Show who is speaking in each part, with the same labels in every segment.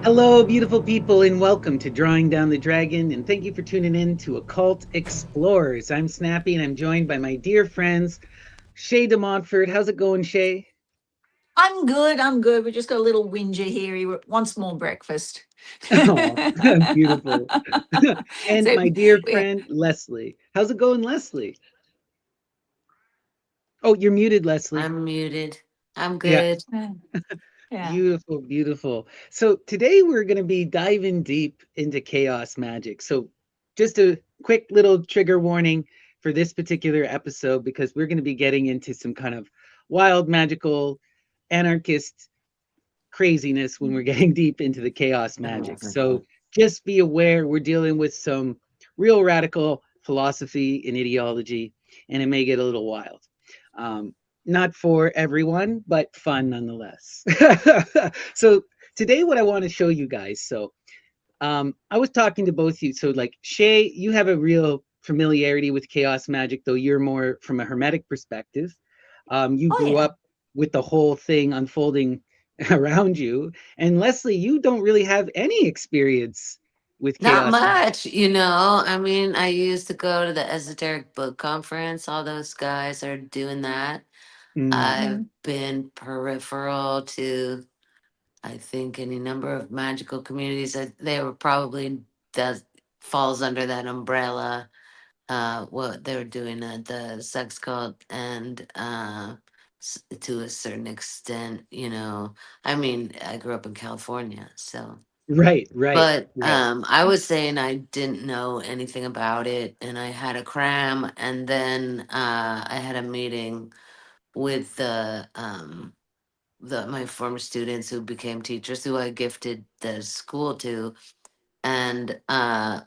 Speaker 1: Hello, beautiful people, and welcome to Drawing Down the Dragon. And thank you for tuning in to Occult Explorers. I'm Snappy, and I'm joined by my dear friends, Shay de Montfort. How's it going, Shay?
Speaker 2: I'm good. I'm good. We just got a little whinger here. He wants more breakfast.
Speaker 1: Oh, beautiful. And
Speaker 2: so,
Speaker 1: my dear
Speaker 2: yeah.
Speaker 1: friend, Leslie. How's it going, Leslie? Oh, you're muted, Leslie.
Speaker 3: I'm muted. I'm
Speaker 1: Yeah,
Speaker 3: good.
Speaker 2: Yeah.
Speaker 1: beautiful, beautiful. So today we're going to be diving deep into chaos magic. So just a quick little trigger warning for this particular episode because we're going to be getting into some kind of wild, magical, anarchist craziness when we're getting deep into the chaos magic. So just be aware we're dealing with some real radical philosophy and ideology, and it may get a little wild. Not for everyone, but fun nonetheless. So today, what I want to show you guys. I was talking to both you. So like Shay, you have a real familiarity with chaos magic, though you're more from a hermetic perspective. You
Speaker 2: Oh,
Speaker 1: grew
Speaker 2: yeah.
Speaker 1: up with the whole thing unfolding around you. And Leslie, you don't really have any experience with
Speaker 3: Not
Speaker 1: chaos magic.
Speaker 3: much, I mean, I used to go to the esoteric book conference. All those guys are doing that.
Speaker 1: Mm,
Speaker 3: I've
Speaker 2: Mm.
Speaker 3: been peripheral to, I think, any number of magical communities. They were probably does falls under that umbrella. What they were doing at the sex cult and to a certain extent, I mean, I grew up in California, so.
Speaker 1: right, right,
Speaker 3: But
Speaker 1: right.
Speaker 3: I was saying I didn't know anything about it, and I had a cram, and then I had a meeting with the my former students who became teachers, who I gifted the school to, and I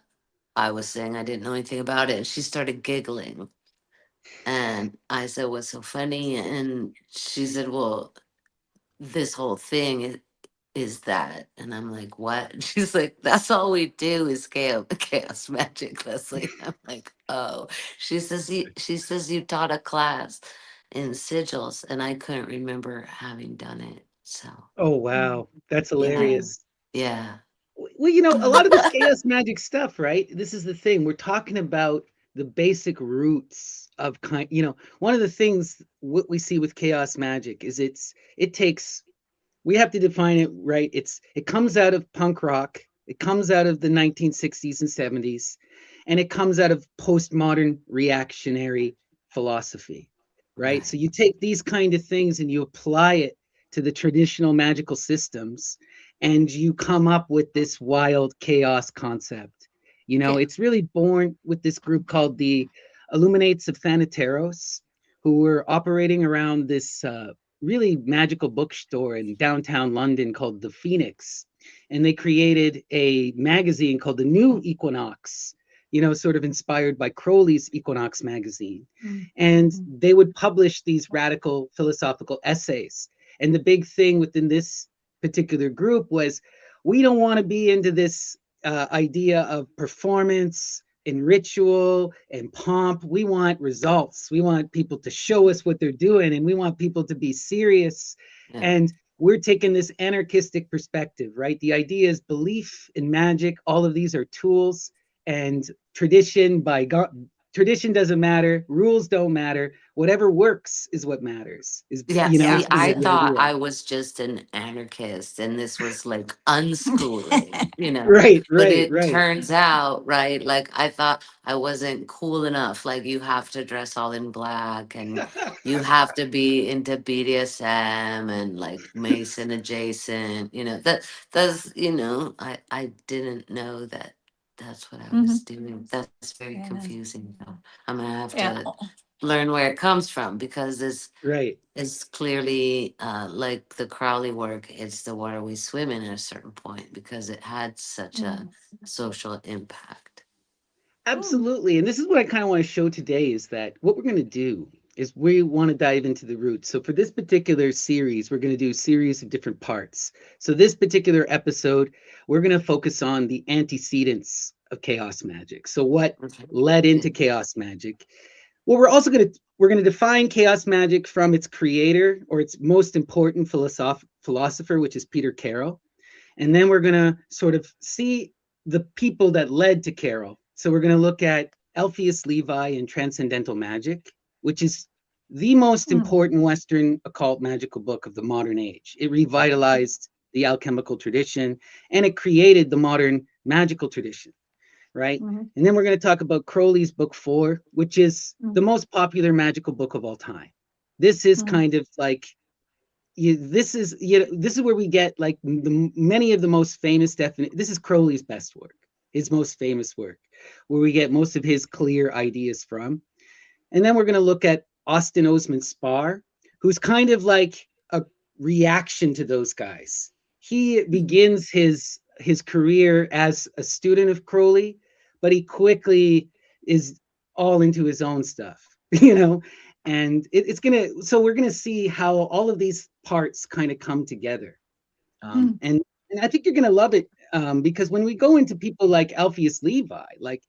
Speaker 3: was saying I didn't know anything about it, and she started giggling, and I said, "What's so funny?" And she said, "Well, this whole thing is that?" And I'm like, "What?" And she's like, "That's all we do is chaos magic, Leslie." I'm like, "Oh." She says you taught a class in sigils, and I couldn't remember having done it. So
Speaker 1: Oh,
Speaker 2: Mm.
Speaker 1: wow. That's
Speaker 3: yeah,
Speaker 2: Yeah.
Speaker 1: hilarious.
Speaker 3: yeah,
Speaker 1: Well, a lot of this chaos magic stuff, right? This is the thing. We're talking about the basic roots of one of the things what we see with chaos magic is it takes we have to define it right. It comes out of punk rock, it comes out of the 1960s and 70s, and it comes out of postmodern reactionary philosophy, right? So
Speaker 3: right,
Speaker 1: you take these kind of things and you apply it to the traditional magical systems, and you come up with this wild chaos concept.
Speaker 2: Yeah.
Speaker 1: It's really born with this group called the Illuminates of Thanateros, who were operating around this really magical bookstore in downtown London called the Phoenix. And they created a magazine called the New Equinox, sort of inspired by Crowley's Equinox magazine.
Speaker 2: Mm.
Speaker 1: And
Speaker 2: Mm.
Speaker 1: they would publish these radical philosophical essays. And the big thing within this particular group was we don't want to be into this idea of performance and ritual and pomp. We want results. We want people to show us what they're doing, and we want people to be serious.
Speaker 3: yeah,
Speaker 1: And we're taking this anarchistic perspective, right? The idea is belief in magic. All of these are tools, and tradition by God. Tradition doesn't matter. Rules don't matter. Whatever works is what matters. Is
Speaker 3: yeah.
Speaker 1: you know
Speaker 3: See,
Speaker 2: Yeah.
Speaker 1: is
Speaker 3: I
Speaker 1: the
Speaker 2: Yeah.
Speaker 3: thought
Speaker 1: idea.
Speaker 3: I was just an anarchist, and this was like unschooling,
Speaker 1: Right,
Speaker 3: But
Speaker 1: right,
Speaker 3: it
Speaker 1: right.
Speaker 3: turns out, right? Like I thought I wasn't cool enough. Like you have to dress all in black, and you have to be into BDSM and like Mason adjacent. I didn't know that that's what I was
Speaker 2: Mhm.
Speaker 3: doing. That's very
Speaker 2: Yeah.
Speaker 3: confusing. Though. I'm gonna have
Speaker 2: Yeah.
Speaker 3: to learn where it comes from because
Speaker 1: Right.
Speaker 3: it's clearly like the Crowley work. It's the water we swim in at a certain point because it had such a
Speaker 2: Mm.
Speaker 3: social impact.
Speaker 2: Mm.
Speaker 1: Absolutely. And this is what I kind of want to show today is that what we're going to do is we want to dive into the roots. So for this particular series, we're going to do a series of different parts. So this particular episode, we're going to focus on the antecedents of chaos magic. So what
Speaker 3: Okay.
Speaker 1: led
Speaker 3: Yeah.
Speaker 1: into chaos magic? Well, we're going to define chaos magic from its creator or its most important philosopher, which is Peter Carroll. And then we're going to sort of see the people that led to Carroll. So we're going to look at Eliphas Levi and Transcendental Magic, which is the most important Western occult magical book of the modern age. It revitalized the alchemical tradition, and it created the modern magical tradition, right? And then we're going to talk about Crowley's book 4, which is the most popular magical book of all time. This is kind of like, this is where we get like many of the most famous this is Crowley's best work, his most famous work, where we get most of his clear ideas from. And then we're going to look at Osman Spare, who's kind of like a reaction to those guys. He begins his career as a student of Crowley, but he quickly is all into his own stuff, and so we're gonna see how all of these parts kind of come together. And I think you're gonna love it, because when we go into people like Eliphas Levi, like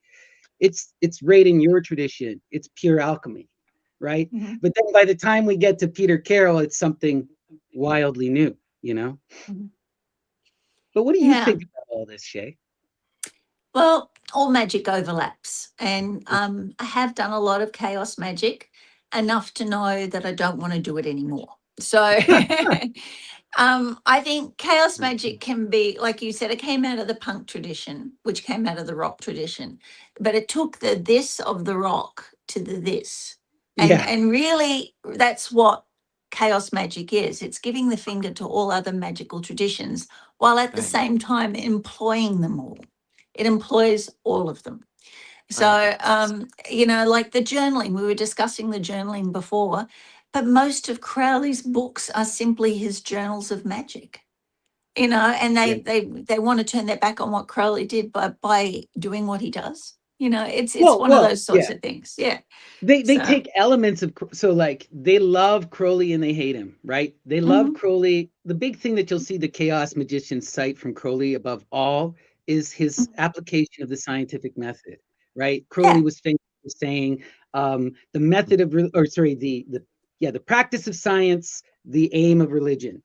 Speaker 1: it's right in your tradition, it's pure alchemy, right? But then by the time we get to Peter Carroll, it's something wildly new, But what do you think about all this, Shay?
Speaker 2: Well, all magic overlaps, and I have done a lot of chaos magic, enough to know that I don't want to do it anymore. So I think chaos magic can be, like you said, it came out of the punk tradition, which came out of the rock tradition, but it took the this of the rock to the this. And really that's what chaos magic is. It's giving the finger to all other magical traditions while at the same time employing them all. It employs all of them. So, like the journaling, we were discussing the journaling before, but most of Crowley's books are simply his journals of magic, and they want to turn their back on what Crowley did by doing what he does. It's one of those sorts of things. Yeah.
Speaker 1: They take elements of, so like they love Crowley and they hate him, right? They love Crowley. The big thing that you'll see the chaos magicians cite from Crowley above all is his application of the scientific method, right? Crowley was famous for saying the method of, the practice of science, the aim of religion,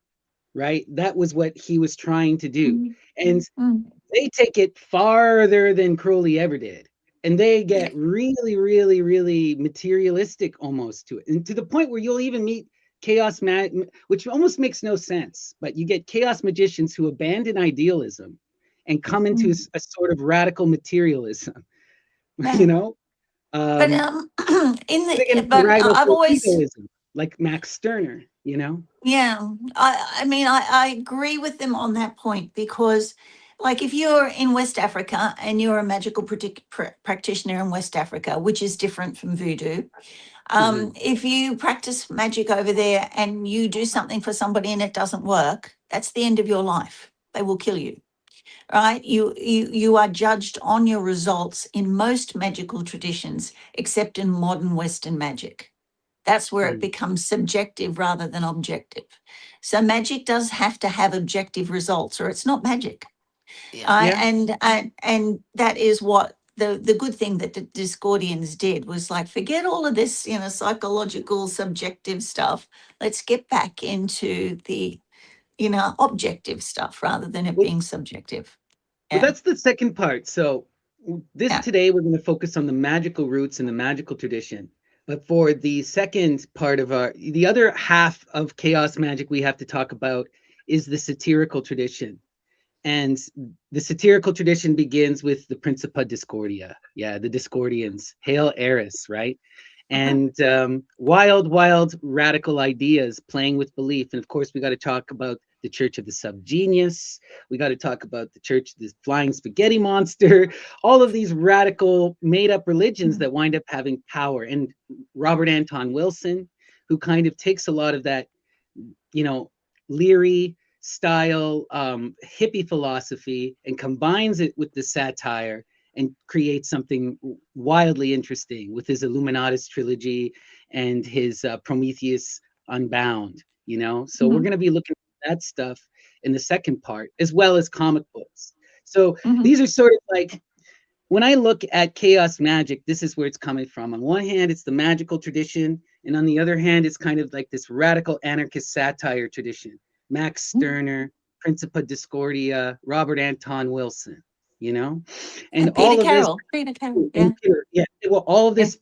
Speaker 1: right? That was what he was trying to do. And they take it farther than Crowley ever did. And they get really, really, really materialistic almost to it. And to the point where you'll even meet chaos which almost makes no sense, but you get chaos magicians who abandon idealism and come into a sort of radical materialism,
Speaker 2: But I've always
Speaker 1: egoism, like Max Stirner,
Speaker 2: I agree with them on that point, because like if you're in West Africa and you're a magical practitioner in West Africa, which is different from voodoo, if you practice magic over there and you do something for somebody and it doesn't work, that's the end of your life. They will kill you. Right? You are judged on your results in most magical traditions, except in modern Western magic. That's where it becomes subjective rather than objective. So magic does have to have objective results, or it's not magic. And that is what the good thing that the Discordians did was like, forget all of this, psychological, subjective stuff. Let's get back into the, objective stuff rather than it being subjective.
Speaker 1: Well, that's the second part. So today we're going to focus on the magical roots and the magical tradition. But for the second part of the other half of chaos magic we have to talk about is the satirical tradition. And the satirical tradition begins with the Principa Discordia. Yeah, the Discordians. Hail Eris, right? And wild radical ideas playing with belief. And of course, we got to talk about the Church of the Subgenius. We got to talk about the Church of the Flying Spaghetti Monster. All of these radical made-up religions that wind up having power. And Robert Anton Wilson, who kind of takes a lot of that, Leary style hippie philosophy and combines it with the satire and creates something wildly interesting with his Illuminatus trilogy and his Prometheus Unbound, So we're going to be looking at that stuff in the second part, as well as comic books. So these are sort of like, when I look at chaos magic, this is where it's coming from. On one hand, it's the magical tradition. And on the other hand, it's kind of like this radical anarchist satire tradition. Max Stirner, Principa Discordia, Robert Anton Wilson, you know,
Speaker 2: And
Speaker 1: all
Speaker 2: Peter
Speaker 1: of this,
Speaker 2: Carroll. Peter Carroll. Yeah.
Speaker 1: and Peter, yeah, well, all of
Speaker 2: Yeah.
Speaker 1: this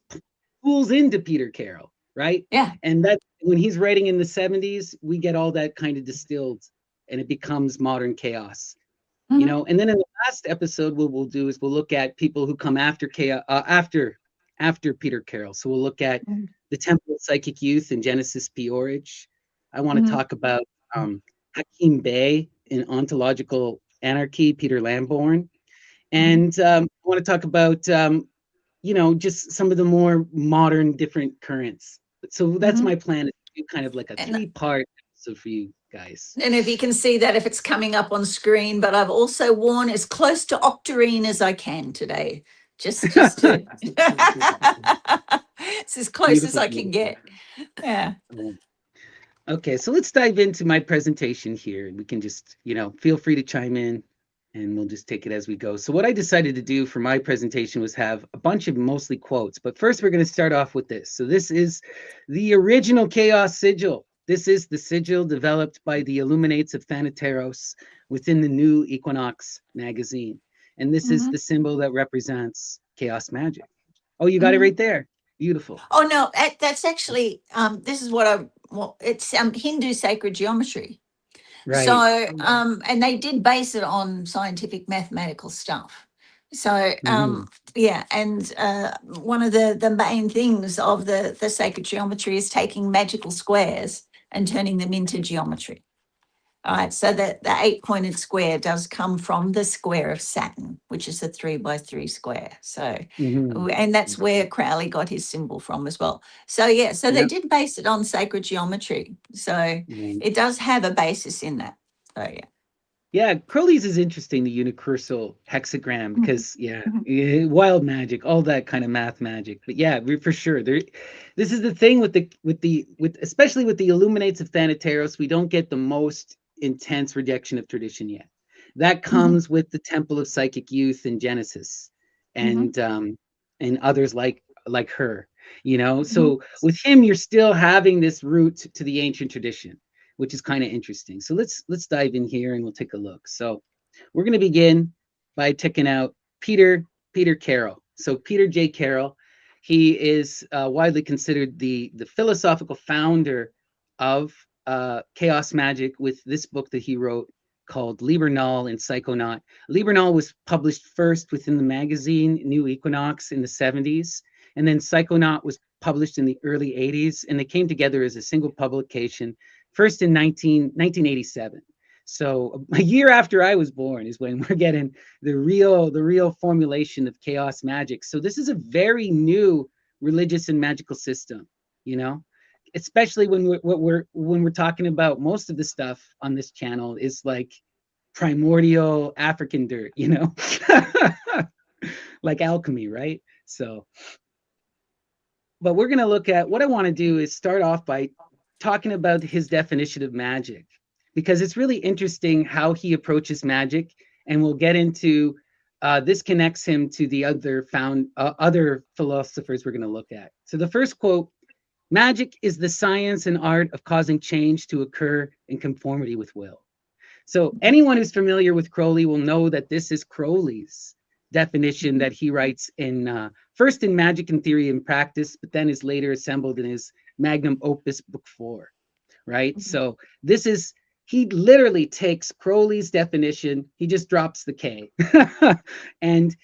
Speaker 1: pulls into Peter Carroll, right?
Speaker 2: Yeah.
Speaker 1: And that when he's writing in the 70s, we get all that kind of distilled, and it becomes modern chaos, you know. And then in the last episode, what we'll do is we'll look at people who come after chaos, after Peter Carroll. So we'll look at the Temple of Psychic Youth in Genesis P-Orridge. I want to talk about Hakim Bey in Ontological Anarchy, Peter Lamborn. And I want to talk about, you know, just some of the more modern different currents. So that's my plan, to do kind of like a 3-part episode for you guys.
Speaker 2: And if you can see that, if it's coming up on screen, but I've also worn as close to octarine as I can today. Just to it's as close as I can get. Yeah.
Speaker 1: Okay, so let's dive into my presentation here. We can just, you know, feel free to chime in, and we'll just take it as we go. So what I decided to do for my presentation was have a bunch of mostly quotes, but first we're going to start off with this. So this is the original Chaos Sigil. This is the sigil developed by the Illuminates of Thanateros within the New Equinox magazine. And this is the symbol that represents Chaos Magic. Oh, you got it right there. Beautiful.
Speaker 2: Oh, no, that's actually, this is it's Hindu sacred geometry.
Speaker 1: Right.
Speaker 2: So, and they did base it on scientific mathematical stuff. So, yeah, and one of the main things of the sacred geometry is taking magical squares and turning them into geometry. All right, so the 8-pointed square does come from the square of Saturn, which is a 3x3 square. So, and that's where Crowley got his symbol from as well. So, yeah, so they did base it on sacred geometry. So it does have a basis in that. So, yeah.
Speaker 1: Yeah, Crowley's is interesting, the universal hexagram, because wild magic, all that kind of math magic. But yeah, for sure, this is the thing with especially with the Illuminates of Thanateros, we don't get the most intense rejection of tradition yet. That comes with the Temple of Psychic Youth in Genesis, and others like her, you know. So with him, you're still having this root to the ancient tradition, which is kind of interesting. So let's dive in here and we'll take a look. So we're going to begin by checking out Peter Carroll. So Peter J. Carroll, he is widely considered the philosophical founder of Chaos Magic, with this book that he wrote called Liber Null and Psychonaut. Liber Null was published first within the magazine New Equinox in the 70s, and then Psychonaut was published in the early 80s, and they came together as a single publication first in 1987. So a year after I was born is when we're getting the real formulation of Chaos Magic. So this is a very new religious and magical system, you know, especially when we're talking about most of the stuff on this channel is like primordial African dirt, you know, like alchemy, right? So, but we're going to look at, what I want to do is start off by talking about his definition of magic, because it's really interesting how he approaches magic, and we'll get into this connects him to the other philosophers we're going to look at. So the first quote: magic is the science and art of causing change to occur in conformity with will. So anyone who's familiar with Crowley will know that this is Crowley's definition that he writes in first in Magic and Theory and Practice, but then is later assembled in his magnum opus book 4, right? So this is, he literally takes Crowley's definition, he just drops the K. And,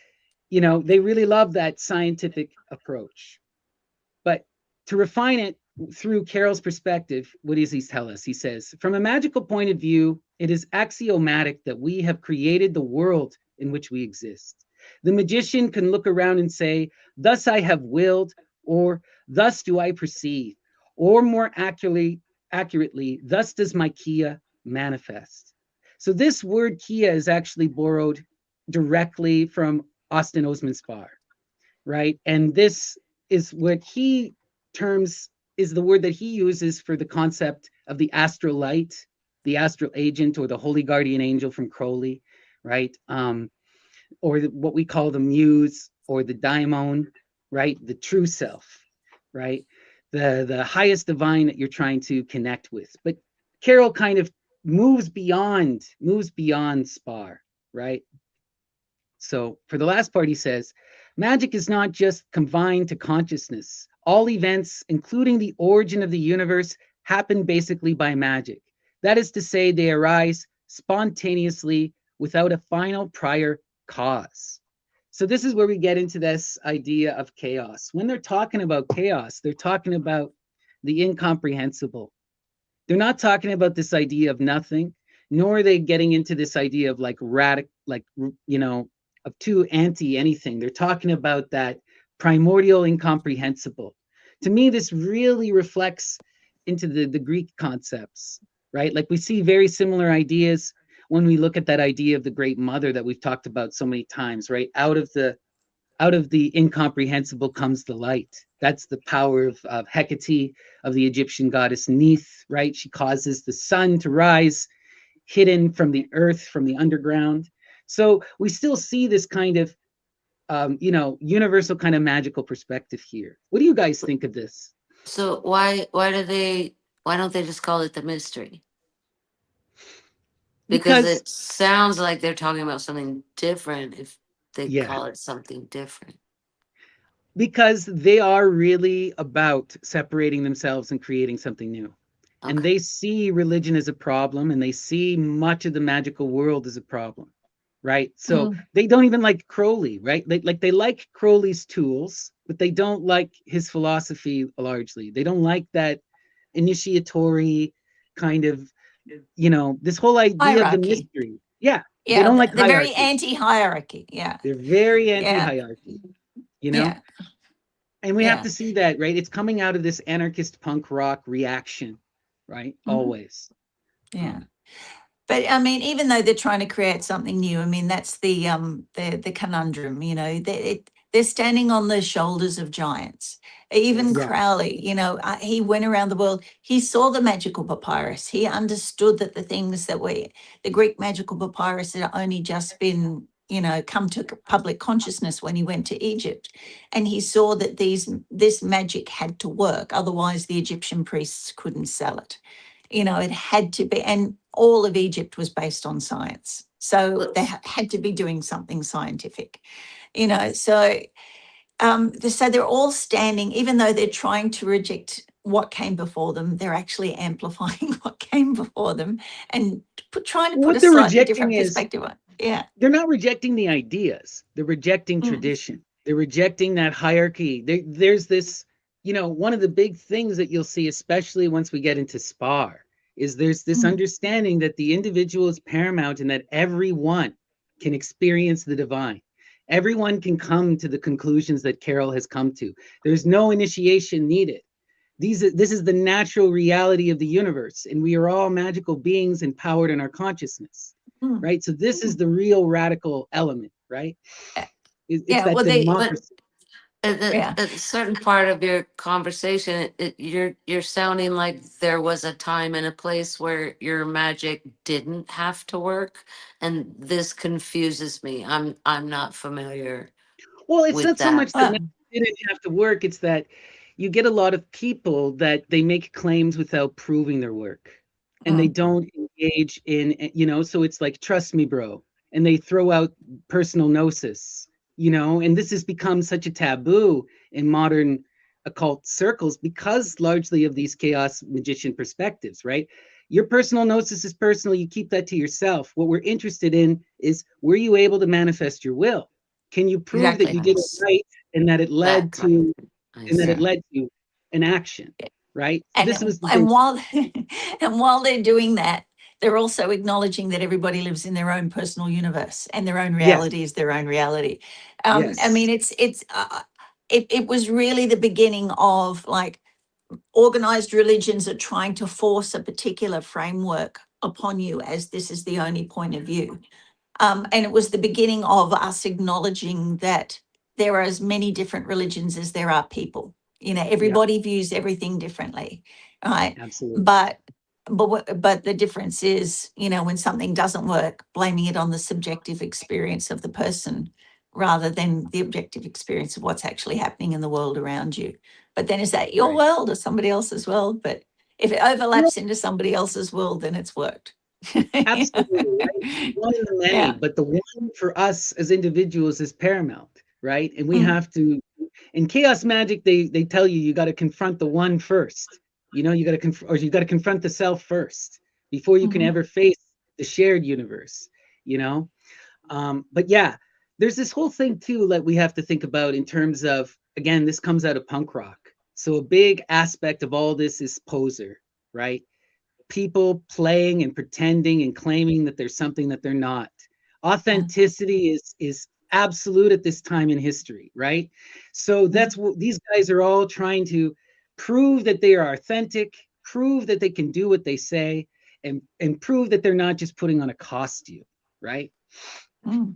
Speaker 1: you know, they really love that scientific approach. But to refine it through Carroll's perspective, what does he tell us? He says, from a magical point of view, it is axiomatic that we have created the world in which we exist. The magician can look around and say, thus I have willed, or thus do I perceive, or more accurately, thus does my Kia manifest. So this word Kia is actually borrowed directly from Osman Spare, right? And this is what he terms, is the word that he uses for the concept of the astral light, the astral agent, or the holy guardian angel from Crowley, right? Or what we call the muse, or the daimon, right? The true self, right? The highest divine that you're trying to connect with. But Carroll kind of moves beyond Spar, right? So for the last part, he says, magic is not just confined to consciousness. All events, including the origin of the universe, happen basically by magic. That is to say, they arise spontaneously without a final prior cause. So this is where we get into this idea of chaos. When they're talking about chaos, they're talking about the incomprehensible. They're not talking about this idea of nothing, nor are they getting into this idea of like radical, like, of too anti anything. They're talking about that primordial incomprehensible. To me, this really reflects into the Greek concepts, right? Like we see very similar ideas when we look at that idea of the great mother that we've talked about so many times, right? Out of the incomprehensible comes the light. That's the power of Hecate, of the Egyptian goddess Neith, right? She causes the sun to rise hidden from the earth, from the underground. So we still see this kind of, universal kind of magical perspective here. What do you guys think of this?
Speaker 3: So why don't they just call it the mystery? Because
Speaker 1: Because,
Speaker 3: it sounds like they're talking about something different if they
Speaker 1: yeah,
Speaker 3: call it something different.
Speaker 1: because they are really about separating themselves and creating something new. And
Speaker 3: Okay.
Speaker 1: they see religion as a problem, and they see much of the magical world as a problem, right? So they don't even like Crowley, right? They like Crowley's tools, but they don't like his philosophy largely. They don't like that initiatory kind of, this whole idea of the
Speaker 2: Hierarchy.
Speaker 1: mystery. Yeah, they
Speaker 2: Yeah,
Speaker 1: don't like
Speaker 2: they're very
Speaker 1: hierarchy.
Speaker 2: anti-hierarchy. Yeah,
Speaker 1: They're very
Speaker 2: yeah,
Speaker 1: anti-hierarchy, you know?
Speaker 2: yeah,
Speaker 1: And we have
Speaker 2: yeah,
Speaker 1: to see that, right? It's coming out of this anarchist punk rock reaction, right?
Speaker 2: mhm,
Speaker 1: Always.
Speaker 2: yeah.
Speaker 1: Um,
Speaker 2: But I mean, even though they're trying to create something new, I mean, that's the conundrum. They're standing on the shoulders of giants. Even
Speaker 3: Yes.
Speaker 1: yeah,
Speaker 2: Crowley, he went around the world. He saw the magical papyrus. He understood that the things that were the Greek magical papyrus had only just been, come to public consciousness when he went to Egypt, and he saw that this magic had to work. Otherwise, the Egyptian priests couldn't sell it. It had to be, and all of Egypt was based on science. So
Speaker 3: Look,
Speaker 2: they had to be doing something scientific, so they're all standing, even though they're trying to reject what came before them, they're actually amplifying what came before them and trying to put
Speaker 1: what
Speaker 2: a
Speaker 1: they're
Speaker 2: slightly
Speaker 1: rejecting
Speaker 2: different
Speaker 1: is
Speaker 2: perspective on it. Yeah.
Speaker 1: they're not rejecting the ideas. They're rejecting
Speaker 2: Mm,
Speaker 1: tradition. They're rejecting that hierarchy. There's this, one of the big things that you'll see, especially once we get into Spar, is there's this
Speaker 2: mm,
Speaker 1: understanding that the individual is paramount and that everyone can experience the divine. Everyone can come to the conclusions that Carroll has come to. There's no initiation needed. This is the natural reality of the universe, and we are all magical beings empowered in our consciousness,
Speaker 2: mm,
Speaker 1: right? So this is
Speaker 2: mm.
Speaker 1: the real radical element, right?
Speaker 2: Uh,
Speaker 1: It's
Speaker 2: Yeah.
Speaker 1: that
Speaker 2: Well,
Speaker 3: but
Speaker 1: democracy.
Speaker 2: yeah.
Speaker 3: at a certain part of your conversation, you're sounding like there was a time and a place where your magic didn't have to work, and this confuses me. I'm not familiar
Speaker 1: Well, it's
Speaker 3: with
Speaker 1: not so
Speaker 3: that.
Speaker 1: much that
Speaker 2: Well,
Speaker 1: it didn't have to work. It's that you get a lot of people that they make claims without proving their work, and they
Speaker 2: mm,
Speaker 1: don't engage in, so it's like, trust me, bro. And they throw out personal gnosis, and this has become such a taboo in modern occult circles because largely of these chaos magician perspectives, right? Your personal gnosis is personal. You keep that to yourself. What we're interested in is, were you able to manifest your will? Can you prove that
Speaker 2: exactly.
Speaker 1: you
Speaker 3: I
Speaker 1: did it
Speaker 3: see.
Speaker 1: right and that it
Speaker 3: That
Speaker 1: led
Speaker 3: kind.
Speaker 1: to
Speaker 3: I
Speaker 1: and that it
Speaker 3: see.
Speaker 2: Yeah.
Speaker 1: led to an action, right? So this
Speaker 2: And
Speaker 1: was the
Speaker 2: and
Speaker 1: big,
Speaker 2: while and while they're doing that, they're also acknowledging that everybody lives in their own personal universe and their own
Speaker 1: yes,
Speaker 2: reality is their own reality. I
Speaker 1: yes,
Speaker 2: mean, it was really the beginning of, like, organized religions are trying to force a particular framework upon you as this is the only point of view. And it was the beginning of us acknowledging that there are as many different religions as there are people.
Speaker 1: yeah,
Speaker 2: Everybody views everything differently, right?
Speaker 1: absolutely,
Speaker 2: But but the difference is, when something doesn't work, blaming it on the subjective experience of the person rather than the objective experience of what's actually happening in the world around you. But then is that your
Speaker 1: right.
Speaker 2: world or somebody else's world? But if it
Speaker 1: Well,
Speaker 2: overlaps into somebody else's world, then it's worked.
Speaker 1: Absolutely, right? One in the many,
Speaker 2: Yeah.
Speaker 1: but the one for us as individuals is paramount, right? And we
Speaker 2: Mm,
Speaker 1: have to, in chaos magic, they tell you got to confront the one first. You know, you got to or you got to confront the self first before you can
Speaker 2: mhm,
Speaker 1: ever face the shared universe. You know, but yeah, there's this whole thing too that we have to think about in terms of, again, this comes out of punk rock. So a big aspect of all this is poser, right? People playing and pretending and claiming that there's something that they're not.
Speaker 2: yeah.
Speaker 1: Authenticity is absolute at this time in history, right? So
Speaker 2: Mm,
Speaker 1: that's what these guys are all trying to prove, that they are authentic, prove that they can do what they say, and prove that they're not just putting on a costume, right?
Speaker 2: mm,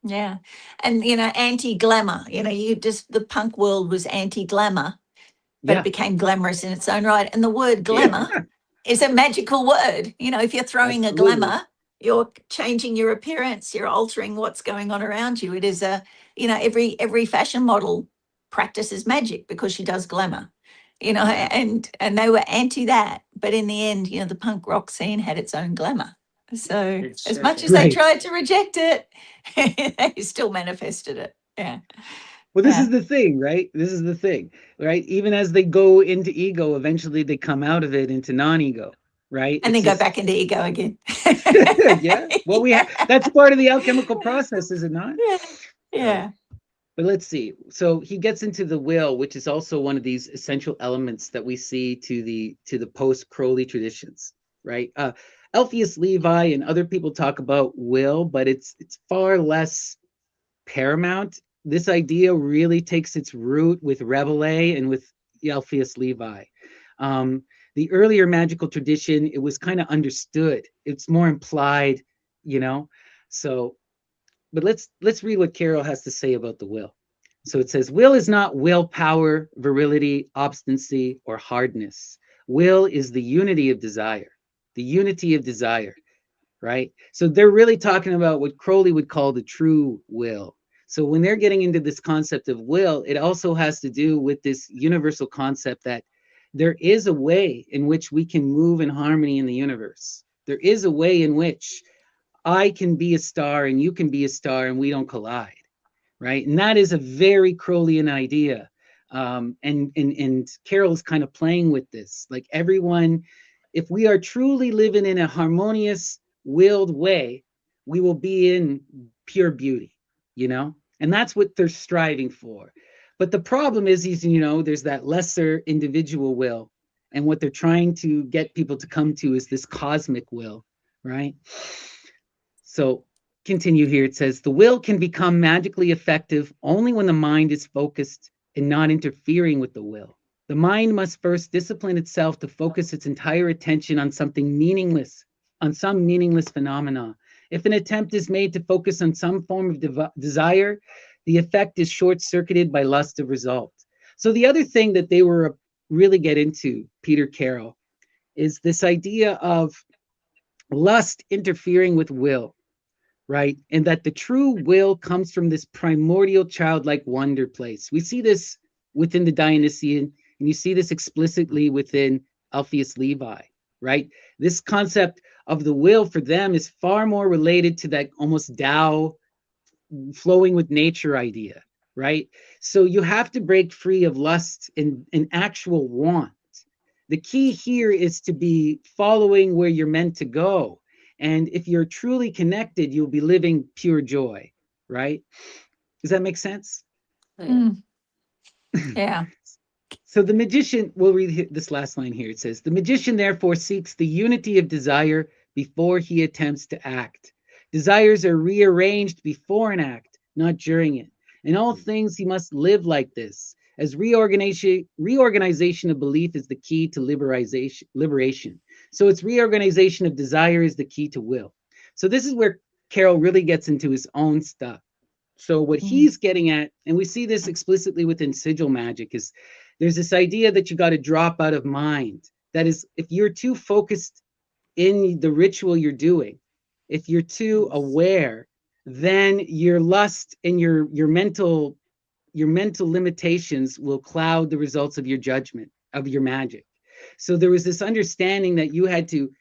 Speaker 2: yeah. And, anti-glamour, the punk world was anti-glamour, but it
Speaker 1: Yeah,
Speaker 2: became glamorous in its own right. And the word glamour
Speaker 1: yeah,
Speaker 2: is a magical word. If you're throwing a
Speaker 1: absolutely.
Speaker 2: glamour, you're changing your appearance, you're altering what's going on around you. It is every fashion model practices magic because she does glamour.
Speaker 1: Yeah,
Speaker 2: And they were anti that, but in the end, the punk rock scene had its own glamour. So
Speaker 3: It
Speaker 2: as
Speaker 3: sure
Speaker 2: much
Speaker 3: did.
Speaker 2: as they
Speaker 1: right.
Speaker 2: tried to reject it, they still manifested it. Yeah.
Speaker 1: Well, this
Speaker 2: Yeah.
Speaker 1: is the thing, right? This is the thing, right? Even as they go into ego, eventually they come out of it into non-ego, right?
Speaker 2: And
Speaker 1: It's
Speaker 2: then go
Speaker 1: just
Speaker 2: back into ego again.
Speaker 1: yeah. Well, we have that's part of the alchemical process, is it not?
Speaker 2: Yeah.
Speaker 1: So,
Speaker 2: Yeah.
Speaker 1: but let's see. So he gets into the will, which is also one of these essential elements that we see to the post Crowley traditions, right? Eliphas Levi and other people talk about will, but it's far less paramount. This idea really takes its root with Rabelais and with Eliphas Levi. Um, the earlier magical tradition, it was kind of understood. It's more implied, you know. So, but let's read what Carroll has to say about the will. So it says, will is not willpower, virility, obstinacy, or hardness. Will is the unity of desire. The unity of desire, right? So they're really talking about what Crowley would call the true will. So when they're getting into this concept of will, it also has to do with this universal concept that there is a way in which we can move in harmony in the universe. There is a way in which I can be a star and you can be a star and we don't collide, right? And that is a very Crowleyan idea. And Carroll's kind of playing with this. Like everyone, if we are truly living in a harmonious, willed way, we will be in pure beauty, you know? And that's what they're striving for. But the problem is, there's that lesser individual will. And what they're trying to get people to come to is this cosmic will, right? So continue here. It says, the will can become magically effective only when the mind is focused and not interfering with the will. The mind must first discipline itself to focus its entire attention on something meaningless, on some meaningless phenomena. If an attempt is made to focus on some form of desire, the effect is short-circuited by lust of result. So the other thing that they were really get into, Peter Carroll, is this idea of lust interfering with will, right? And that the true will comes from this primordial childlike wonder place. We see this within the Dionysian, and you see this explicitly within Eliphas Levi, right? This concept of the will for them is far more related to that almost Tao flowing with nature idea, right? So you have to break free of lust and actual want. The key here is to be following where you're meant to go. And if you're truly connected, you'll be living pure joy, right? Does that make sense?
Speaker 3: Oh, yeah.
Speaker 2: Mm, yeah.
Speaker 1: So the magician, we'll read this last line here. It says, the magician therefore seeks the unity of desire before he attempts to act. Desires are rearranged before an act, not during it. In all things, he must live like this, as reorganization of belief is the key to liberation. So it's reorganization of desire is the key to will. So this is where Carroll really gets into his own stuff. So what
Speaker 2: Mm,
Speaker 1: he's getting at, and we see this explicitly within sigil magic, is there's this idea that you got to drop out of mind. That is, if you're too focused in the ritual you're doing, if you're too aware, then your lust and your mental limitations will cloud the results of your judgment of your magic. So there was this understanding that you had to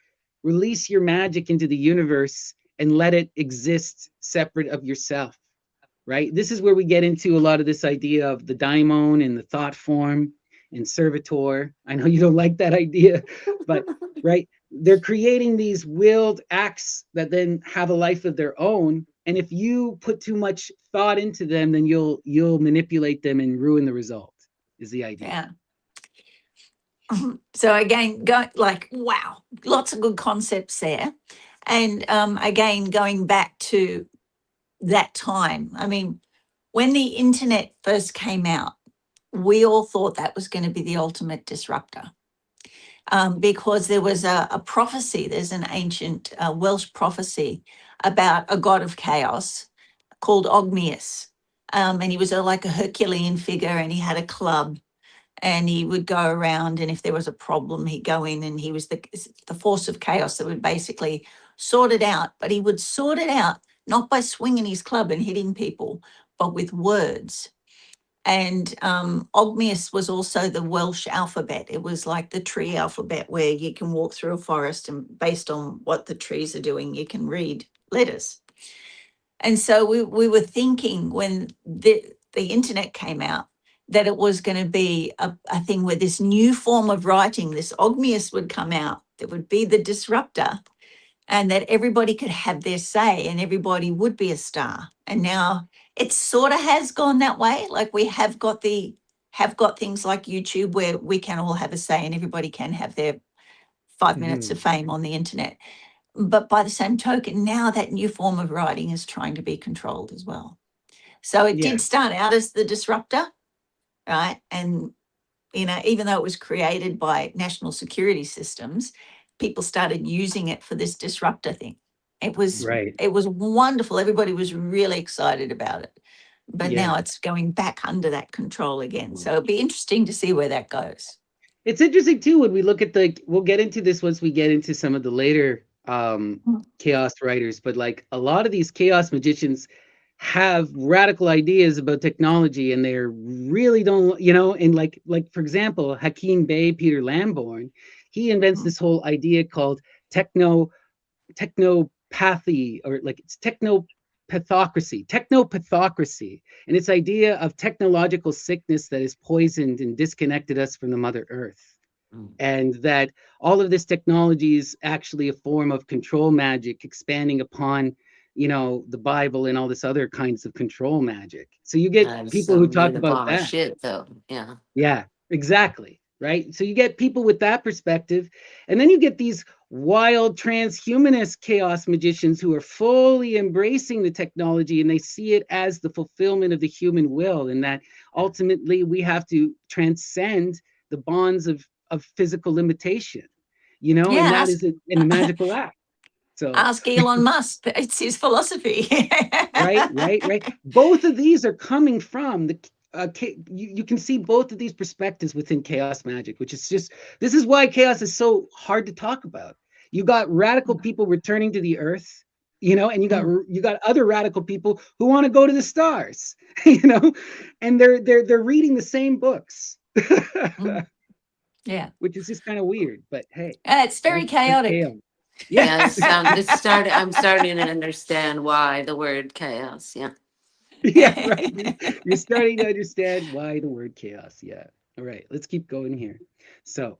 Speaker 1: release your magic into the universe and let it exist separate of yourself, right? This is where we get into a lot of this idea of the daimon and the thought form and servitor. I know you don't like that idea, but right, they're creating these willed acts that then have a life of their own. And if you put too much thought into them, then you'll manipulate them and ruin the result, is the idea.
Speaker 2: Yeah. So again, wow, lots of good concepts there. And again, going back to that time, I mean, when the internet first came out, we all thought that was going to be the ultimate disruptor. Because there was a prophecy, there's an ancient Welsh prophecy about a god of chaos called Ogmius. And he was like a Herculean figure, and he had a club, and he would go around, and if there was a problem, he'd go in, and he was the force of chaos that would basically sort it out. But he would sort it out not by swinging his club and hitting people, but with words. And Ogmius was also the Welsh alphabet. It was like the tree alphabet, where you can walk through a forest and based on what the trees are doing, you can read letters. And so we were thinking when the internet came out that it was going to be a thing where this new form of writing, this Ogmius, would come out that would be the disruptor, and that everybody could have their say and everybody would be a star. And now it sort of has gone that way. Like we have got things like YouTube where we can all have a say and everybody can have their 5 minutes of fame on the internet. But by the same token, now that new form of writing is trying to be controlled as well. So it did start out as the disruptor, right? And, even though it was created by national security systems, people started using it for this disruptor thing. It was wonderful. Everybody was really excited about it. But now it's going back under that control again. So it'll be interesting to see where that goes.
Speaker 1: It's interesting too when we look at we'll get into this once we get into some of the later chaos writers, but like a lot of these chaos magicians have radical ideas about technology, and they're really don't, and like for example, Hakim Bey, Peter Lamborn, he invents this whole idea called technopathy, or like it's technopathocracy, and it's idea of technological sickness that has poisoned and disconnected us from the Mother Earth. And that all of this technology is actually a form of control magic expanding upon, the Bible and all this other kinds of control magic. So you get people who talk about that.
Speaker 3: Shit, though. Yeah.
Speaker 1: Yeah, exactly. Right. So you get people with that perspective. And then you get these wild transhumanist chaos magicians who are fully embracing the technology, and they see it as the fulfillment of the human will, and that ultimately we have to transcend the bonds of physical limitation, and that is in a magical act. So
Speaker 2: ask Elon Musk. It's his philosophy.
Speaker 1: right. Both of these are coming from the you can see both of these perspectives within chaos magic, which is this is why chaos is so hard to talk about. You got radical people returning to the earth, and you got other radical people who want to go to the stars, and they're reading the same books.
Speaker 2: Yeah,
Speaker 1: which is just kind of weird, but hey,
Speaker 2: it's very chaotic.
Speaker 3: I'm starting to understand why the word chaos. Yeah.
Speaker 1: Yeah, right. You're starting to understand why the word chaos. Yeah. All right, let's keep going here. So,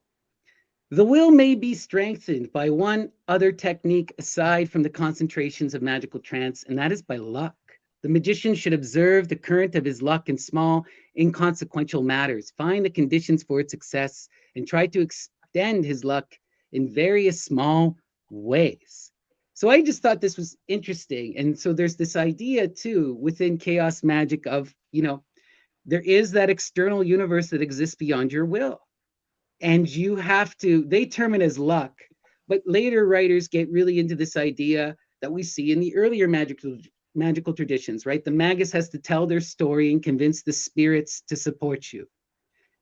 Speaker 1: the will may be strengthened by one other technique aside from the concentrations of magical trance, and that is by luck. The magician should observe the current of his luck in small, inconsequential matters, find the conditions for its success, and try to extend his luck in various small ways. So I just thought this was interesting. And so there's this idea too within chaos magic of, there is that external universe that exists beyond your will. And you have to, they term it as luck, but later writers get really into this idea that we see in the earlier magical traditions, right? The magus has to tell their story and convince the spirits to support you.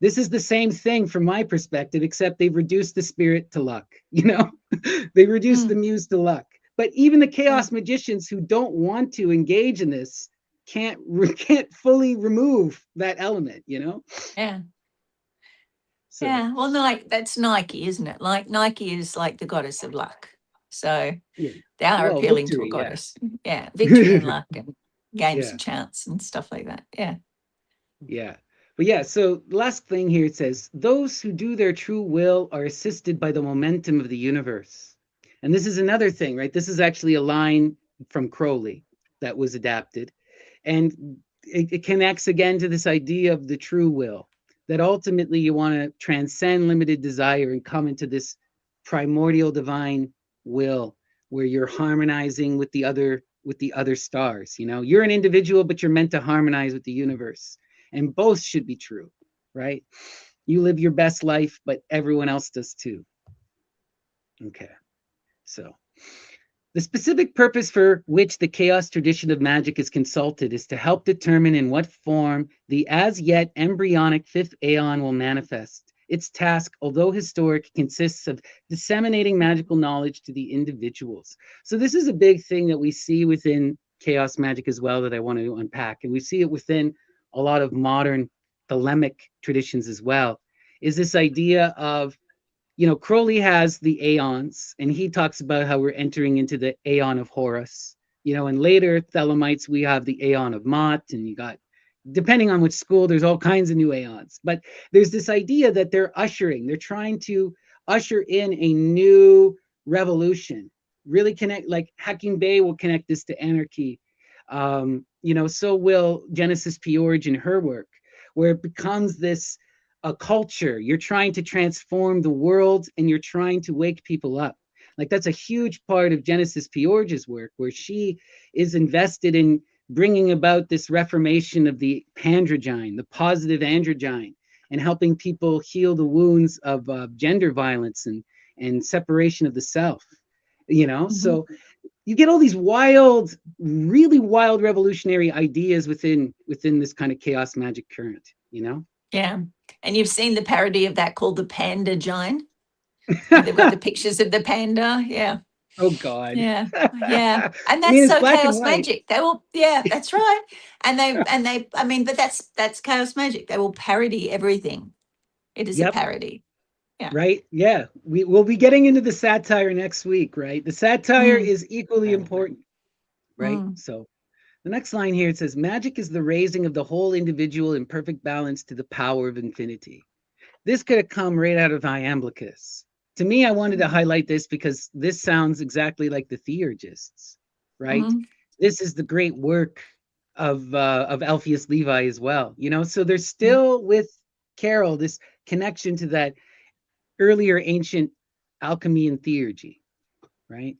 Speaker 1: This is the same thing from my perspective, except they've reduced the spirit to luck, they reduced the muse to luck. But even the chaos magicians who don't want to engage in this can't fully remove that element,
Speaker 2: Yeah.
Speaker 1: So,
Speaker 2: yeah, well, that's Nike, isn't it? Like Nike is like the goddess of luck. So
Speaker 1: Yeah.
Speaker 2: they are
Speaker 1: Well,
Speaker 2: appealing to a
Speaker 1: victory, yeah.
Speaker 2: goddess. Yeah, victory and luck and games
Speaker 1: Yeah.
Speaker 2: of chance and stuff like that. Yeah.
Speaker 1: Yeah. But yeah, so last thing here it says, those who do their true will are assisted by the momentum of the universe. And this is another thing, right? This is actually a line from Crowley that was adapted. And it connects again to this idea of the true will, that ultimately you want to transcend limited desire and come into this primordial divine will where you're harmonizing with the other stars. You know, you're an individual, but you're meant to harmonize with the universe. And both should be true, right? You live your best life, but everyone else does too. Okay, so the specific purpose for which the chaos tradition of magic is consulted is to help determine in what form the as yet embryonic fifth aeon will manifest. Its task, although historic, consists of disseminating magical knowledge to the individuals. So this is a big thing that we see within chaos magic as well that I want to unpack. And we see it within a lot of modern thelemic traditions as well, is this idea of, you know, Crowley has the aeons, and he talks about how we're entering into the aeon of Horus. You know, and later Thelemites, we have the aeon of Mot, and you got, depending on which school, there's all kinds of new aeons. But there's this idea that they're trying to usher in a new revolution, really connect, like Hacking Bay will connect this to anarchy. You know, so will Genesis P-Orridge in her work, where it becomes this a culture. You're trying to transform the world and you're trying to wake people up. Like that's a huge part of Genesis P-Orridge's work, where she is invested in bringing about this reformation of the androgyne, the positive androgyne, and helping people heal the wounds of gender violence and separation of the self. You know, so you get all these wild, really wild revolutionary ideas within this kind of chaos magic current, you know?
Speaker 2: Yeah. And you've seen the parody of that called the Panda Giant. They've got the pictures of the panda. Yeah.
Speaker 1: Oh God.
Speaker 2: Yeah. Yeah.
Speaker 1: I
Speaker 2: And
Speaker 1: mean,
Speaker 2: that's
Speaker 1: it's
Speaker 2: so
Speaker 1: black and
Speaker 2: chaos
Speaker 1: white.
Speaker 2: magic. They will, yeah, that's right. And they, I mean, but that's chaos magic. They will parody everything. It is a
Speaker 1: Yep.
Speaker 2: parody. Yeah.
Speaker 1: Right. Yeah. We will be getting into the satire next week, right? The satire
Speaker 2: Mm,
Speaker 1: is equally important, right?
Speaker 2: mm,
Speaker 1: So the next line here, it says, magic is the raising of the whole individual in perfect balance to the power of infinity. This could have come right out of Iamblichus. To me, I wanted to highlight this because this sounds exactly like the Theurgists, right?
Speaker 2: mm,
Speaker 1: This is the great work of Eliphas Levi as well. You know, so there's
Speaker 2: mm,
Speaker 1: still with Carroll this connection to that earlier ancient alchemy and theurgy, right?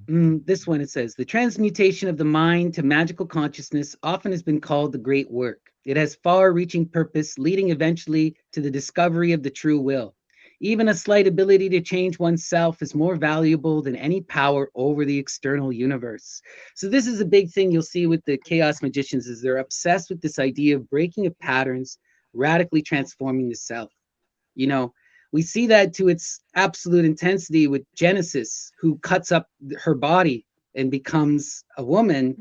Speaker 1: This one, it says, the transmutation of the mind to magical consciousness often has been called the great work. It has far-reaching purpose, leading eventually to the discovery of the true will. Even a slight ability to change oneself is more valuable than any power over the external universe. So this is a big thing you'll see with the chaos magicians, is they're obsessed with this idea of breaking of patterns, radically transforming the self. You know, we see that to its absolute intensity with Genesis, who cuts up her body and becomes a woman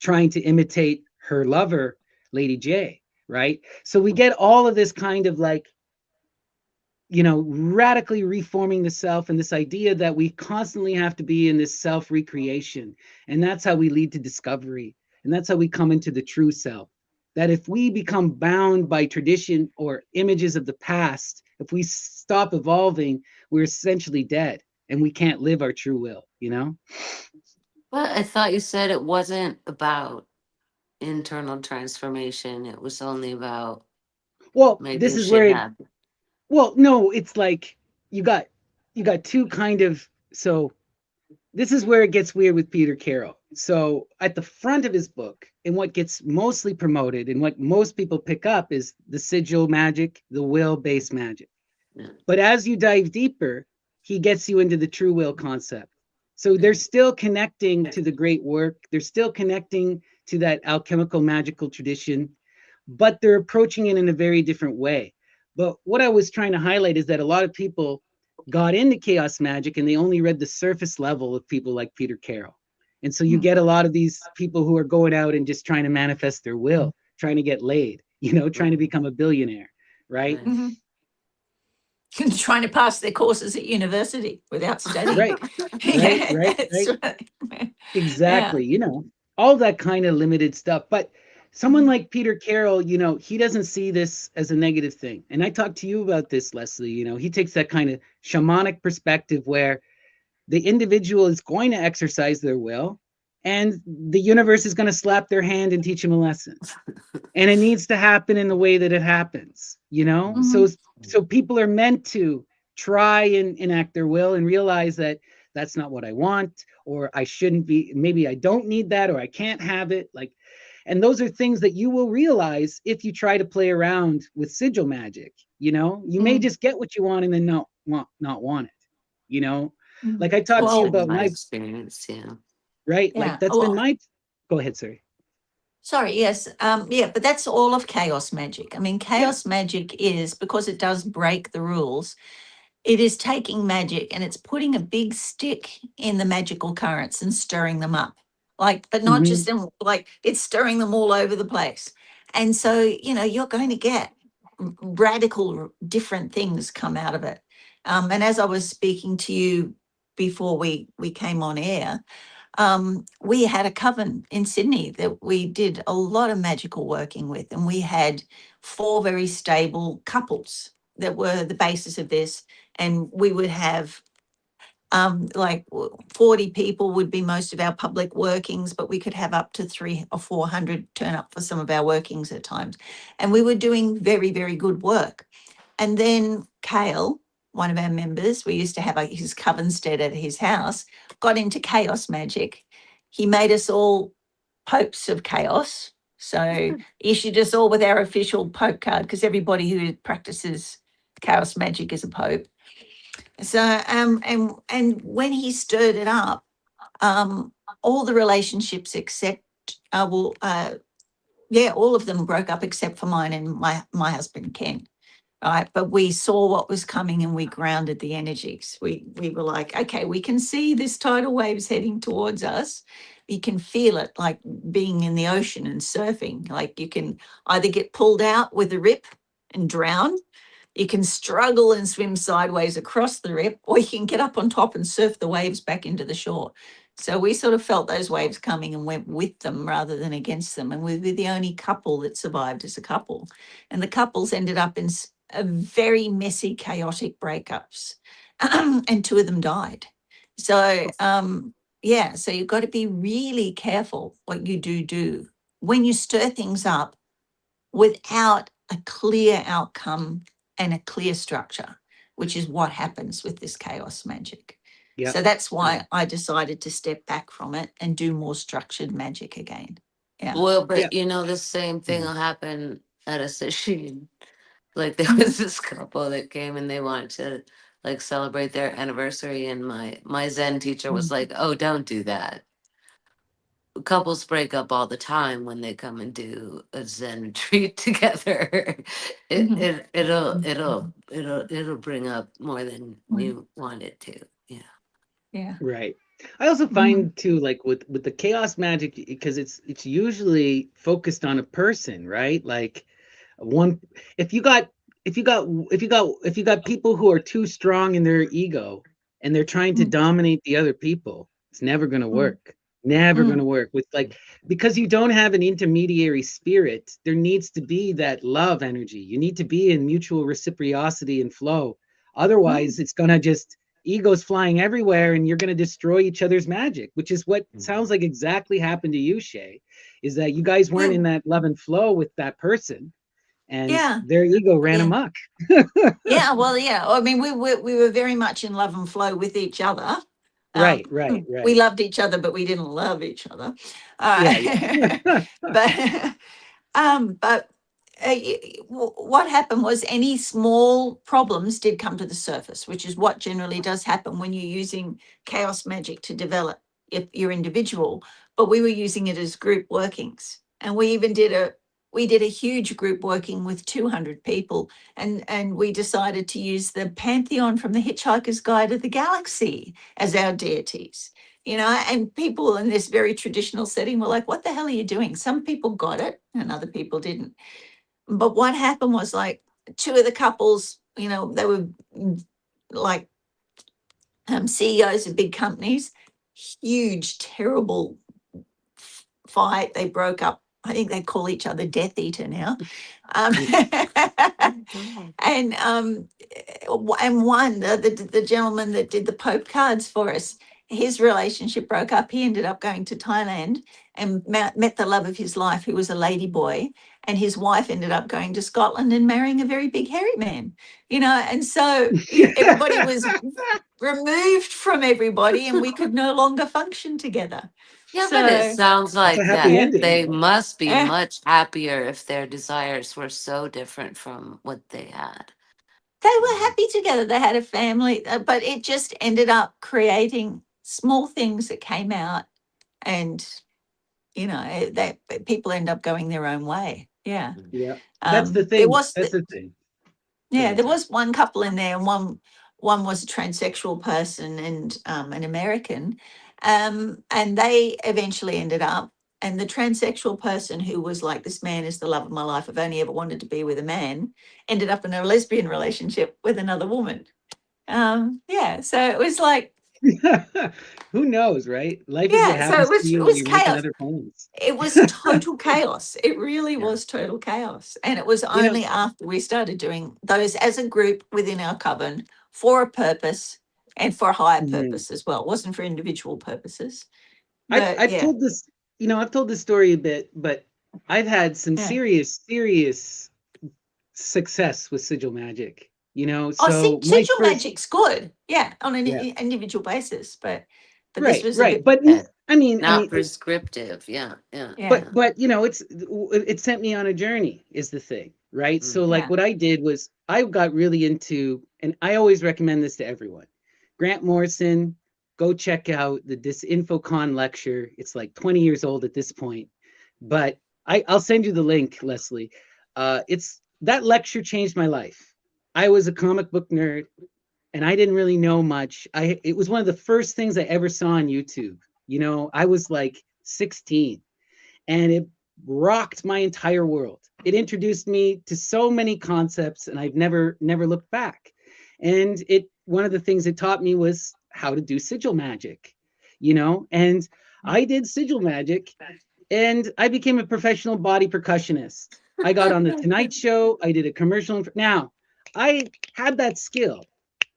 Speaker 1: trying to imitate her lover, Lady J, right? So we get all of this kind of like, you know, radically reforming the self, and this idea that we constantly have to be in this self recreation. And that's how we lead to discovery. And that's how we come into the true self. That if we become bound by tradition or images of the past, if we stop evolving, we're essentially dead and we can't live our true will, you know?
Speaker 3: But I thought you said it wasn't about internal transformation. It was only about
Speaker 1: Well, this
Speaker 3: making
Speaker 1: is where
Speaker 3: shit
Speaker 1: it,
Speaker 3: happen.
Speaker 1: well, no, it's like you got two kind of, so this is where it gets weird with Peter Carroll. So at the front of his book, and what gets mostly promoted and what most people pick up is the sigil magic, the will-based magic.
Speaker 3: Yeah.
Speaker 1: But as you dive deeper, he gets you into the true will concept. So they're still connecting to the great work. They're still connecting to that alchemical magical tradition, but they're approaching it in a very different way. But what I was trying to highlight is that a lot of people got into chaos magic and they only read the surface level of people like Peter Carroll. And so you
Speaker 2: mm,
Speaker 1: get a lot of these people who are going out and just trying to manifest their will, trying to get laid, you know, trying to become a billionaire, right?
Speaker 3: Right.
Speaker 2: mhm. trying to pass their courses at university without studying.
Speaker 1: Right,
Speaker 2: Yeah, that's
Speaker 1: right.
Speaker 2: right. Yeah.
Speaker 1: Exactly. All that kind of limited stuff. But someone
Speaker 2: Mhm.
Speaker 1: like Peter Carroll, he doesn't see this as a negative thing. And I talked to you about this, Leslie. He takes that kind of shamanic perspective where the individual is going to exercise their will and the universe is going to slap their hand and teach them a lesson. And it needs to happen in the way that it happens, so
Speaker 2: Mhm.
Speaker 1: people are meant to try and enact their will and realize that that's not what I want, or I shouldn't be, maybe I don't need that, or I can't have it, and those are things that you will realize if you try to play around with sigil magic. You may
Speaker 2: Mm.
Speaker 1: just get what you want and then not want it,
Speaker 2: Mm.
Speaker 1: like I talked to
Speaker 3: That's
Speaker 1: you
Speaker 2: Well,
Speaker 3: been
Speaker 1: about
Speaker 3: my
Speaker 1: my
Speaker 3: experience. Yeah.
Speaker 1: right, like
Speaker 2: yeah.
Speaker 1: that's been
Speaker 2: Well,
Speaker 1: my go ahead, sorry.
Speaker 2: sorry, yes. Yeah, but that's all of chaos magic. I mean,
Speaker 1: Yeah.
Speaker 2: chaos magic is, because it does break the rules, it is taking magic and it's putting a big stick in the magical currents and stirring them up. Like, but not
Speaker 1: Hmm.
Speaker 2: just in, like, it's stirring them all over the place. And so, you're going to get radical different things come out of it. And as I was speaking to you before we came on air, we had a coven in Sydney that we did a lot of magical working with, and we had 4 very stable couples that were the basis of this. And we would have 40 people would be most of our public workings, but we could have up to 300 or 400 turn up for some of our workings at times. And we were doing very, very good work. And then Kale, one of our members, we used to have his coven stead at his house, got into chaos magic. He made us all popes of chaos. So issued us all with our official pope card, because everybody who practices chaos magic is a pope. So and when he stirred it up, all the relationships except all of them broke up except for mine and my husband Ken. Right. But we saw what was coming and we grounded the energies. We were like, okay, we can see this tidal waves heading towards us. You can feel it, like being in the ocean and surfing. Like you can either get pulled out with a rip and drown, you can struggle and swim sideways across the rip, or you can get up on top and surf the waves back into the shore. So we sort of felt those waves coming and went with them rather than against them. And we were the only couple that survived as a couple. And the couples ended up in a very messy, chaotic breakups. And 2 of them died. So, yeah, so you've got to be really careful what you do when you stir things up without a clear outcome and a clear structure, which is what happens with this chaos magic.
Speaker 1: Yeah.
Speaker 2: So that's
Speaker 1: Yeah.
Speaker 2: why I decided to step back from it and do more structured magic again. Yeah.
Speaker 3: Well,
Speaker 1: Yeah.
Speaker 3: but the same thing
Speaker 1: Mhm.
Speaker 3: will happen at a session. Like there
Speaker 2: Mhm.
Speaker 3: was this couple that came and they wanted to like celebrate their anniversary, and my Zen teacher was like, "Oh, don't do that. Couples break up all the time when they come and do a Zen retreat together. it
Speaker 2: Mhm.
Speaker 3: it it'll bring up more than
Speaker 2: Mhm.
Speaker 3: you want it to. Yeah.
Speaker 2: Yeah.
Speaker 1: Right. I also
Speaker 2: Mhm.
Speaker 1: find too, like with the chaos magic, because it's usually focused on a person, right? Like one, if you got if you got people who are too strong in their ego and they're trying to
Speaker 2: Mhm.
Speaker 1: dominate the other people, it's never going to
Speaker 2: Mhm.
Speaker 1: work. Never going
Speaker 2: Mhm.
Speaker 1: to work with, like, because you don't have an intermediary spirit. There needs to be that love energy. You need to be in mutual reciprocity and flow. Otherwise,
Speaker 2: Mhm.
Speaker 1: it's going to just egos flying everywhere and you're going to destroy each other's magic, which is what sounds like exactly happened to you, Shay, is that you guys weren't
Speaker 2: Yeah.
Speaker 1: in that love and flow with that person and
Speaker 2: Yeah.
Speaker 1: their ego ran
Speaker 2: Yeah.
Speaker 1: amok.
Speaker 2: Yeah. Well, yeah. I mean, we were very much in love and flow with each other. Um,
Speaker 1: Right, right,
Speaker 2: we
Speaker 1: right.
Speaker 2: loved each other, but we didn't love each other.
Speaker 1: Yeah, yeah.
Speaker 2: But but what happened was any small problems did come to the surface, which is what generally does happen when you're using chaos magic to develop your individual. But we were using it as group workings, and we did a huge group working with 200 people, and we decided to use the pantheon from the Hitchhiker's Guide to the Galaxy as our deities. And people in this very traditional setting were like, what the hell are you doing? Some people got it and other people didn't. But what happened was, like, 2 of the couples they were like CEOs of big companies. Huge, terrible fight. They broke up. I think they call each other Death Eater now. And one, the gentleman that did the Pope cards for us, his relationship broke up. He ended up going to Thailand and met the love of his life, who was a lady boy. And his wife ended up going to Scotland and marrying a very big hairy man, and so everybody was removed from everybody and we could no longer function together.
Speaker 3: Yeah, but it sounds
Speaker 1: That's a
Speaker 3: like
Speaker 1: happy
Speaker 3: that
Speaker 1: ending.
Speaker 3: they must be
Speaker 2: Yeah.
Speaker 3: much happier if their desires were so different from what they had.
Speaker 2: They were happy together. They had a family, but it just ended up creating small things that came out, and that people end up going their own way. Yeah.
Speaker 1: Yeah, that's the
Speaker 2: There
Speaker 1: thing.
Speaker 2: was
Speaker 1: That's the thing. Go
Speaker 2: Yeah,
Speaker 1: ahead,
Speaker 2: there
Speaker 1: sorry.
Speaker 2: was one couple in there, and one was a transsexual person and an American, and they eventually ended up. And the transsexual person, who was like, "This man is the love of my life. I've only ever wanted to be with a man," ended up in a lesbian relationship with another woman. Yeah, so it was like,
Speaker 1: Who knows, right? Life is what
Speaker 2: yeah, so
Speaker 1: happens to
Speaker 2: it
Speaker 1: you when
Speaker 2: was
Speaker 1: you're making
Speaker 2: chaos.
Speaker 1: other plans.
Speaker 2: It was total chaos. It really
Speaker 3: Yeah.
Speaker 2: was total chaos. And it was
Speaker 1: You know,
Speaker 2: only after we started doing those as a group within our coven for a purpose and for a higher
Speaker 1: mhm.
Speaker 2: purpose as well. It wasn't for individual purposes.
Speaker 1: I've
Speaker 2: But
Speaker 1: I've
Speaker 2: yeah,
Speaker 1: told this, I've told this story a bit, but I've had some
Speaker 2: yeah.
Speaker 1: serious success with sigil magic.
Speaker 2: Oh,
Speaker 1: So my
Speaker 2: sigil
Speaker 1: first,
Speaker 2: magic's good. Yeah, on an
Speaker 1: yeah,
Speaker 2: individual basis. But this
Speaker 1: right,
Speaker 2: was a
Speaker 1: right.
Speaker 2: bit,
Speaker 1: But
Speaker 3: Yeah.
Speaker 1: I
Speaker 3: Not
Speaker 1: mean,
Speaker 3: prescriptive. Yeah. Yeah.
Speaker 2: yeah,
Speaker 1: but
Speaker 3: Yeah.
Speaker 1: it sent me on a journey is the thing, right? So
Speaker 3: Mm.
Speaker 1: like
Speaker 2: yeah.
Speaker 1: what I did was I got really into, and I always recommend this to everyone. Grant Morrison, go check out the Disinfocon lecture. It's like 20 years old at this point, but I'll send you the link, Leslie. It's that lecture changed my life. I was a comic book nerd and I didn't really know much. It was one of the first things I ever saw on YouTube. I was like 16 and it rocked my entire world. It introduced me to so many concepts and I've never looked back. And it one of the things it taught me was how to do sigil magic, and I did sigil magic and I became a professional body percussionist. I got on the Tonight Show, I did a commercial. Now, I had that skill.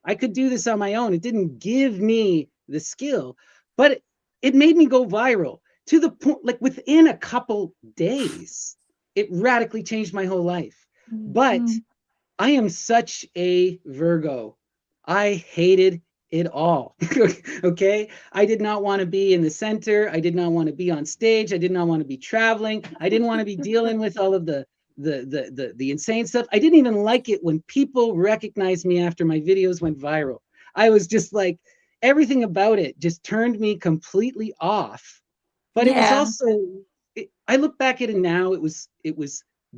Speaker 1: I could do this on my own. It didn't give me the skill, but it made me go viral to the point, like within a couple days, it radically changed my whole life. But
Speaker 2: Mhm.
Speaker 1: I am such a Virgo. I hated it all. Okay. I did not want to be in the center. I did not want to be on stage. I did not want to be traveling. I didn't want to be dealing with all of the insane stuff. I didn't even like it when people recognized me after my videos went viral. I was just like, everything about it just turned me completely off. But it was
Speaker 2: Yeah.
Speaker 1: also, I look back at it now, it was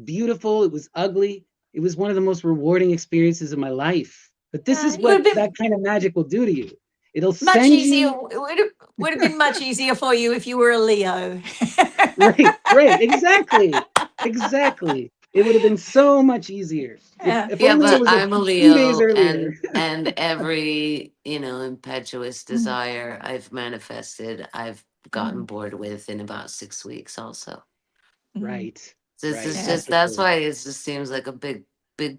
Speaker 1: beautiful, it was ugly, it was one of the most rewarding experiences of my life. But this is
Speaker 2: It would
Speaker 1: what
Speaker 2: have been
Speaker 1: that kind of magic will do to you. It'll
Speaker 2: much
Speaker 1: send
Speaker 2: easier.
Speaker 1: you
Speaker 2: It would have been much easier for you if you were a Leo.
Speaker 1: right, exactly. It would have been so much easier if
Speaker 2: Yeah.
Speaker 1: if
Speaker 3: Yeah,
Speaker 1: only it
Speaker 3: but
Speaker 2: Did
Speaker 1: was a
Speaker 3: I'm a
Speaker 1: few days
Speaker 3: Leo,
Speaker 1: earlier.
Speaker 3: and every impetuous
Speaker 2: Mm,
Speaker 3: desire I've manifested, I've gotten
Speaker 2: mm,
Speaker 3: bored with in about 6 weeks. Also,
Speaker 2: mm.
Speaker 1: Right,
Speaker 3: so it's
Speaker 1: right.
Speaker 3: just,
Speaker 2: Yeah.
Speaker 1: That's
Speaker 3: just
Speaker 1: the
Speaker 3: that's
Speaker 1: thing.
Speaker 3: why it just seems like a big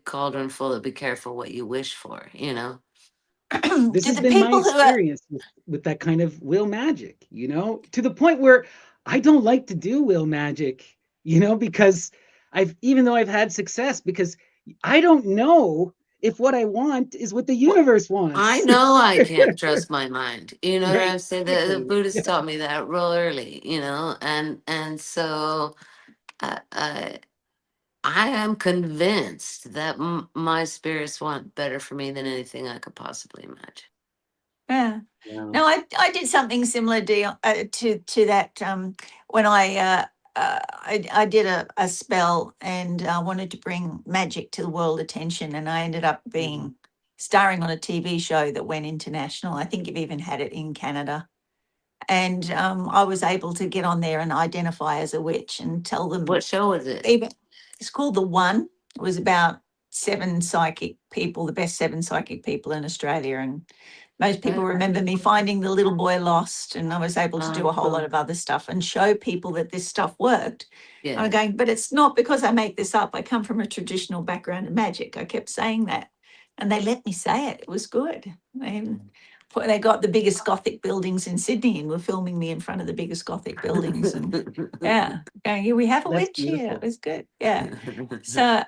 Speaker 3: cauldron full of be careful what you wish for.
Speaker 1: This
Speaker 2: Do
Speaker 1: has
Speaker 2: the
Speaker 1: been my
Speaker 2: people who are
Speaker 1: experience with that kind of will magic, to the point where I don't like to do will magic, because even though I've had success, because I don't know if what I want is what the
Speaker 3: Well,
Speaker 1: universe
Speaker 3: I
Speaker 1: wants.
Speaker 3: know I can't trust my mind. You know what
Speaker 1: Right,
Speaker 3: I'm saying? The
Speaker 1: exactly.
Speaker 3: Buddhists taught me that real early. And so I am convinced that my spirits want better for me than anything I could possibly imagine.
Speaker 2: Yeah.
Speaker 1: Wow.
Speaker 2: No, I did something similar to that when I did a spell and I wanted to bring magic to the world attention, and I ended up
Speaker 1: Mhm.
Speaker 2: being starring on a TV show that went international. I think you've even had it in Canada. And I was able to get on there and identify as a witch and tell them
Speaker 3: What show is it?
Speaker 2: even it's called The One. It was about 7 psychic people, the best 7 psychic people in Australia. And most people
Speaker 3: Right.
Speaker 2: remember me finding the little boy lost, and I was able to do a whole lot of other stuff and show people that this stuff worked.
Speaker 3: Yeah.
Speaker 2: I'm going, but it's not because I make this up. I come from a traditional background in magic. I kept saying that, and they let me say it. It was good. They got the biggest Gothic buildings in Sydney and were filming me in front of the biggest Gothic buildings. And yeah, going, "Here we have a
Speaker 1: That's
Speaker 2: witch here."
Speaker 1: beautiful.
Speaker 2: It was good. Yeah. So,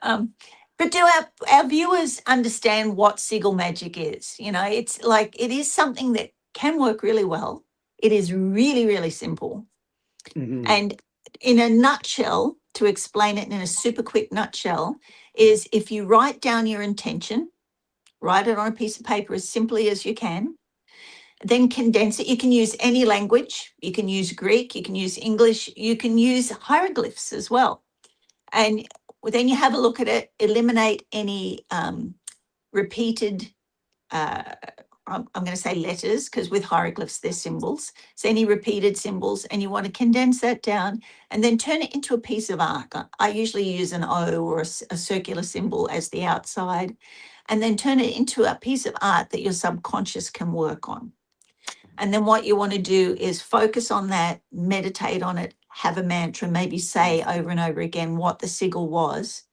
Speaker 2: but do our viewers understand what sigil magic is? You know, it's like, it is something that can work really well. It is really, really simple.
Speaker 1: Mhm.
Speaker 2: And in a nutshell, to explain it in a super quick nutshell, is if you write down your intention, write it on a piece of paper as simply as you can, then condense it. You can use any language. You can use Greek, you can use English, you can use hieroglyphs as well. And then you have a look at it, eliminate any repeated, I'm going to say letters, because with hieroglyphs, they're symbols. So any repeated symbols, and you want to condense that down and then turn it into a piece of art. I usually use an O or a circular symbol as the outside, and then turn it into a piece of art that your subconscious can work on. And then what you want to do is focus on that, meditate on it, have a mantra, maybe say over and over again what the sigil was.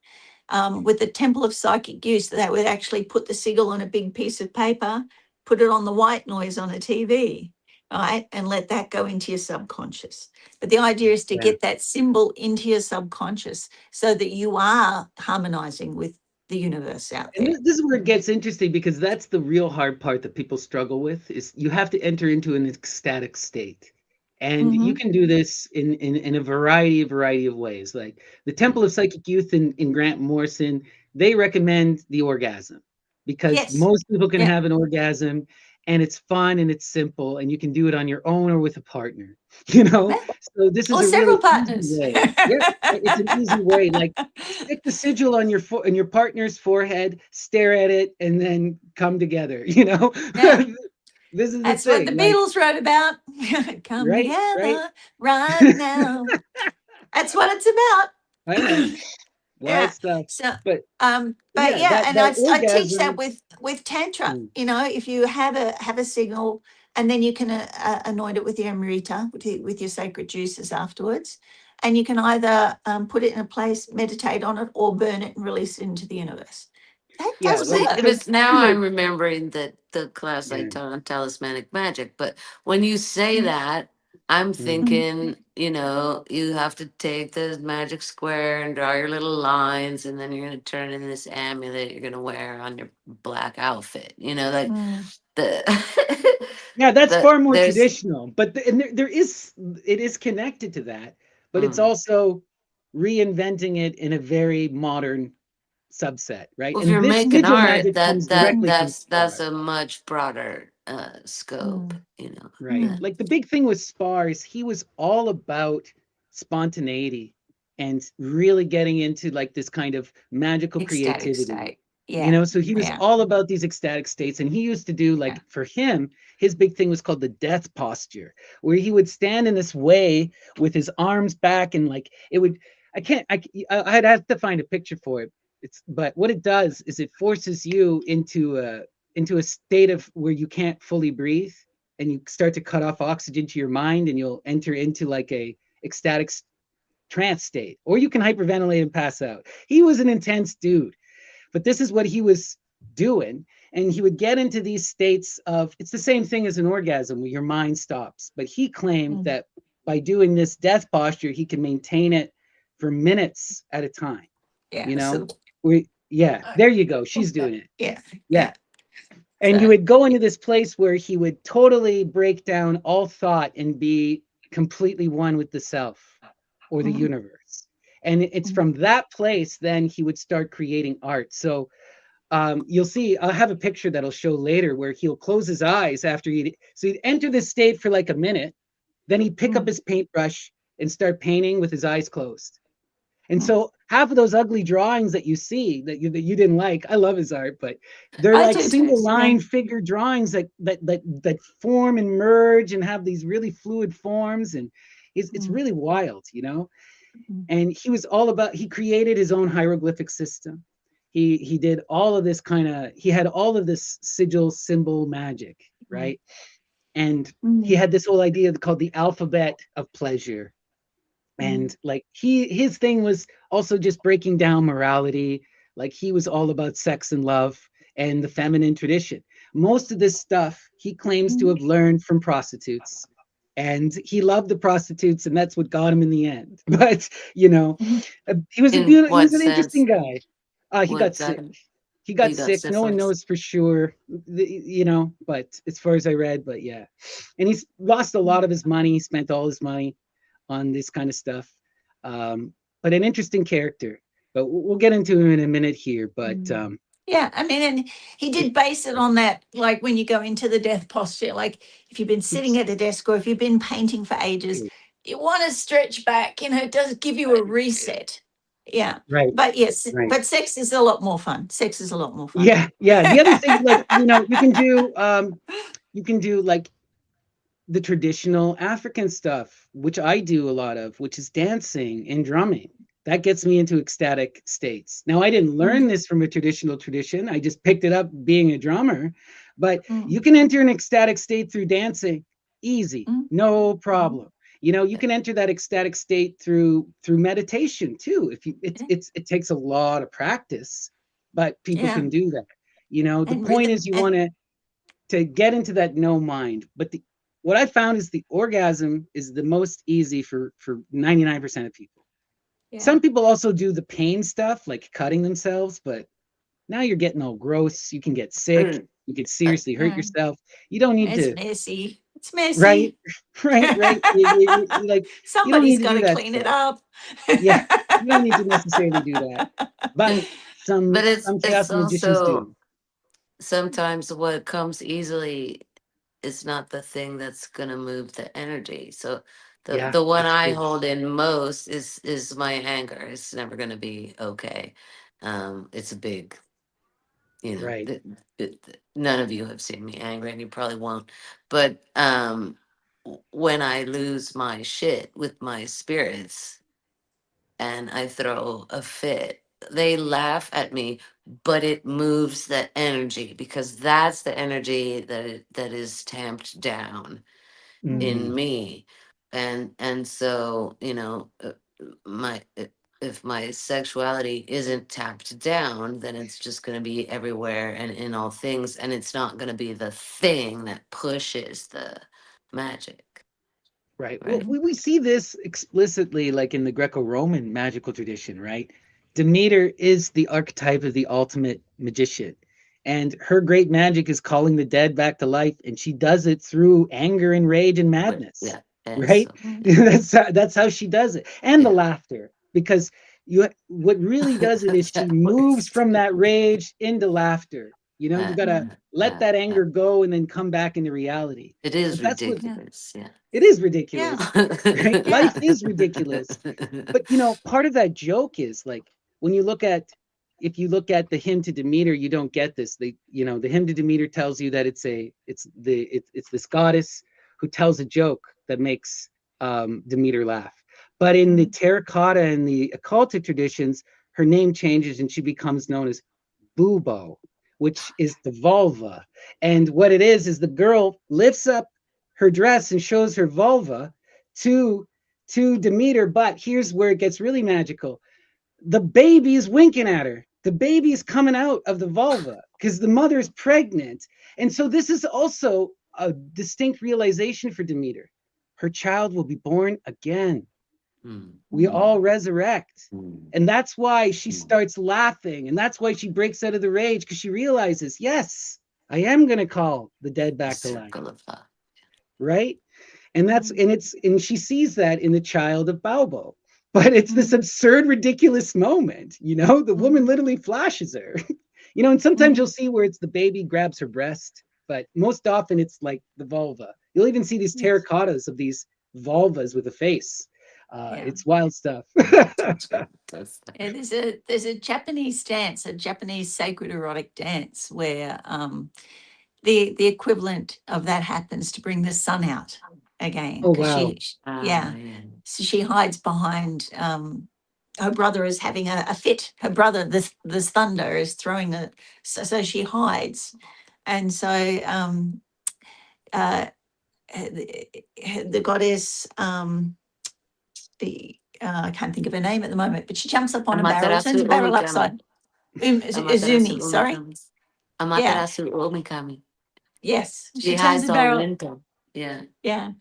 Speaker 2: With the Temple of Psychic Use, that would actually put the sigil on a big piece of paper, put it on the white noise on a TV, right? And let that go into your subconscious. But the idea is to
Speaker 1: Yeah.
Speaker 2: get that symbol into your subconscious so that you are harmonizing with the universe out
Speaker 1: And
Speaker 2: there.
Speaker 1: this is where it gets interesting, because that's the real hard part that people struggle with, is you have to enter into an ecstatic state. And you
Speaker 2: Mhm.
Speaker 1: can do this in a variety of ways. Like the Temple of Psychic Youth in Grant Morrison, they recommend the orgasm, because
Speaker 2: Yes.
Speaker 1: most people can
Speaker 2: Yeah.
Speaker 1: have an orgasm, and it's fun and it's simple, and you can do it on your own or with a partner, you know?
Speaker 2: Yeah.
Speaker 1: So this is
Speaker 2: Or
Speaker 1: a
Speaker 2: several
Speaker 1: really easy
Speaker 2: partners.
Speaker 1: way. Yeah, it's an easy way. Like, stick the sigil on your partner's forehead, stare at it, and then come together, you know?
Speaker 2: Yeah.
Speaker 1: This is the
Speaker 2: That's what the
Speaker 1: thing, like,
Speaker 2: Beatles wrote about. Come
Speaker 1: right, right.
Speaker 2: together right now. That's what it's about.
Speaker 1: I know, wild
Speaker 2: Yeah.
Speaker 1: stuff.
Speaker 2: So,
Speaker 1: But
Speaker 2: but
Speaker 1: yeah,
Speaker 2: yeah,
Speaker 1: that
Speaker 2: and
Speaker 1: that
Speaker 2: I teach that
Speaker 1: orgasm.
Speaker 2: with tantra.
Speaker 1: Mm,
Speaker 2: You know, if you have a signal, and then you can anoint it with your amrita, with your sacred juices afterwards, and you can either put it in a place, meditate on it, or burn it and release it into the universe. That
Speaker 1: yeah,
Speaker 2: does
Speaker 3: Well, see,
Speaker 1: like
Speaker 2: work.
Speaker 1: the
Speaker 3: because now
Speaker 1: thing
Speaker 3: I'm
Speaker 1: with
Speaker 3: remembering that the class I
Speaker 1: yeah,
Speaker 3: taught on talismanic magic. But when you say that, I'm
Speaker 1: mm,
Speaker 2: Mm.
Speaker 3: thinking, you have to take the magic square and draw your little lines, and then you're going to turn in this amulet you're going to wear on your black outfit. Like
Speaker 2: Mm.
Speaker 3: the
Speaker 1: yeah, that's far more
Speaker 3: there's
Speaker 1: traditional. But and there is, it is connected to that, but it's
Speaker 3: mm,
Speaker 1: also reinventing it in a very modern subset, right?
Speaker 3: well, if
Speaker 1: And
Speaker 3: you're
Speaker 1: this
Speaker 3: making
Speaker 1: sigil
Speaker 3: art,
Speaker 1: magic
Speaker 3: that
Speaker 1: comes
Speaker 3: that
Speaker 1: directly from
Speaker 3: that's that's
Speaker 1: Spar.
Speaker 3: a much broader scope.
Speaker 2: Mm.
Speaker 1: Right.
Speaker 2: Mm.
Speaker 3: That
Speaker 1: Like the big thing with Spar is he was all about spontaneity and really getting into like this kind of magical
Speaker 2: Ecstatic
Speaker 1: creativity.
Speaker 2: state. Yeah.
Speaker 1: So he was
Speaker 2: Yeah.
Speaker 1: all about these ecstatic states. And he used to do,
Speaker 2: Yeah.
Speaker 1: like, for him, his big thing was called the death posture, where he would stand in this way with his arms back, and like it would, I'd have to find a picture for it. But what it does is it forces you into a state of where you can't fully breathe, and you start to cut off oxygen to your mind, and you'll enter into like a ecstatic trance state, or you can hyperventilate and pass out. He was an intense dude, but this is what he was doing. And he would get into these states of, it's the same thing as an orgasm where your mind stops. But he claimed
Speaker 2: Mm.
Speaker 1: that by doing this death posture, he can maintain it for minutes at a time.
Speaker 2: Yeah.
Speaker 1: You know,
Speaker 2: So
Speaker 1: yeah, there you go. She's doing it.
Speaker 2: yeah.
Speaker 1: Yeah.
Speaker 2: Yeah.
Speaker 1: And you
Speaker 2: So
Speaker 1: would go into this place where he would totally break down all thought and be completely one with the self or the
Speaker 2: mhm.
Speaker 1: universe. And it's
Speaker 2: Mhm.
Speaker 1: from that place, then he would start creating art. So you'll see, I'll have a picture that'll show later where he'll close his eyes after he'd enter this state for like a minute, then he'd pick up
Speaker 2: Mm.
Speaker 1: his paintbrush and start painting with his eyes closed. And
Speaker 2: Mm.
Speaker 1: so half of those ugly drawings that you see that you didn't like, I love his art, but they're
Speaker 2: I
Speaker 1: like
Speaker 2: do too.
Speaker 1: single
Speaker 2: Yeah.
Speaker 1: line figure drawings that form and merge and have these really fluid forms, and it's
Speaker 2: Mm.
Speaker 1: really wild.
Speaker 2: Mm.
Speaker 1: And he was all about, he created his own hieroglyphic system. he did all of this kind of, he had all of this sigil symbol magic, right? And he had this whole idea called the alphabet of pleasure. And like his thing was also just breaking down morality. Like he was all about sex and love and the feminine tradition. Most of this stuff he claims to have learned from prostitutes, and he loved the prostitutes, and that's what got him in the end. But you know, he was a
Speaker 3: In
Speaker 1: beautiful, he was
Speaker 3: what
Speaker 1: an interesting
Speaker 3: sense?
Speaker 1: guy. He got
Speaker 3: What got
Speaker 1: sick.
Speaker 3: him?
Speaker 1: He
Speaker 3: Oh,
Speaker 1: got
Speaker 3: you got
Speaker 1: sick. No one
Speaker 3: syphilis?
Speaker 1: knows for sure, you know, but as far as I read, but yeah. And he's lost a lot of his money. He spent all his money on this kind of stuff. But an interesting character. But we'll get into him in a minute here. But
Speaker 2: Yeah, I mean, and he did base it on that, like when you go into the death posture, like if you've been sitting at a desk or if you've been painting for ages, you want to stretch back, it does give you a reset. Yeah.
Speaker 1: right,
Speaker 2: But yes,
Speaker 1: right.
Speaker 2: but sex is a lot more fun. Sex is a lot more fun.
Speaker 1: Yeah, yeah. The other thing, like, you know, you can do like the traditional African stuff, which I do a lot of, which is dancing and drumming. That gets me into ecstatic states. Now, I didn't learn this from a traditional tradition. I just picked it up being a drummer, but you can enter an ecstatic state through dancing, easy, no problem. You know, you can enter that ecstatic state through meditation too. If you, it takes a lot of practice, but people
Speaker 2: Yeah.
Speaker 1: can do that. You know, the
Speaker 2: And
Speaker 1: point
Speaker 2: rhythm
Speaker 1: is you
Speaker 2: and
Speaker 1: want to get into that no mind. But what I found is the orgasm is the most easy for 99% of people.
Speaker 2: yeah.
Speaker 1: Some people also do the pain stuff, like cutting themselves, but now you're getting all gross. You can get sick.
Speaker 3: Mm.
Speaker 1: You could seriously hurt
Speaker 2: Mm.
Speaker 1: yourself. You don't need
Speaker 2: It's
Speaker 1: to,
Speaker 2: messy. It's
Speaker 1: right?
Speaker 2: messy.
Speaker 1: Right. Like, you don't
Speaker 2: Somebody's
Speaker 1: need to
Speaker 2: got
Speaker 1: do
Speaker 2: to
Speaker 1: that
Speaker 2: clean it
Speaker 1: stuff.
Speaker 2: up.
Speaker 1: Yeah, you don't need to necessarily do that. But
Speaker 3: And
Speaker 1: some
Speaker 3: but it's
Speaker 1: chaos magicians
Speaker 3: also
Speaker 1: do.
Speaker 3: sometimes what comes easily is not the thing that's gonna move the energy. So
Speaker 1: Yeah,
Speaker 3: the one
Speaker 1: that's
Speaker 3: I
Speaker 1: true.
Speaker 3: hold in most is my anger. It's never gonna be okay. It's a big,
Speaker 1: Right.
Speaker 3: none of you have seen me angry, and you probably won't. But when I lose my shit with my spirits and I throw a fit, they laugh at me, but it moves the energy because that's the energy that is tamped down in
Speaker 1: Mm,
Speaker 3: me. And so, my if my sexuality isn't tapped down, then it's just going to be everywhere and in all things, and it's not going to be the thing that pushes the magic,
Speaker 1: right. Well,
Speaker 3: right?
Speaker 1: we see this explicitly like in the Greco-Roman magical tradition, right? Demeter is the archetype of the ultimate magician. And her great magic is calling the dead back to life, and she does it through anger and rage and
Speaker 3: But
Speaker 1: madness,
Speaker 3: yeah, and
Speaker 1: right?
Speaker 3: so
Speaker 1: That's how she does it, and the
Speaker 3: yeah.
Speaker 1: laughter, because you what really does it is she
Speaker 3: That
Speaker 1: moves
Speaker 3: was
Speaker 1: from that rage into laughter. You know, you
Speaker 3: uh,
Speaker 1: gotta let
Speaker 3: uh,
Speaker 1: that
Speaker 3: uh,
Speaker 1: anger go and then come back into reality.
Speaker 3: it is
Speaker 1: But that's what
Speaker 2: Yeah.
Speaker 3: ridiculous, yeah.
Speaker 1: it is
Speaker 2: Yeah.
Speaker 1: ridiculous, right? Life
Speaker 2: Yeah.
Speaker 1: is ridiculous. But you know, part of that joke is like when you look at if you look at the hymn to Demeter, you don't get this. You know, the hymn to Demeter tells you that it's this goddess who tells a joke that makes Demeter laugh. But in the terracotta and the occultic traditions, her name changes and she becomes known as Bubo, which is the vulva. And what it is the girl lifts up her dress and shows her vulva to Demeter. But here's where it gets really magical. The baby's winking at her. The baby's coming out of the vulva because the mother's pregnant. And so this is also a distinct realization for Demeter. Her child will be born again.
Speaker 3: Mm,
Speaker 1: We
Speaker 3: mm,
Speaker 1: all resurrect.
Speaker 3: mm,
Speaker 1: And that's why she
Speaker 3: mm.
Speaker 1: starts laughing. And that's why she breaks out of the rage because she realizes, yes, I am going to call the dead
Speaker 3: The
Speaker 1: back to life.
Speaker 3: circle of love.
Speaker 1: Right. And she sees that in the child of Balbo. But it's this absurd, ridiculous moment. You know, the woman literally flashes her. You know, and sometimes you'll see where it's the baby grabs her breast, but most often it's like the vulva. You'll even see these
Speaker 2: Yes.
Speaker 1: terracottas of these vulvas with a face.
Speaker 2: Yeah.
Speaker 1: It's wild stuff.
Speaker 3: That's good. That's
Speaker 2: Yeah, there's a Japanese dance, a Japanese sacred erotic dance where the equivalent of that happens to bring the sun out again
Speaker 1: Oh
Speaker 2: because
Speaker 1: wow.
Speaker 2: yeah,
Speaker 3: yeah.
Speaker 2: so she hides behind her brother is having a fit. Her brother, this thunder, is throwing so she hides, and so the goddess, I can't think of her name at the moment, but she jumps up on a barrel, turns
Speaker 3: Amaterasu
Speaker 2: the barrel
Speaker 3: Omikami.
Speaker 2: upside.
Speaker 3: Amaterasu
Speaker 2: Izumi, sorry.
Speaker 3: Omikami.
Speaker 2: Yeah.
Speaker 3: Amaterasu Omikami.
Speaker 2: Yes.
Speaker 3: She
Speaker 2: She turns
Speaker 3: hides
Speaker 2: the
Speaker 3: all
Speaker 2: barrel.
Speaker 3: winter. Yeah.
Speaker 2: Yeah.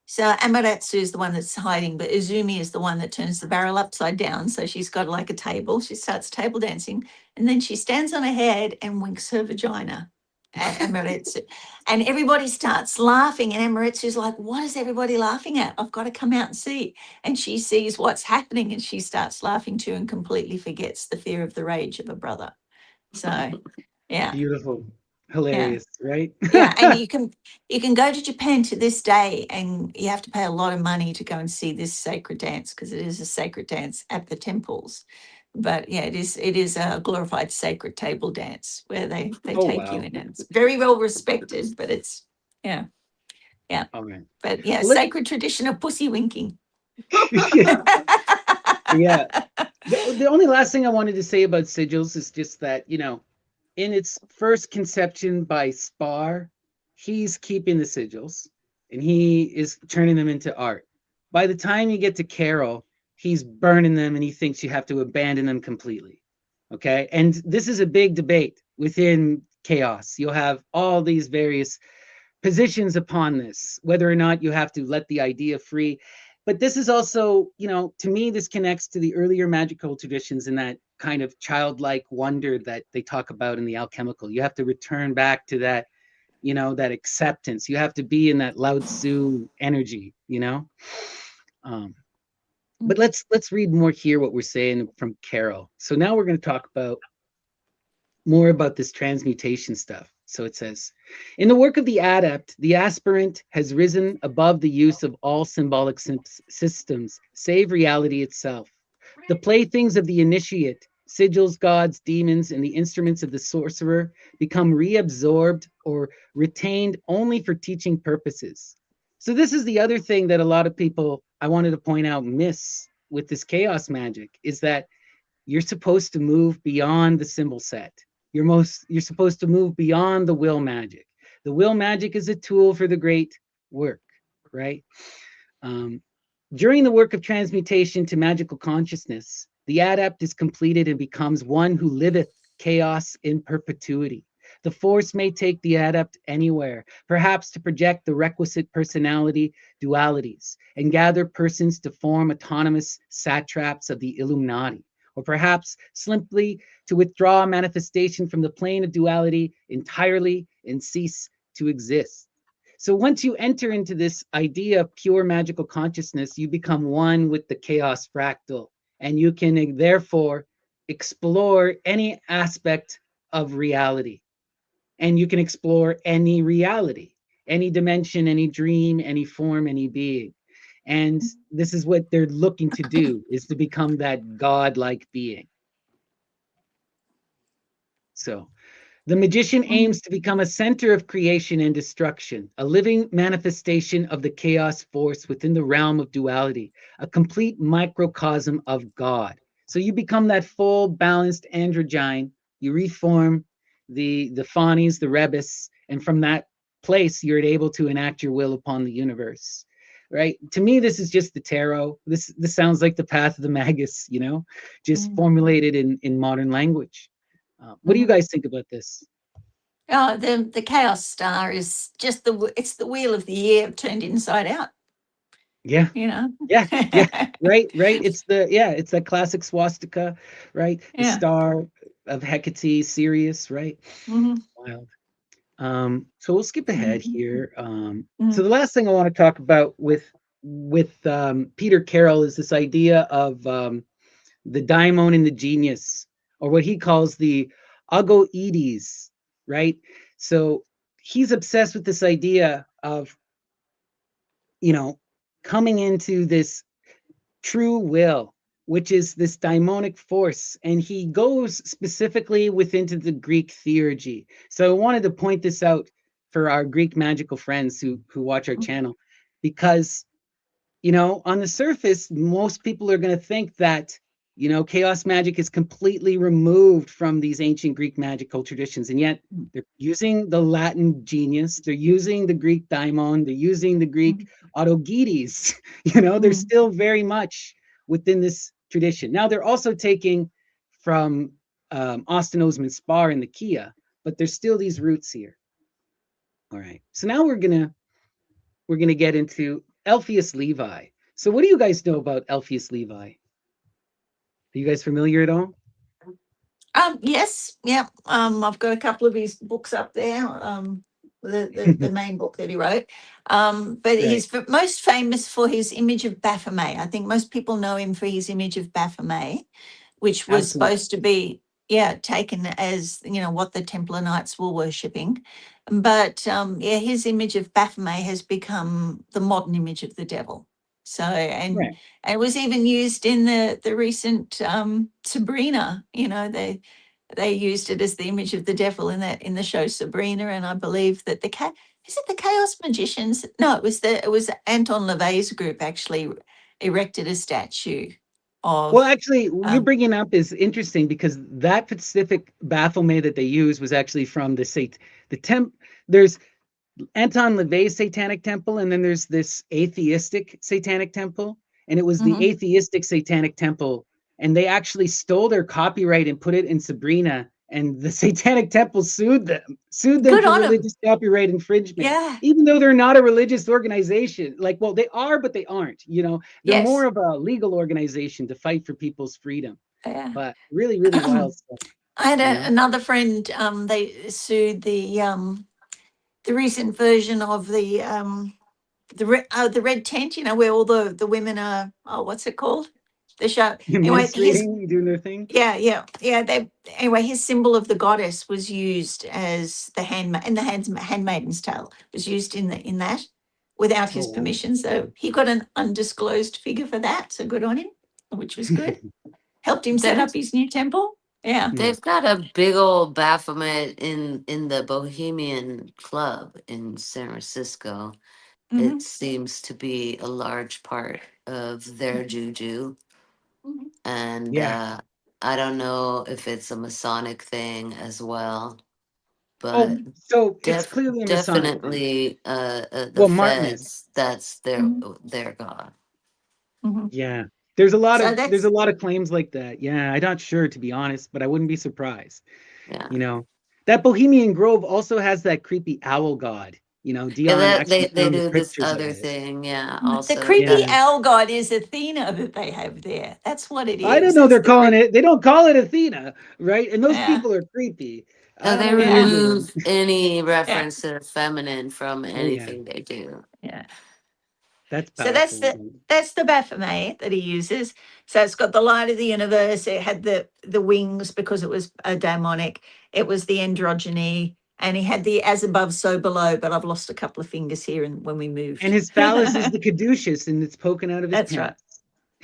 Speaker 2: So Amaterasu is the one that's hiding, but Izumi is the one that turns the barrel upside down. So she's got like a table. She starts table dancing, and then she stands on her head and winks her vagina at Amaterasu. And everybody starts laughing. And Amaterasu's like, what is everybody laughing at? I've got to come out and see. And she sees what's happening, and she starts laughing too and completely forgets the fear of the rage of her brother. So, yeah.
Speaker 1: Beautiful.
Speaker 2: Yeah.
Speaker 1: Hilarious, right?
Speaker 2: Yeah, and you can go to Japan to this day, and you have to pay a lot of money to go and see this sacred dance, because it is a sacred dance at the temples. But yeah, it is a glorified sacred table dance where they
Speaker 1: Oh,
Speaker 2: take you
Speaker 1: wow.
Speaker 2: in, and it's very well respected. But it's yeah.
Speaker 1: All right.
Speaker 2: But yeah,
Speaker 1: Well,
Speaker 2: sacred tradition of pussy winking.
Speaker 1: yeah. The only last thing I wanted to say about sigils is just that, in its first conception by Spar, he's keeping the sigils and he is turning them into art. By the time you get to Carroll, he's burning them and he thinks you have to abandon them completely. Okay. And this is a big debate within chaos. You'll have all these various positions upon this, whether or not you have to let the idea free. But this is also, to me, this connects to the earlier magical traditions and that kind of childlike wonder that they talk about in the alchemical. You have to return back to that, that acceptance. You have to be in that Lao Tzu energy. But let's read more here what we're saying from Carroll. So now we're going to talk about more about this transmutation stuff. So it says, in the work of the adept, the aspirant has risen above the use of all symbolic systems, save reality itself. The playthings of the initiate, sigils, gods, demons, and the instruments of the sorcerer become reabsorbed or retained only for teaching purposes. So this is the other thing that a lot of people, I wanted to point out, miss with this chaos magic, is that you're supposed to move beyond the symbol set. You're supposed to move beyond the will magic. The will magic is a tool for the great work, right? During the work of transmutation to magical consciousness, the adept is completed and becomes one who liveth chaos in perpetuity. The force may take the adept anywhere, perhaps to project the requisite personality dualities and gather persons to form autonomous satraps of the Illuminati, or perhaps simply to withdraw manifestation from the plane of duality entirely and cease to exist. So once you enter into this idea of pure magical consciousness, you become one with the chaos fractal, and you can therefore explore any aspect of reality, and you can explore any reality, any dimension, any dream, any form, any being. And this is what they're looking to do, is to become that godlike being. So the magician aims to become a center of creation and destruction, a living manifestation of the chaos force within the realm of duality, a complete microcosm of God. So you become that full balanced androgyne, you reform the Fawnies, the Rebus, and from that place you're able to enact your will upon the universe. Right? To me, this is just the tarot. This sounds like the path of the Magus, just formulated in modern language. What do you guys think about this?
Speaker 2: Oh, the chaos star is just it's the wheel of the year turned inside out.
Speaker 1: Yeah.
Speaker 2: Yeah.
Speaker 1: Right. It's that classic swastika, right? The
Speaker 2: Yeah.
Speaker 1: star of Hecate, Sirius, right?
Speaker 2: Mm-hmm.
Speaker 1: Wild. So we'll skip ahead here.
Speaker 2: Mm-hmm.
Speaker 1: So the last thing I want to talk about with Peter Carroll is this idea of the daimon and the genius, or what he calls the agoides, right? So he's obsessed with this idea of, coming into this true will, which is this daimonic force. And he goes specifically within the Greek theurgy. So I wanted to point this out for our Greek magical friends who watch our channel, because, on the surface, most people are going to think that chaos magic is completely removed from these ancient Greek magical traditions, and yet they're using the Latin genius, they're using the Greek daimon, they're using the Greek autogetes. They're still very much within this tradition. Now they're also taking from Osman Spare and the Kia, but there's still these roots here. All right, so now we're gonna get into Eliphas Levi. So what do you guys know about Eliphas Levi? Are you guys familiar at all?
Speaker 2: Yes, yeah. I've got a couple of his books up there. The main book that he wrote. But he's most famous for his image of Baphomet. I think most people know him for his image of Baphomet, which was supposed to be taken as what the Templar Knights were worshipping. But his image of Baphomet has become the modern image of the devil. So and it was even used in the recent Sabrina. They used it as the image of the devil in the show Sabrina, and I believe that is it the Chaos Magicians? No, it was Anton LaVey's group actually erected a statue of.
Speaker 1: Well, actually, you bringing up is interesting because that specific Baphomet that they used was actually from there's Anton LaVey's Satanic Temple, and then there's this atheistic Satanic Temple, and it was the atheistic Satanic Temple, and they actually stole their copyright and put it in Sabrina, and the Satanic Temple sued them for religious copyright infringement, even though they're not a religious organization. Well, they are, but they aren't. They're more of a legal organization to fight for people's freedom. But really, really wild stuff.
Speaker 2: I had another friend. They sued the recent version of the red tent, where all the women are. Oh, what's it called? The show.
Speaker 1: Anyway, doing their thing.
Speaker 2: Yeah. Anyway, his symbol of the goddess was used as the Handmaid's Tale was used in that without his permission. So he got an undisclosed figure for that. So good on him, which was good. Helped him set up his new temple. Yeah.
Speaker 3: They've got a big old Baphomet in the Bohemian Club in San Francisco. It seems to be a large part of their juju. And I don't know if it's a Masonic thing as well, but
Speaker 1: so it's clearly a
Speaker 3: definitely the Feds. That's their god.
Speaker 1: Yeah, there's a lot of claims like that. Yeah, I'm not sure, to be honest, but I wouldn't be surprised. That Bohemian Grove also has that creepy owl god. Dion
Speaker 3: they do this other thing. Also,
Speaker 2: the creepy owl god is Athena that they have there. That's what it is.
Speaker 1: I don't know. They're calling it. They don't call it Athena, right? And those people are creepy.
Speaker 3: They remove any reference to the feminine from anything they do.
Speaker 2: Yeah.
Speaker 1: That's
Speaker 2: powerful. That's the Baphomet that he uses. So it's got the light of the universe. It had the wings because it was a daimonic. It was the androgyny. And he had the as above, so below, but I've lost a couple of fingers here and when we moved.
Speaker 1: And his phallus is the caduceus, and it's poking out of his pants.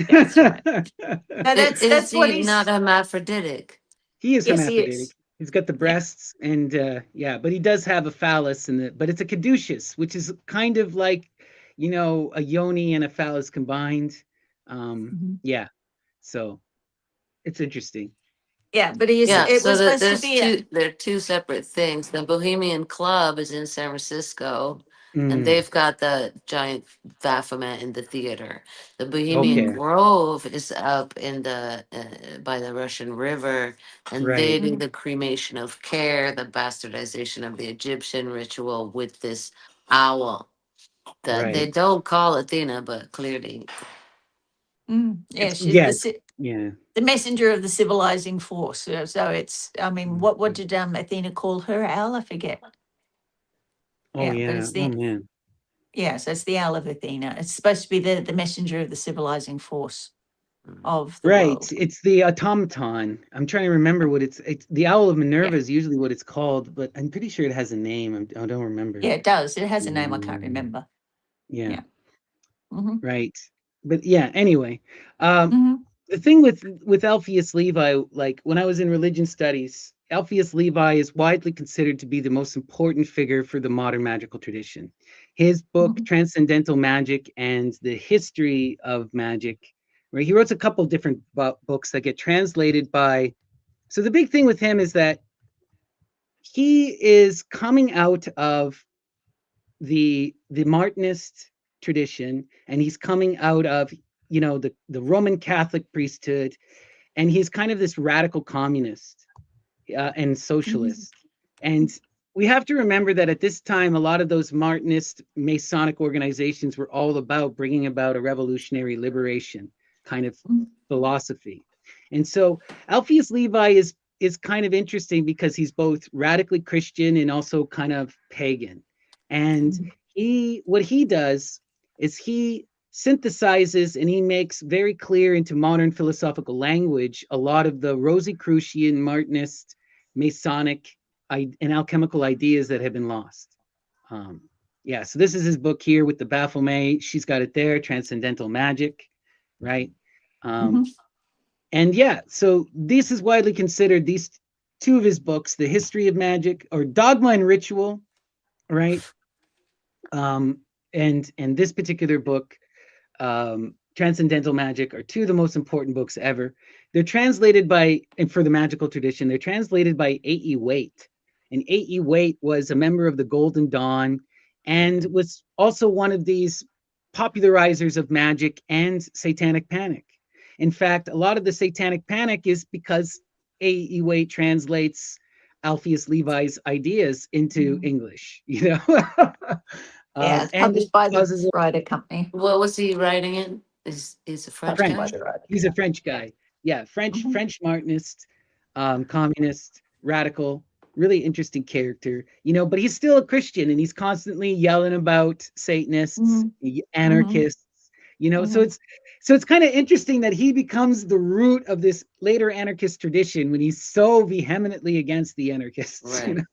Speaker 2: That's right.
Speaker 3: That's what he's not hermaphroditic.
Speaker 1: He is hermaphroditic. He's got the breasts and but he does have a phallus but it's a caduceus, which is kind of like, a yoni and a phallus combined. So it's interesting.
Speaker 2: Yeah, but it was supposed to be
Speaker 3: they're two separate things. The Bohemian Club is in San Francisco, and they've got the giant Baphomet in the theater. The Bohemian Grove is up in the by the Russian River, and they do the cremation of care, the bastardization of the Egyptian ritual with this owl that they don't call Athena, but clearly.
Speaker 2: The messenger of the civilizing force. So it's, what did Athena call her owl? I forget.
Speaker 1: But it's man.
Speaker 2: Yeah, so it's the owl of Athena. It's supposed to be the messenger of the civilizing force of the world.
Speaker 1: It's the automaton. I'm trying to remember what it's the owl of Minerva is usually what it's called, but I'm pretty sure it has a name. I don't remember.
Speaker 2: Yeah, it does. It has a name. I can't remember.
Speaker 1: Yeah. Right. But anyway, the thing with Eliphas Levi, like when I was in religion studies, Eliphas Levi is widely considered to be the most important figure for the modern magical tradition. His book, Transcendental Magic and the History of Magic, right? He wrote a couple different books that get translated by. So the big thing with him is that he is coming out of the Martinist tradition, and he's coming out of, you know, the Roman Catholic priesthood, and he's kind of this radical communist and socialist. And we have to remember that at this time, a lot of those Martinist Masonic organizations were all about bringing about a revolutionary liberation kind of philosophy. And so Eliphas Levi is kind of interesting because he's both radically Christian and also kind of pagan. And what he does is he synthesizes and he makes very clear into modern philosophical language a lot of the Rosicrucian, Martinist, Masonic, and alchemical ideas that have been lost. Yeah, so this is his book here with the Baphomet. She's got it there, Transcendental Magic, right? And yeah, so this is widely considered, these two of his books, The History of Magic, or Dogma and Ritual, right? And this particular book, Transcendental Magic, are two of the most important books ever. They're translated by, and for the magical tradition, they're translated by A.E. Waite. And A.E. Waite was a member of the Golden Dawn and was also one of these popularizers of magic and satanic panic. In fact, a lot of the satanic panic is because A.E. Waite translates Eliphas Levi's ideas into English, you know?
Speaker 2: Yeah, it's published by the writer company.
Speaker 3: What was he writing in? Is a French guy?
Speaker 1: He's a French guy. Yeah, French Martinist, communist, radical, really interesting character, you know, but he's still a Christian and he's constantly yelling about Satanists, anarchists, you know, so it's kind of interesting that he becomes the root of this later anarchist tradition when he's so vehemently against the anarchists,
Speaker 3: right?
Speaker 1: You know?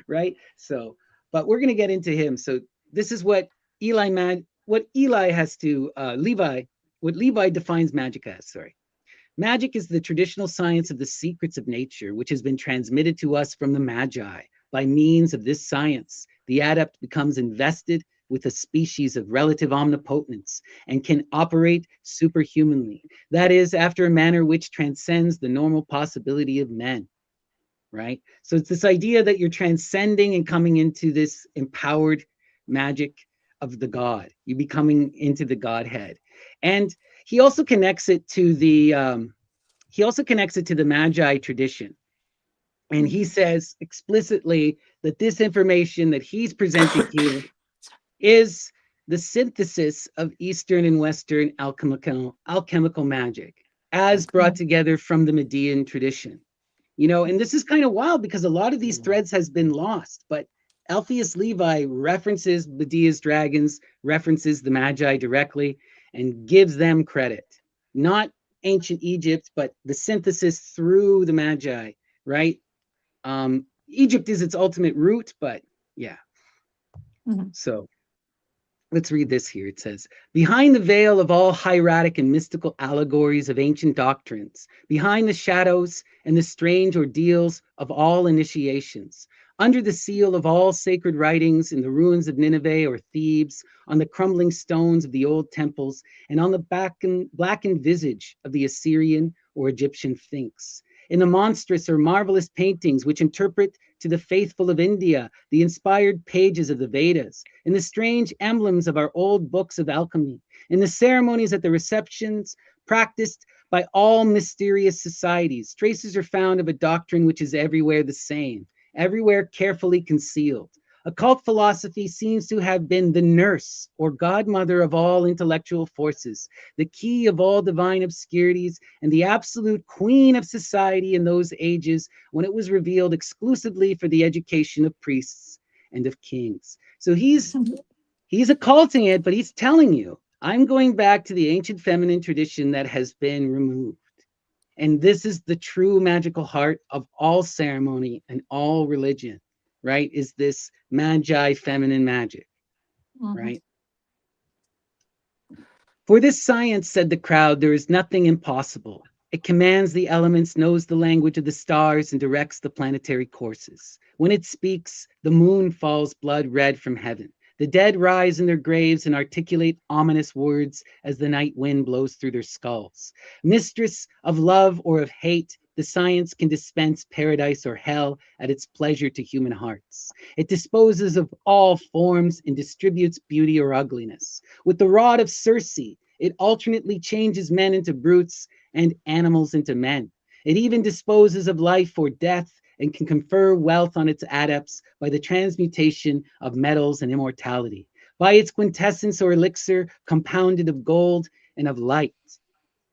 Speaker 1: Right? So, but we're going to get into him. So this is what Levi defines magic as, sorry. Magic is the traditional science of the secrets of nature, which has been transmitted to us from the Magi. By means of this science, the adept becomes invested with a species of relative omnipotence and can operate superhumanly. That is, after a manner which transcends the normal possibility of men, right? So it's this idea that you're transcending and coming into this empowered magic of the God. You're becoming into the Godhead. And he also connects it to the Magi tradition. And he says explicitly that this information that he's presenting here is the synthesis of Eastern and Western alchemical magic as brought together from the Median tradition. You know, and this is kind of wild because a lot of these threads has been lost, but Eliphas Levi references Medea's dragons, references the Magi directly, and gives them credit. Not ancient Egypt, but the synthesis through the Magi, right? Egypt is its ultimate root, but yeah. So let's read this here. It says, behind the veil of all hieratic and mystical allegories of ancient doctrines, behind the shadows and the strange ordeals of all initiations, under the seal of all sacred writings in the ruins of Nineveh or Thebes, on the crumbling stones of the old temples, and on the blackened visage of the Assyrian or Egyptian sphinx, in the monstrous or marvelous paintings which interpret to the faithful of India the inspired pages of the Vedas, in the strange emblems of our old books of alchemy, in the ceremonies at the receptions practiced by all mysterious societies, traces are found of a doctrine which is everywhere the same, everywhere carefully concealed. Occult philosophy seems to have been the nurse or godmother of all intellectual forces, the key of all divine obscurities, and the absolute queen of society in those ages when it was revealed exclusively for the education of priests and of kings. So he's occulting it, but he's telling you, I'm going back to the ancient feminine tradition that has been removed. And this is the true magical heart of all ceremony and all religion, right? Is this Magi feminine magic, right? For this science, said the crowd, there is nothing impossible. It commands the elements, knows the language of the stars, and directs the planetary courses. When it speaks, the moon falls blood red from heaven. The dead rise in their graves and articulate ominous words as the night wind blows through their skulls. Mistress of love or of hate, the science can dispense paradise or hell at its pleasure to human hearts. It disposes of all forms and distributes beauty or ugliness. With the rod of Circe, it alternately changes men into brutes and animals into men. It even disposes of life or death and can confer wealth on its adepts by the transmutation of metals and immortality, by its quintessence or elixir compounded of gold and of light.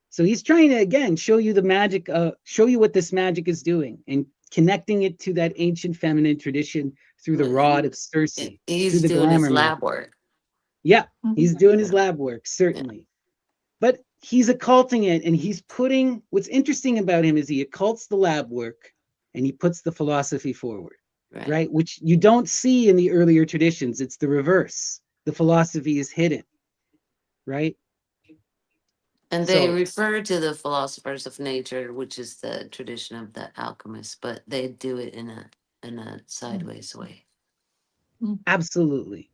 Speaker 1: So he's trying to, again, show you the magic, show you what this magic is doing and connecting it to that ancient feminine tradition through the rod of Circe, through
Speaker 3: He's
Speaker 1: the
Speaker 3: doing his
Speaker 1: glamour.
Speaker 3: lab work.
Speaker 1: Yeah, he's doing his lab work, certainly. But he's occulting it, and he's putting, what's interesting about him is he occults the lab work and he puts the philosophy forward, right? Which you don't see in the earlier traditions. It's the reverse. The philosophy is hidden, right?
Speaker 3: And they refer to the philosophers of nature, which is the tradition of the alchemists, but they do it in a sideways way.
Speaker 1: Absolutely.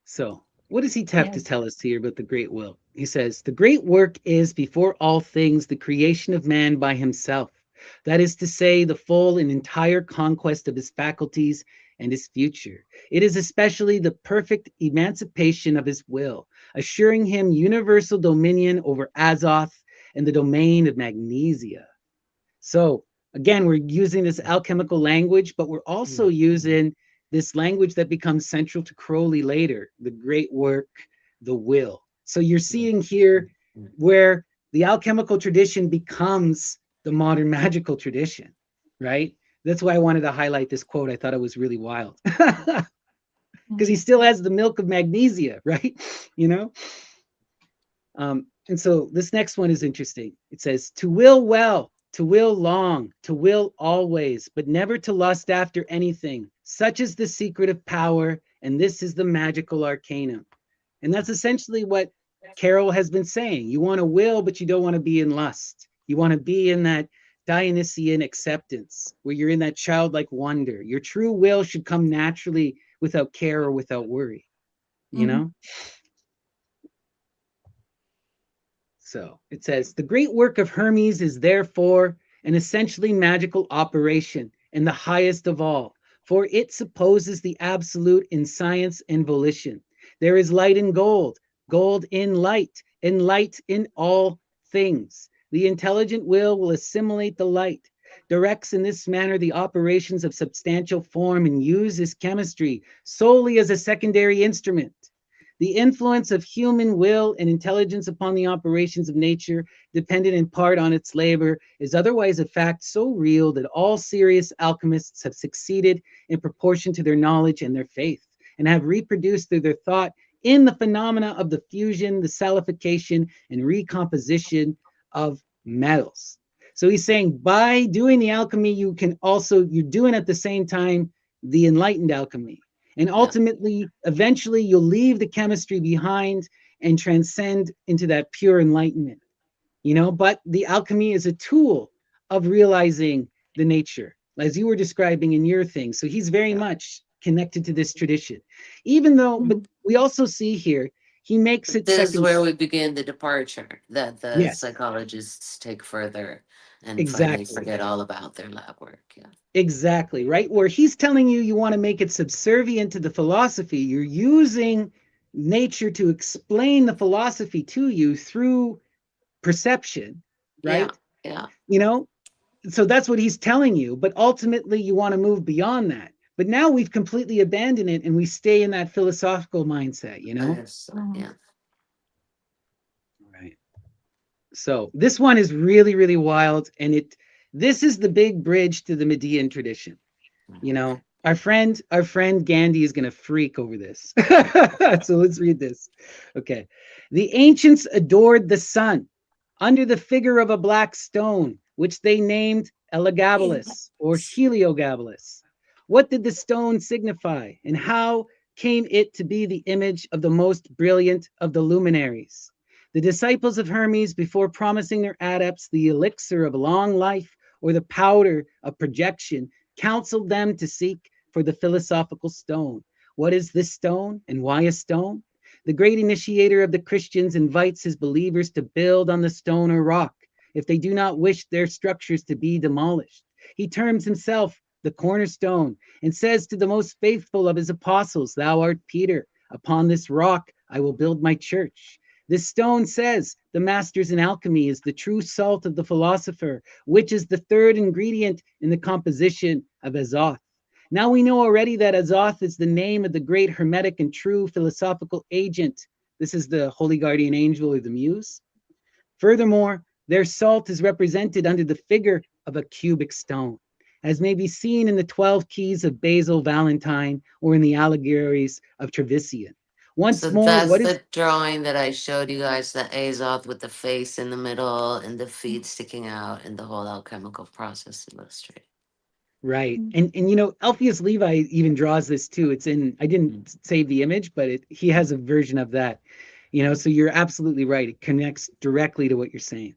Speaker 1: So what does he have to tell us here about the great will? He says, the great work is before all things the creation of man by himself. That is to say, the full and entire conquest of his faculties and his future. It is especially the perfect emancipation of his will, assuring him universal dominion over Azoth and the domain of Magnesia. So again, we're using this alchemical language, but we're also using this language that becomes central to Crowley later, the great work, the will. So you're seeing here where the alchemical tradition becomes the modern magical tradition, right? That's why I wanted to highlight this quote. I thought it was really wild because he still has the milk of magnesia, right? You know? And so this next one is interesting. It says, to will well, to will long, to will always, but never to lust after anything. Such is the secret of power, and this is the magical arcanum. And that's essentially what Carroll has been saying. You want to will, but you don't want to be in lust. You want to be in that Dionysian acceptance, where you're in that childlike wonder. Your true will should come naturally without care or without worry, you know? So it says, the great work of Hermes is therefore an essentially magical operation and the highest of all, for it supposes the absolute in science and volition. There is light in gold, gold in light, and light in all things. The intelligent will assimilate the light, directs in this manner the operations of substantial form, and uses chemistry solely as a secondary instrument. The influence of human will and intelligence upon the operations of nature, dependent in part on its labor, is otherwise a fact so real that all serious alchemists have succeeded in proportion to their knowledge and their faith, and have reproduced through their thought in the phenomena of the fusion, the salification, and recomposition of metals. So he's saying by doing the alchemy, you can also, you're doing at the same time the enlightened alchemy. And ultimately, eventually, you'll leave the chemistry behind and transcend into that pure enlightenment, you know? But the alchemy is a tool of realizing the nature, as you were describing in your thing. So he's very much connected to this tradition, even though, but we also see here, he makes it
Speaker 3: This is where we begin the departure that the
Speaker 1: Yes.
Speaker 3: psychologists take further and
Speaker 1: Exactly.
Speaker 3: finally forget all about their lab work.
Speaker 1: Exactly, right? Where he's telling you, you want to make it subservient to the philosophy. You're using nature to explain the philosophy to you through perception, right?
Speaker 3: Yeah.
Speaker 1: You know, so that's what he's telling you. But ultimately, you want to move beyond that. But now we've completely abandoned it and we stay in that philosophical mindset, you know?
Speaker 3: Yeah.
Speaker 1: Right. So this one is really, really wild. And this is the big bridge to the Median tradition. You know, our friend Gandhi is going to freak over this. So let's read this. Okay. The ancients adored the sun under the figure of a black stone, which they named Elagabalus or Heliogabalus. What did the stone signify, and how came it to be the image of the most brilliant of the luminaries? The disciples of Hermes, before promising their adepts the elixir of long life or the powder of projection, counseled them to seek for the philosophical stone. What is this stone and why a stone? The great initiator of the Christians invites his believers to build on the stone or rock if they do not wish their structures to be demolished. He terms himself the cornerstone and says to the most faithful of his apostles, "Thou art Peter. Upon this rock I will build my church." This stone, says the masters in alchemy, is the true salt of the philosopher, which is the third ingredient in the composition of Azoth. Now we know already that Azoth is the name of the great hermetic and true philosophical agent. This is the holy guardian angel or the muse. Furthermore, their salt is represented under the figure of a cubic stone, as may be seen in the 12 keys of Basil Valentine or in the allegories of Trevisian. Once
Speaker 3: So
Speaker 1: more,
Speaker 3: that's
Speaker 1: what is
Speaker 3: the drawing that I showed you guys, the Azoth with the face in the middle and the feet sticking out and the whole alchemical process illustrated.
Speaker 1: right? And you know, Eliphas Levi even draws this too. It's in, I didn't save the image, but he has a version of that. You know, so you're absolutely right. It connects directly to what you're saying.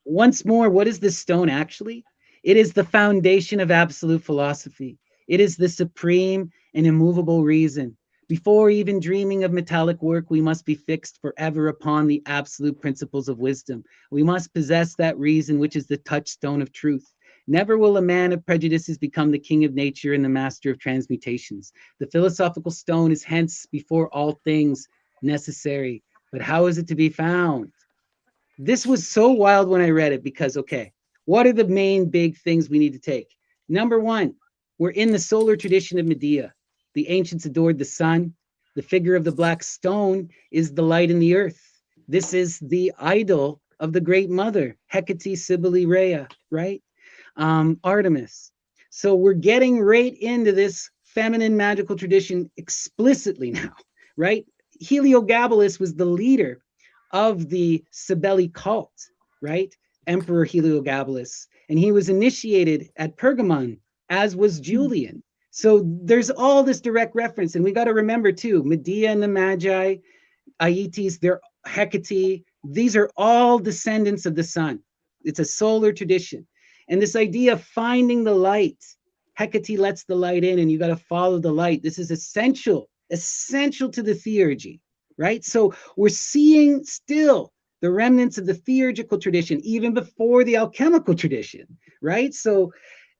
Speaker 1: Once more, what is this stone actually? It is the foundation of absolute philosophy. It is the supreme and immovable reason. Before even dreaming of metallic work, we must be fixed forever upon the absolute principles of wisdom. We must possess that reason, which is the touchstone of truth. Never will a man of prejudices become the king of nature and the master of transmutations. The philosophical stone is hence before all things necessary. But how is it to be found? This was so wild when I read it because, okay, what are the main big things we need to take? Number one, we're in the solar tradition of Medea. The ancients adored the sun. The figure of the black stone is the light in the earth. This is the idol of the great mother, Hecate, Cybele, Rhea, right? Artemis. So we're getting right into this feminine magical tradition explicitly now, right? Heliogabalus was the leader of the Cybele cult, right? Emperor Heliogabalus. And he was initiated at Pergamon, as was Julian. So there's all this direct reference. And we got to remember too, Medea and the Magi, Aeetes, they're Hecate. These are all descendants of the sun. It's a solar tradition. And this idea of finding the light, Hecate lets the light in and you got to follow the light. This is essential to the theurgy, right? So we're seeing still the remnants of the theurgical tradition, even before the alchemical tradition, right? So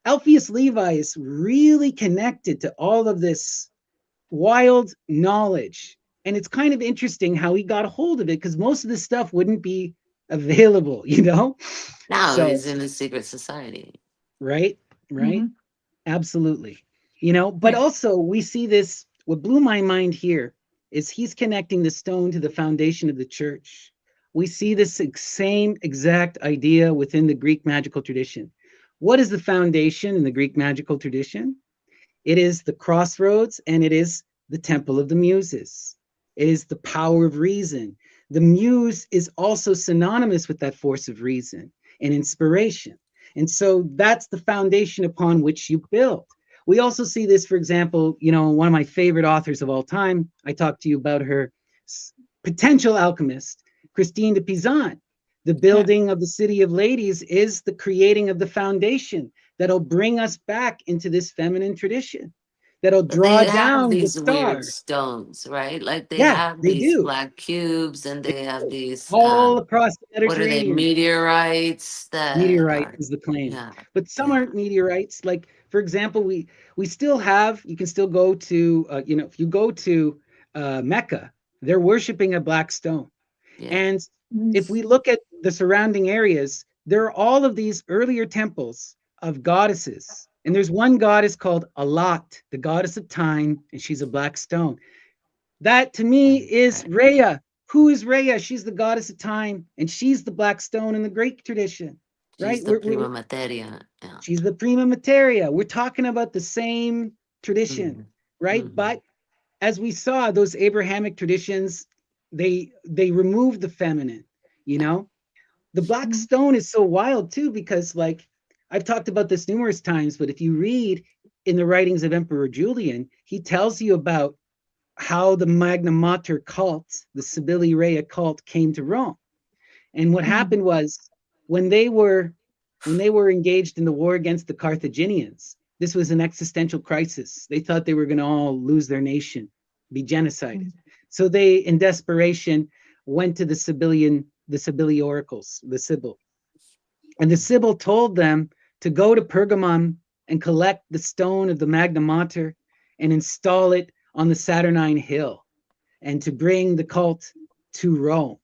Speaker 1: Eliphas Levi is really connected to all of this wild knowledge. And it's kind of interesting how he got a hold of it because most of this stuff wouldn't be available, you know?
Speaker 3: Now
Speaker 1: So,
Speaker 3: he's in a secret society.
Speaker 1: right, absolutely. You know, but
Speaker 2: Yeah.
Speaker 1: also we see this, what blew my mind here is he's connecting the stone to the foundation of the church. We see this same exact idea within the Greek magical tradition. What is the foundation in the Greek magical tradition? It is the crossroads and it is the temple of the muses. It is the power of reason. The muse is also synonymous with that force of reason and inspiration. And so that's the foundation upon which you build. We also see this, for example, you know, one of my favorite authors of all time. I talked to you about her potential alchemist, Christine de Pizan. The building of the City of Ladies is the creating of the foundation that'll bring us back into this feminine tradition, that'll
Speaker 3: But
Speaker 1: draw
Speaker 3: they have
Speaker 1: down the
Speaker 3: these weird
Speaker 1: star.
Speaker 3: stones, right? Like they
Speaker 1: Yeah,
Speaker 3: have
Speaker 1: they
Speaker 3: these
Speaker 1: do.
Speaker 3: black cubes and they have these
Speaker 1: All across the
Speaker 3: what are they,
Speaker 1: Mediterranean.
Speaker 3: meteorites that
Speaker 1: Meteorite
Speaker 3: are,
Speaker 1: is the claim,
Speaker 3: yeah,
Speaker 1: but some
Speaker 3: yeah,
Speaker 1: aren't meteorites. Like, for example, we still have, you can still go to, you know, if you go to Mecca, they're worshiping a black stone.
Speaker 3: yeah.
Speaker 1: And if we look at the surrounding areas, there are all of these earlier temples of goddesses. And there's one goddess called Alat, the goddess of time, and she's a black stone. That to me is
Speaker 3: Right.
Speaker 1: Rhea. Who is Rhea? She's the goddess of time, and she's the black stone in the Greek tradition,
Speaker 3: She's
Speaker 1: right?
Speaker 3: the prima materia. Yeah.
Speaker 1: She's the prima materia. We're talking about the same tradition,
Speaker 3: Mm-hmm.
Speaker 1: right?
Speaker 3: Mm-hmm.
Speaker 1: But as we saw, those Abrahamic traditions, they removed the feminine, you
Speaker 3: Yeah.
Speaker 1: know? The black stone is so wild too, because like I've talked about this numerous times, but if you read in the writings of Emperor Julian, he tells you about how the Magna Mater cult, the Cybele Rhea cult, came to Rome. And what happened was when they were when they were engaged in the war against the Carthaginians, This was an existential crisis. They thought they were going to all lose their nation, be genocided. So they, in desperation, went to the Sibyl oracles, the Sibyl. And the Sibyl told them to go to Pergamum and collect the stone of the Magna Mater and install it on the Saturnine Hill, and to bring the cult to Rome.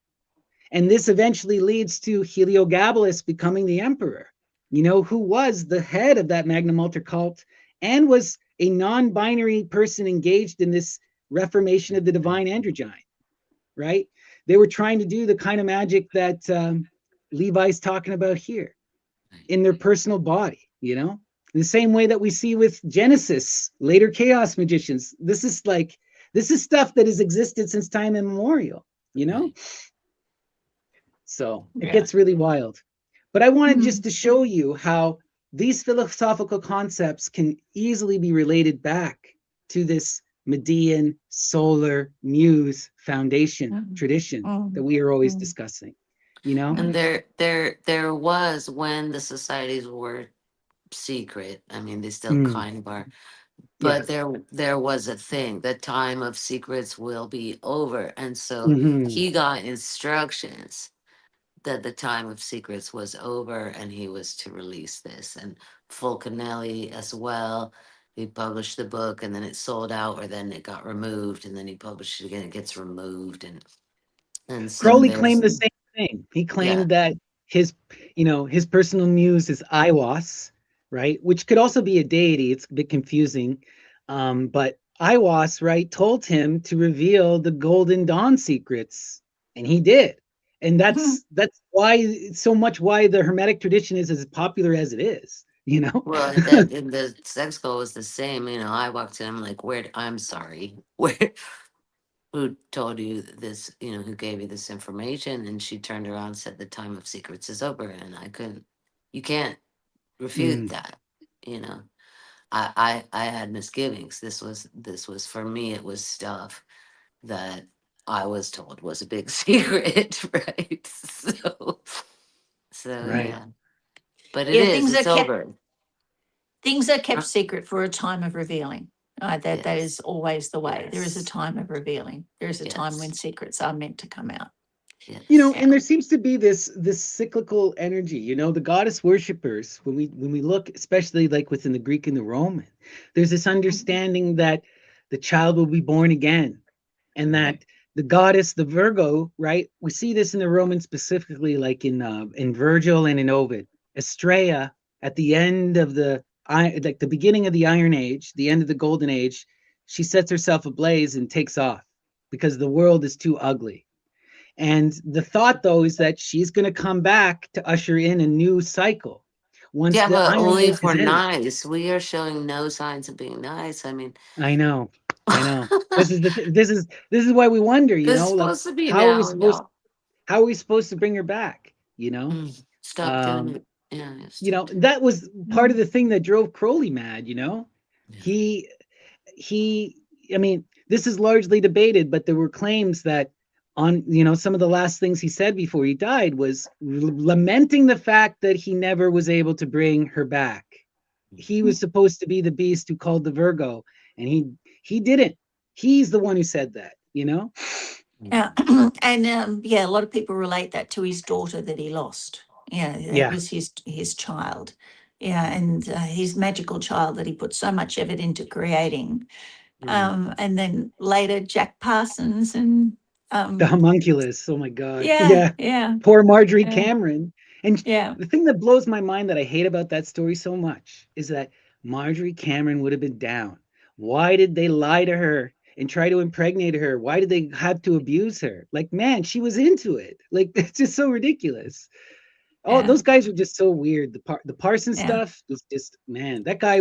Speaker 1: And this eventually leads to Heliogabalus becoming the emperor, who was the head of that Magna Mater cult and was a non-binary person engaged in this reformation of the divine androgyne, right? They were trying to do the kind of magic that Levi's talking about here in their personal body, the same way that we see with Genesis, later chaos magicians. This is stuff that has existed since time immemorial, So it gets really wild. But I wanted just to show you how these philosophical concepts can easily be related back to this Median solar muse foundation tradition that we are always discussing,
Speaker 3: And there was, when the societies were secret, I mean, they still kind of are, but there was a thing, the time of secrets will be over. And so he got instructions that the time of secrets was over and he was to release this. And Fulcanelli as well, he published the book and then it sold out, or then it got removed, and then he published it again, it gets removed. And so
Speaker 1: Crowley claimed the same thing. He claimed that his personal muse is Aiwass, right? Which could also be a deity. It's a bit confusing. But Aiwass, right, told him to reveal the Golden Dawn secrets, and he did. And that's why so much why the Hermetic tradition is as popular as it is,
Speaker 3: Well, that in the sex cult was the same. I walked in, I'm like, I'm sorry, who told you this, who gave you this information? And she turned around and said, the time of secrets is over. And you can't refute that, I had misgivings. This was for me, it was stuff that I was told was a big secret, right? So
Speaker 1: right.
Speaker 3: yeah. But it's over.
Speaker 2: Things are kept secret for a time of revealing. That is always the way. There is a time of revealing. There is a time when secrets are meant to come out.
Speaker 1: And there seems to be this cyclical energy, the goddess worshippers, when we look, especially like within the Greek and the Roman, there's this understanding that the child will be born again, and that the goddess, the Virgo, right? We see this in the Romans specifically, like in Virgil and in Ovid. Estrella, at the end of the beginning of the Iron Age, the end of the Golden Age, she sets herself ablaze and takes off because the world is too ugly. And the thought, though, is that she's going to come back to usher in a new cycle.
Speaker 3: But only if we're nice. We are showing no signs of being nice. I mean,
Speaker 1: I know. This is why we wonder,
Speaker 3: supposed to be
Speaker 1: how are we supposed to bring her back?
Speaker 3: Stop doing it. Yeah,
Speaker 1: that was part of the thing that drove Crowley mad. He I mean, this is largely debated, but there were claims that on some of the last things he said before he died was lamenting the fact that he never was able to bring her back. He was supposed to be the beast who called the Virgo, and he didn't. He's the one who said that,
Speaker 2: Yeah. And a lot of people relate that to his daughter that he lost. That was his child. And his magical child that he put so much effort into creating. And then later Jack Parsons and
Speaker 1: the homunculus. Oh my God.
Speaker 2: Yeah.
Speaker 1: Poor Marjorie Cameron. And the thing that blows my mind that I hate about that story so much is that Marjorie Cameron would have been down. Why did they lie to her and try to impregnate her? Why did they have to abuse her? Like, man, she was into it. Like, it's just so ridiculous. Oh, those guys were just so weird. The Parsons stuff was just, man, that guy,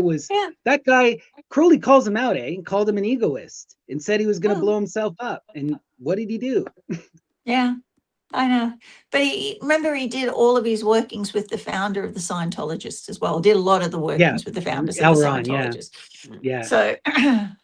Speaker 1: Crowley calls him out, and called him an egoist and said he was going to blow himself up. And what did he do?
Speaker 2: Yeah, I know. But remember he did all of his workings with the founder of the Scientologists as well. Did a lot of the workings with the founders of the Scientologists.
Speaker 1: Yeah.
Speaker 2: So,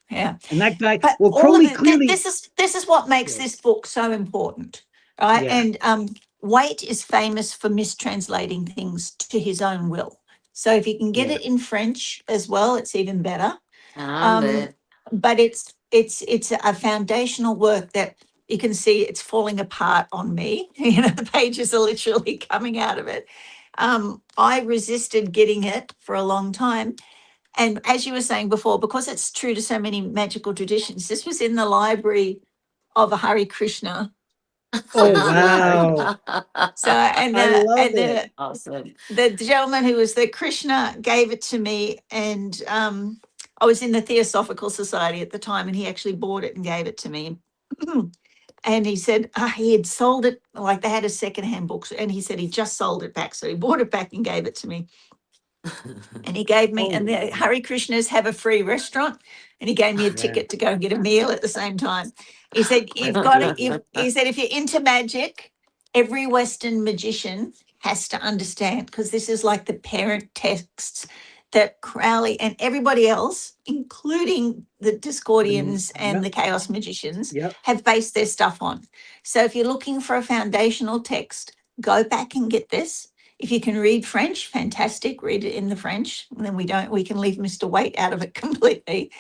Speaker 2: yeah.
Speaker 1: And that guy,
Speaker 2: but
Speaker 1: Crowley clearly...
Speaker 2: This is what makes this book so important, right? And Waite is famous for mistranslating things to his own will. So if you can get
Speaker 1: Yeah.
Speaker 2: it in French as well, it's even better.
Speaker 3: But
Speaker 2: But it's a foundational work that you can see it's falling apart on me. The pages are literally coming out of it. I resisted getting it for a long time. And as you were saying before, because it's true to so many magical traditions, this was in the library of a Hare Krishna.
Speaker 1: Oh,
Speaker 2: Society.
Speaker 1: wow.
Speaker 2: So and
Speaker 1: I
Speaker 2: the
Speaker 1: love
Speaker 2: and
Speaker 1: it.
Speaker 3: awesome.
Speaker 2: the gentleman who was the Krishna gave it to me, and I was in the Theosophical Society at the time, and he actually bought it and gave it to me. And he said he had sold it, like they had a secondhand book, and he said he just sold it back, so he bought it back and gave it to me. And he gave me, and the Hare Krishnas have a free restaurant, and he gave me a ticket to go and get a meal at the same time. He said, "You've got it." He said, "If you're into magic, every Western magician has to understand, because this is like the parent texts that Crowley and everybody else, including the Discordians and the Chaos Magicians, have based their stuff on. So if you're looking for a foundational text, go back and get this. If you can read French, fantastic, read it in the French. And then we can leave Mr. Waite out of it completely.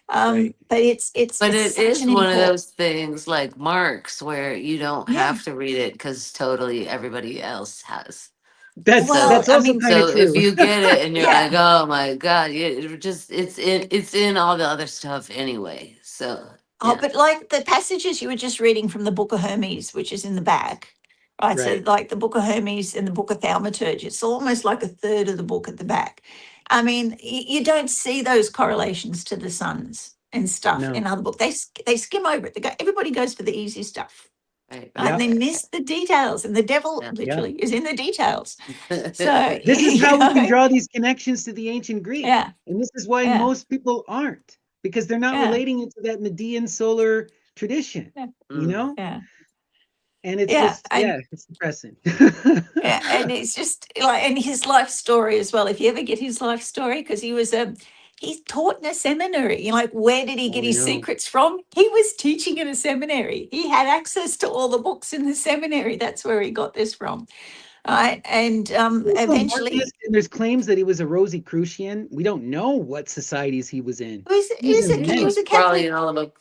Speaker 1: Right.
Speaker 2: But it's
Speaker 3: But
Speaker 2: it's
Speaker 3: it
Speaker 2: such
Speaker 3: is
Speaker 2: an
Speaker 3: one of
Speaker 2: important,
Speaker 3: those things like Mark's where you don't
Speaker 2: yeah.
Speaker 3: have to read it because totally everybody else has.
Speaker 1: That's
Speaker 2: Well, I
Speaker 1: also
Speaker 2: mean,
Speaker 1: kind of
Speaker 3: So if
Speaker 1: true.
Speaker 3: you get it and you're
Speaker 2: yeah.
Speaker 3: like, oh my God, it's in all the other stuff anyway. So
Speaker 2: Oh,
Speaker 3: yeah.
Speaker 2: but like the passages you were just reading from the Book of Hermes, which is in the back, right? So
Speaker 1: Right.
Speaker 2: like the Book of Hermes and the Book of Thaumaturge, it's almost like a third of the book at the back. I mean, you don't see those correlations to the suns and stuff in
Speaker 1: No.
Speaker 2: other books. They skim over it. Everybody goes for the easy stuff.
Speaker 3: Right,
Speaker 2: And
Speaker 3: right,
Speaker 2: they
Speaker 1: Yep.
Speaker 2: miss the details, and the devil
Speaker 3: right.
Speaker 1: Yeah.
Speaker 2: literally is in the details. So,
Speaker 3: Yeah.
Speaker 1: This is how we can draw these connections to the ancient Greek.
Speaker 2: yeah,
Speaker 1: And this is why
Speaker 2: yeah,
Speaker 1: most people aren't, because they're not
Speaker 2: yeah,
Speaker 1: relating it to that Median solar tradition,
Speaker 2: yeah,
Speaker 1: you
Speaker 3: Mm.
Speaker 1: know?
Speaker 2: yeah,
Speaker 1: And it's
Speaker 2: yeah.
Speaker 1: just, yeah, it's depressing.
Speaker 2: Yeah, and it's just like, and his life story as well. If you ever get his life story, because he taught in a seminary. You're like, where did he
Speaker 1: Oh,
Speaker 2: get
Speaker 1: I
Speaker 2: his
Speaker 1: know.
Speaker 2: secrets from? He was teaching in a seminary. He had access to all the books in the seminary. That's where he got this from, right? And
Speaker 1: Also,
Speaker 2: eventually,
Speaker 1: Marcus, and there's claims that he was a Rosicrucian. We don't know what societies he was in.
Speaker 2: he
Speaker 1: He was
Speaker 2: was
Speaker 1: in
Speaker 2: he was
Speaker 1: many.
Speaker 2: a
Speaker 3: Probably
Speaker 2: Catholic.
Speaker 3: in all of them.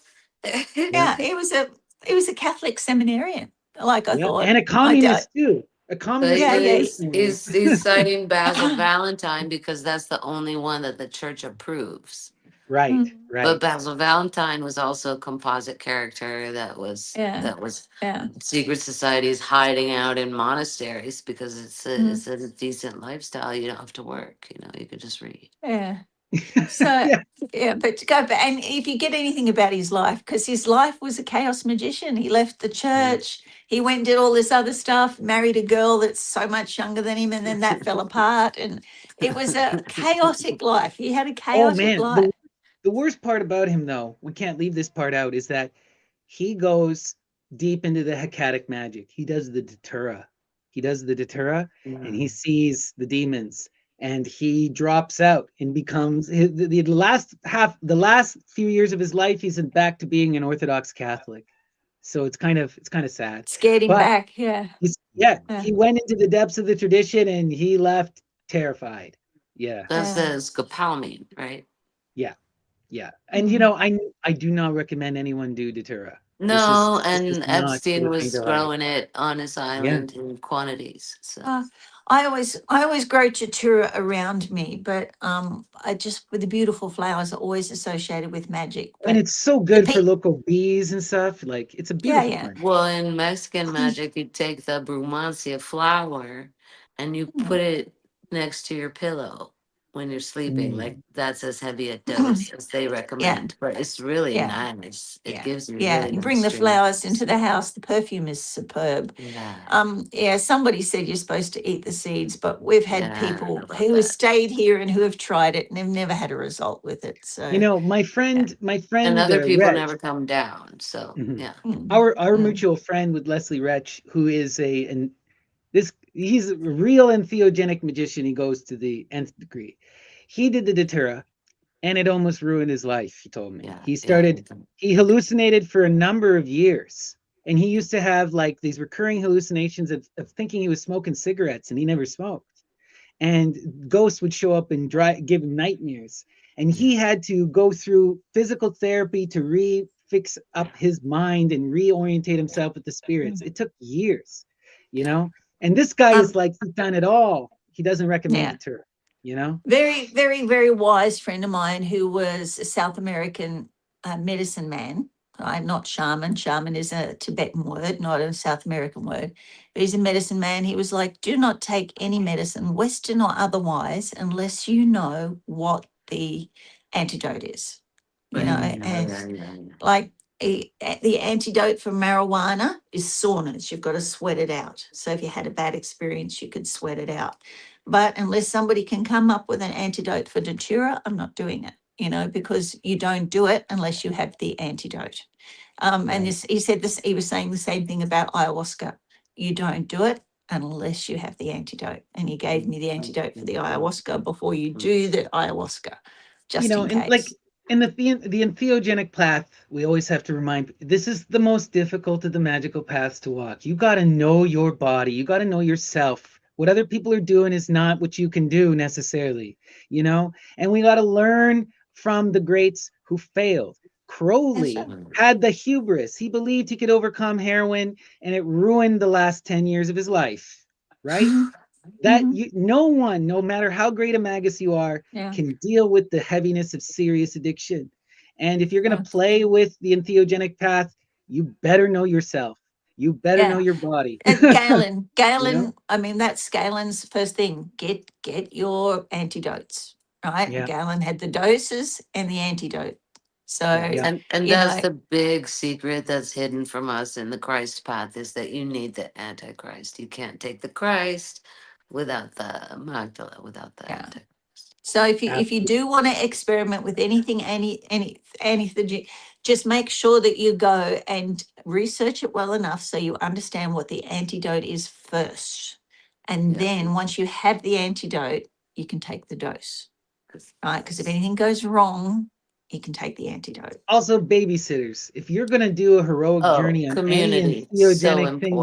Speaker 1: Yeah.
Speaker 2: Yeah, he was a Catholic seminarian. Like I
Speaker 1: Yeah.
Speaker 2: thought.
Speaker 1: And a
Speaker 2: I don't.
Speaker 1: communist too. A
Speaker 3: But
Speaker 1: communist
Speaker 2: Yeah, yeah.
Speaker 1: revolutionary.
Speaker 3: he's citing Basil Valentine because that's the only one that the church approves.
Speaker 1: Right,
Speaker 2: Mm,
Speaker 3: But
Speaker 1: right.
Speaker 3: Basil Valentine was also a composite character
Speaker 2: yeah,
Speaker 3: that was
Speaker 2: yeah.
Speaker 3: secret societies hiding out in monasteries because
Speaker 2: Mm,
Speaker 3: it's a decent lifestyle. You don't have to work. You could just read.
Speaker 2: yeah. So,
Speaker 1: Yeah.
Speaker 2: yeah, but to go back, and if you get anything about his life, because his life was a chaos magician. He left the
Speaker 1: Yeah.
Speaker 2: church, he went and did all this other stuff, married a girl that's so much younger than him, and then that fell apart. And it was a chaotic life. He had a
Speaker 1: Oh
Speaker 2: chaotic
Speaker 1: man,
Speaker 2: life.
Speaker 1: the worst part about him though, we can't leave this part out, is that he goes deep into the Hecatic magic. He does the Datura. He does the Datura and he sees the demons and he drops out and becomes the last few years of his life he's back to being an Orthodox Catholic. So it's kind of sad.
Speaker 2: Scared him
Speaker 1: But
Speaker 2: back. Yeah.
Speaker 1: yeah,
Speaker 2: Yeah.
Speaker 1: he went into the depths of the tradition and he left terrified. Yeah.
Speaker 3: That's the scopolamine, right?
Speaker 1: Yeah. Yeah. And
Speaker 2: Mm.
Speaker 1: I do not recommend anyone do Datura.
Speaker 3: No,
Speaker 1: This is
Speaker 3: and
Speaker 1: not
Speaker 3: Epstein
Speaker 1: the thing
Speaker 3: was
Speaker 1: to like.
Speaker 3: growing it on his
Speaker 1: Yeah.
Speaker 3: island in quantities. So
Speaker 2: I always grow Chatura around me, but I just with the beautiful flowers are always associated with magic.
Speaker 1: And
Speaker 2: But
Speaker 1: it's so
Speaker 2: the
Speaker 1: good for local bees and stuff. Like it's a
Speaker 2: yeah,
Speaker 1: beautiful
Speaker 2: yeah.
Speaker 1: plant.
Speaker 3: well, in Mexican magic, you take the brumancia flower and you
Speaker 2: Mm.
Speaker 3: put it next to your pillow when you're sleeping. Like
Speaker 1: Mm.
Speaker 3: that's as heavy a dose as they
Speaker 2: Yeah,
Speaker 3: recommend, but it's really
Speaker 2: yeah,
Speaker 3: nice. It
Speaker 2: yeah,
Speaker 3: gives you
Speaker 2: yeah.
Speaker 3: really
Speaker 2: You bring
Speaker 3: nice
Speaker 2: the flowers
Speaker 3: dreams.
Speaker 2: into the house. The perfume is superb.
Speaker 3: Yeah,
Speaker 2: Yeah. Somebody said you're supposed to eat the seeds, but we've had
Speaker 3: yeah, I don't know
Speaker 2: people
Speaker 3: about
Speaker 2: who have
Speaker 3: that.
Speaker 2: stayed here and who have tried it and they've never had a result with it.
Speaker 1: You
Speaker 2: So
Speaker 1: know,
Speaker 2: yeah.
Speaker 1: my
Speaker 3: And
Speaker 1: friend
Speaker 3: other people
Speaker 1: Reg,
Speaker 3: never come down. So
Speaker 1: mhm.
Speaker 3: yeah.
Speaker 2: Mm,
Speaker 1: Our
Speaker 2: mm,
Speaker 1: mutual friend with Leslie Rech, who is he's a real entheogenic magician. He goes to the nth degree. He did the Datura and it almost ruined his life. He told me
Speaker 3: Yeah, yeah.
Speaker 1: he hallucinated for a number of years. And he used to have like these recurring hallucinations of thinking he was smoking cigarettes and he never smoked. and ghosts would show up and give him nightmares. And he had to go through physical therapy to fix up his mind and reorientate himself with the spirits. It took years, you know. And this guy is like, he's done it all. He doesn't recommend
Speaker 2: Yeah.
Speaker 1: it to her, you know.
Speaker 2: Very, very, very wise friend of mine who was a South American medicine man. Right? Not shaman. Shaman is a Tibetan word, not a South American word. But he's a medicine man. He was like, do not take any medicine, Western or otherwise, unless you know what the antidote is. You know, and like the antidote for marijuana is soreness. You've got to sweat it out. So if you had a bad experience, you could sweat it out. But unless somebody can come up with an antidote for datura, I'm not doing it, you know, because you don't do it unless you have the antidote. And this, he said this, he was saying the same thing about ayahuasca. You don't do it unless you have the antidote. And he gave me the antidote for the ayahuasca before you do the ayahuasca, just in case.
Speaker 1: And like in the entheogenic path, we always have to remind, this is the most difficult of the magical paths to walk. You got to know your body. You got to know yourself. What other people are doing is not what you can do necessarily, you know? And we got to learn from the greats who failed. Crowley had the hubris. He believed he could overcome heroin, and it ruined the last 10 years of his life, right? That no one, no matter how great a magus you are, can deal with the heaviness of serious addiction. And if you're going to play with the entheogenic path, you better know yourself. You better know your body.
Speaker 2: Galen,
Speaker 1: You know?
Speaker 2: I mean, that's Galen's first thing. Get your antidotes, right?
Speaker 1: Yeah.
Speaker 2: Galen had the doses and the antidote. So,
Speaker 3: And
Speaker 2: you
Speaker 3: that's
Speaker 2: know,
Speaker 3: the big secret that's hidden from us in the Christ path, is that you need the Antichrist. You can't take the Christ without the Magdala, without the Antichrist.
Speaker 2: So if you do want to experiment with anything, anything, just make sure that you go and research it well enough so you understand what the antidote is first. And then once you have the antidote, you can take the dose, right? Because if anything goes wrong, you can take the antidote.
Speaker 1: Also, babysitters. If you're going to do a heroic journey on any entheogenic thing,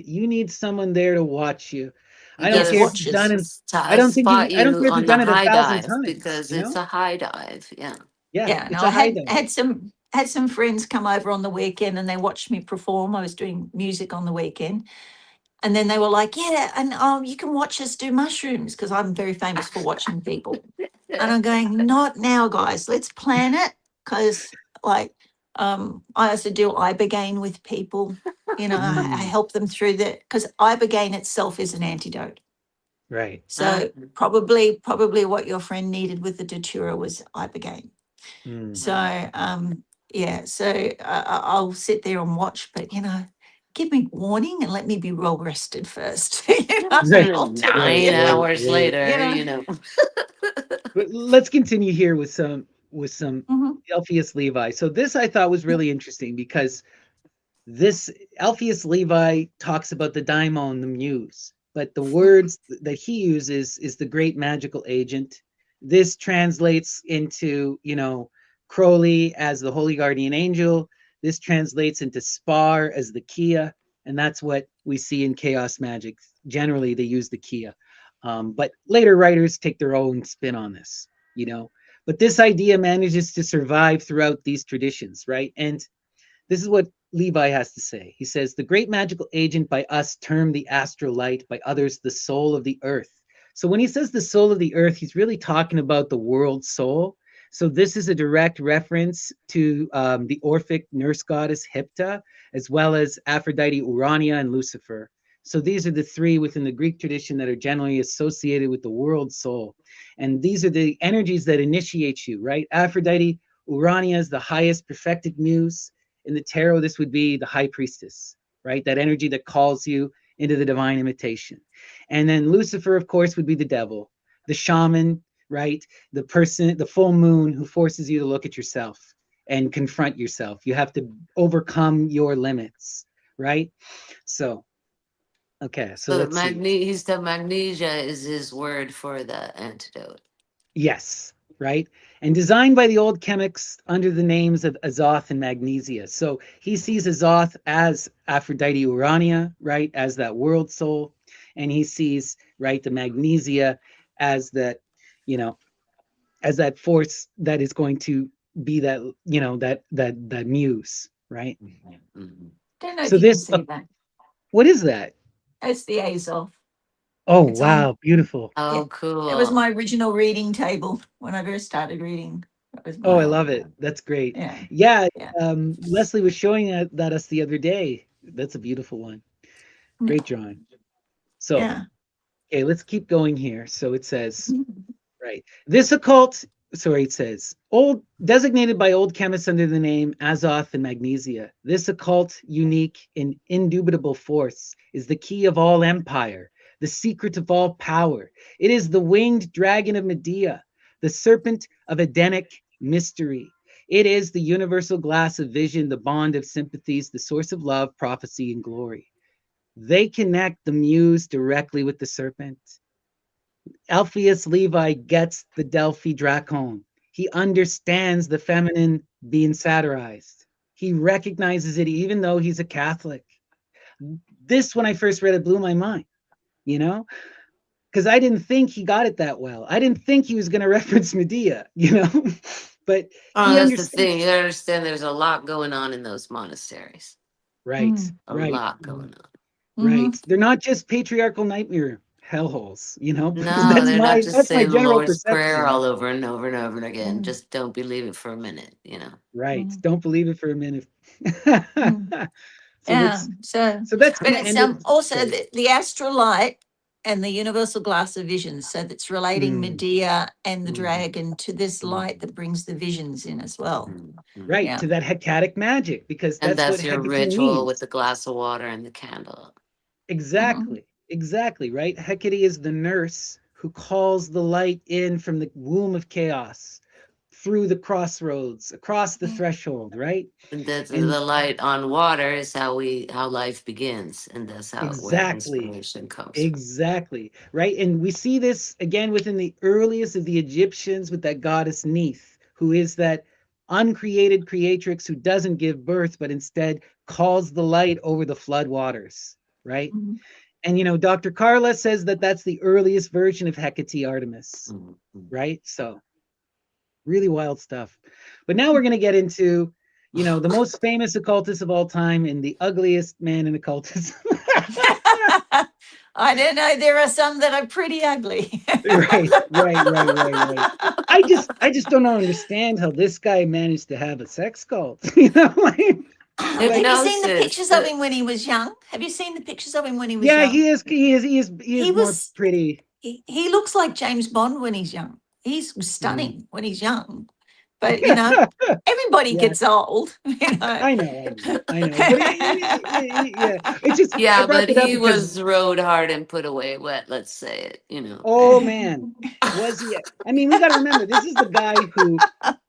Speaker 1: you need someone there to watch you. I don't care if you've done it. I don't care if you've done it 1,000 times,
Speaker 3: because
Speaker 1: you know?
Speaker 3: it's a high dive. Yeah.
Speaker 2: Yeah,
Speaker 1: it's
Speaker 2: no,
Speaker 1: a high
Speaker 2: I
Speaker 1: dive.
Speaker 2: had some friends come over on the weekend and they watched me perform. I was doing music on the weekend. And then they were like, yeah, and you can watch us do mushrooms, because I'm very famous for watching people. And I'm going, not now, guys. Let's plan it, because like I also do ibogaine with people. You know, I help them through that, because ibogaine itself is an antidote.
Speaker 1: Right.
Speaker 2: So probably what your friend needed with the datura was ibogaine. So I'll sit there and watch, but you know, give me warning and let me be well rested first. You know, I'll do it.
Speaker 3: 9 hours later,
Speaker 2: You know.
Speaker 1: But let's continue here with some
Speaker 2: Mhm.
Speaker 1: Eliphas Levi. So this I thought was really interesting, because this Eliphas Levi talks about the daimon, the muse, but the words that he uses is the great magical agent. This translates into, you know, Crowley as the holy guardian angel. This translates into Spare as the Kia, and that's what we see in chaos magic. Generally, they use the Kia, but later writers take their own spin on this, you know. But this idea manages to survive throughout these traditions, right? And this is what Levi has to say. He says, the great magical agent by us termed the astral light, by others the soul of the earth. So when he says the soul of the earth, he's really talking about the world soul. So this is a direct reference to the Orphic nurse goddess Hepta, as well as Aphrodite, Urania, and Lucifer. So these are the three within the Greek tradition that are generally associated with the world soul. And these are the energies that initiate you, right? Aphrodite, Urania is the highest perfected muse. In the tarot, this would be the high priestess, right? That energy that calls you into the divine imitation. And then Lucifer, of course, would be the devil, the shaman, right? The person, the full moon, who forces you to look at yourself and confront yourself. You have to overcome your limits, right? So, okay, so let's see.
Speaker 3: The magnesia is his word for the antidote.
Speaker 1: Yes, right? And designed by the old chemists under the names of Azoth and Magnesia. So he sees Azoth as Aphrodite Urania, right? As that world soul. and he sees, right, the magnesia as that, you know, as that force that is going to be that, you know, that muse, right?
Speaker 2: Don't know if
Speaker 1: So
Speaker 2: you can
Speaker 1: this,
Speaker 2: see that.
Speaker 1: what is that?
Speaker 2: That's the Azov.
Speaker 1: Oh,
Speaker 2: It's on.
Speaker 1: wow, beautiful.
Speaker 2: Yeah,
Speaker 3: Oh,
Speaker 2: it was
Speaker 3: cool.
Speaker 2: my original reading table when I first started reading. That was
Speaker 1: Oh, I
Speaker 2: my
Speaker 1: love it. That's great.
Speaker 2: yeah,
Speaker 1: Yeah,
Speaker 2: yeah.
Speaker 1: Leslie was showing that us the other day. That's a beautiful one. Great drawing. So,
Speaker 2: Yeah.
Speaker 1: okay, let's keep going here. So it says, right, this occult, sorry, it says, old designated by old chemists under the name Azoth and Magnesia. This occult, unique, and indubitable force is the key of all empire, the secret of all power. It is the winged dragon of Medea, the serpent of Edenic mystery. It is the universal glass of vision, the bond of sympathies, the source of love, prophecy, and glory. They connect the muse directly with the serpent. Eliphas Levi gets the Delphi Dracon. He understands the feminine being satirized. He recognizes it even though he's a Catholic. This, when I first read it, blew my mind, you know, because I didn't think he got it that well. I didn't think he was going to reference Medea, you know, but
Speaker 3: Oh,
Speaker 1: he
Speaker 3: that's the
Speaker 1: understands.
Speaker 3: thing. You understand there's a lot going on in those monasteries.
Speaker 1: Right,
Speaker 3: A
Speaker 1: right,
Speaker 3: lot going on.
Speaker 1: right. They're not just patriarchal nightmare hellholes, you know.
Speaker 3: No, they're not just
Speaker 1: That's my
Speaker 3: saying the
Speaker 1: general
Speaker 3: Lord's Prayer
Speaker 1: perception.
Speaker 3: all over and over and over again. Just don't believe it for a minute, you know.
Speaker 1: Right. Don't believe it for a minute. So
Speaker 2: Yeah.
Speaker 1: let's
Speaker 2: So,
Speaker 1: so that's
Speaker 2: but
Speaker 1: gonna
Speaker 2: it's
Speaker 1: end it.
Speaker 2: also
Speaker 1: Sorry.
Speaker 2: the astral light and the universal glass of vision. So that's relating
Speaker 1: Mm,
Speaker 2: Medea and the
Speaker 1: mm,
Speaker 2: dragon to this
Speaker 1: mm.
Speaker 2: light that brings the visions in as well.
Speaker 1: Right,
Speaker 2: Yeah.
Speaker 1: to that Hecatic magic, because
Speaker 3: And
Speaker 1: that's what
Speaker 3: that's your
Speaker 1: Hecate
Speaker 3: ritual with
Speaker 1: means.
Speaker 3: the glass of water and the candle.
Speaker 2: Mhm.
Speaker 1: Exactly. Exactly, right? Hecate is the nurse who calls the light in from the womb of chaos through the crossroads, across the threshold, right?
Speaker 3: And that's
Speaker 1: And
Speaker 3: the light on water is how life begins, and that's how where
Speaker 1: exactly.
Speaker 3: inspiration comes from.
Speaker 1: Exactly. Right. And we see this again within the earliest of the Egyptians with that goddess Neith, who is that uncreated creatrix who doesn't give birth, but instead calls the light over the flood waters. Right.
Speaker 2: Mhm.
Speaker 1: And, you know, Dr. Carla says that that's the earliest version of Hecate Artemis. Right. So really wild stuff. But now we're going to get into, you know, the most famous occultist of all time and the ugliest man in occultism.
Speaker 2: I don't know. There are some that are pretty ugly.
Speaker 1: Right. I just don't understand how this guy managed to have a sex cult. You know, like
Speaker 2: Have you seen the
Speaker 3: Hypnosis.
Speaker 2: pictures of him when he was young? Have you seen the pictures of him when he was
Speaker 1: yeah,
Speaker 2: young?
Speaker 1: he is
Speaker 2: He
Speaker 1: more
Speaker 2: was
Speaker 1: pretty.
Speaker 2: he looks like James Bond when he's young. He's
Speaker 1: Mm.
Speaker 2: stunning when he's young. But you know, everybody
Speaker 1: Yeah,
Speaker 2: gets old, you know.
Speaker 1: I know. But yeah, it's just I
Speaker 3: Yeah,
Speaker 1: brought
Speaker 3: but
Speaker 1: it up
Speaker 3: he
Speaker 1: because
Speaker 3: was rode hard and put away wet, let's say it, you know.
Speaker 1: oh man, was he? I mean, we got to remember this is the guy who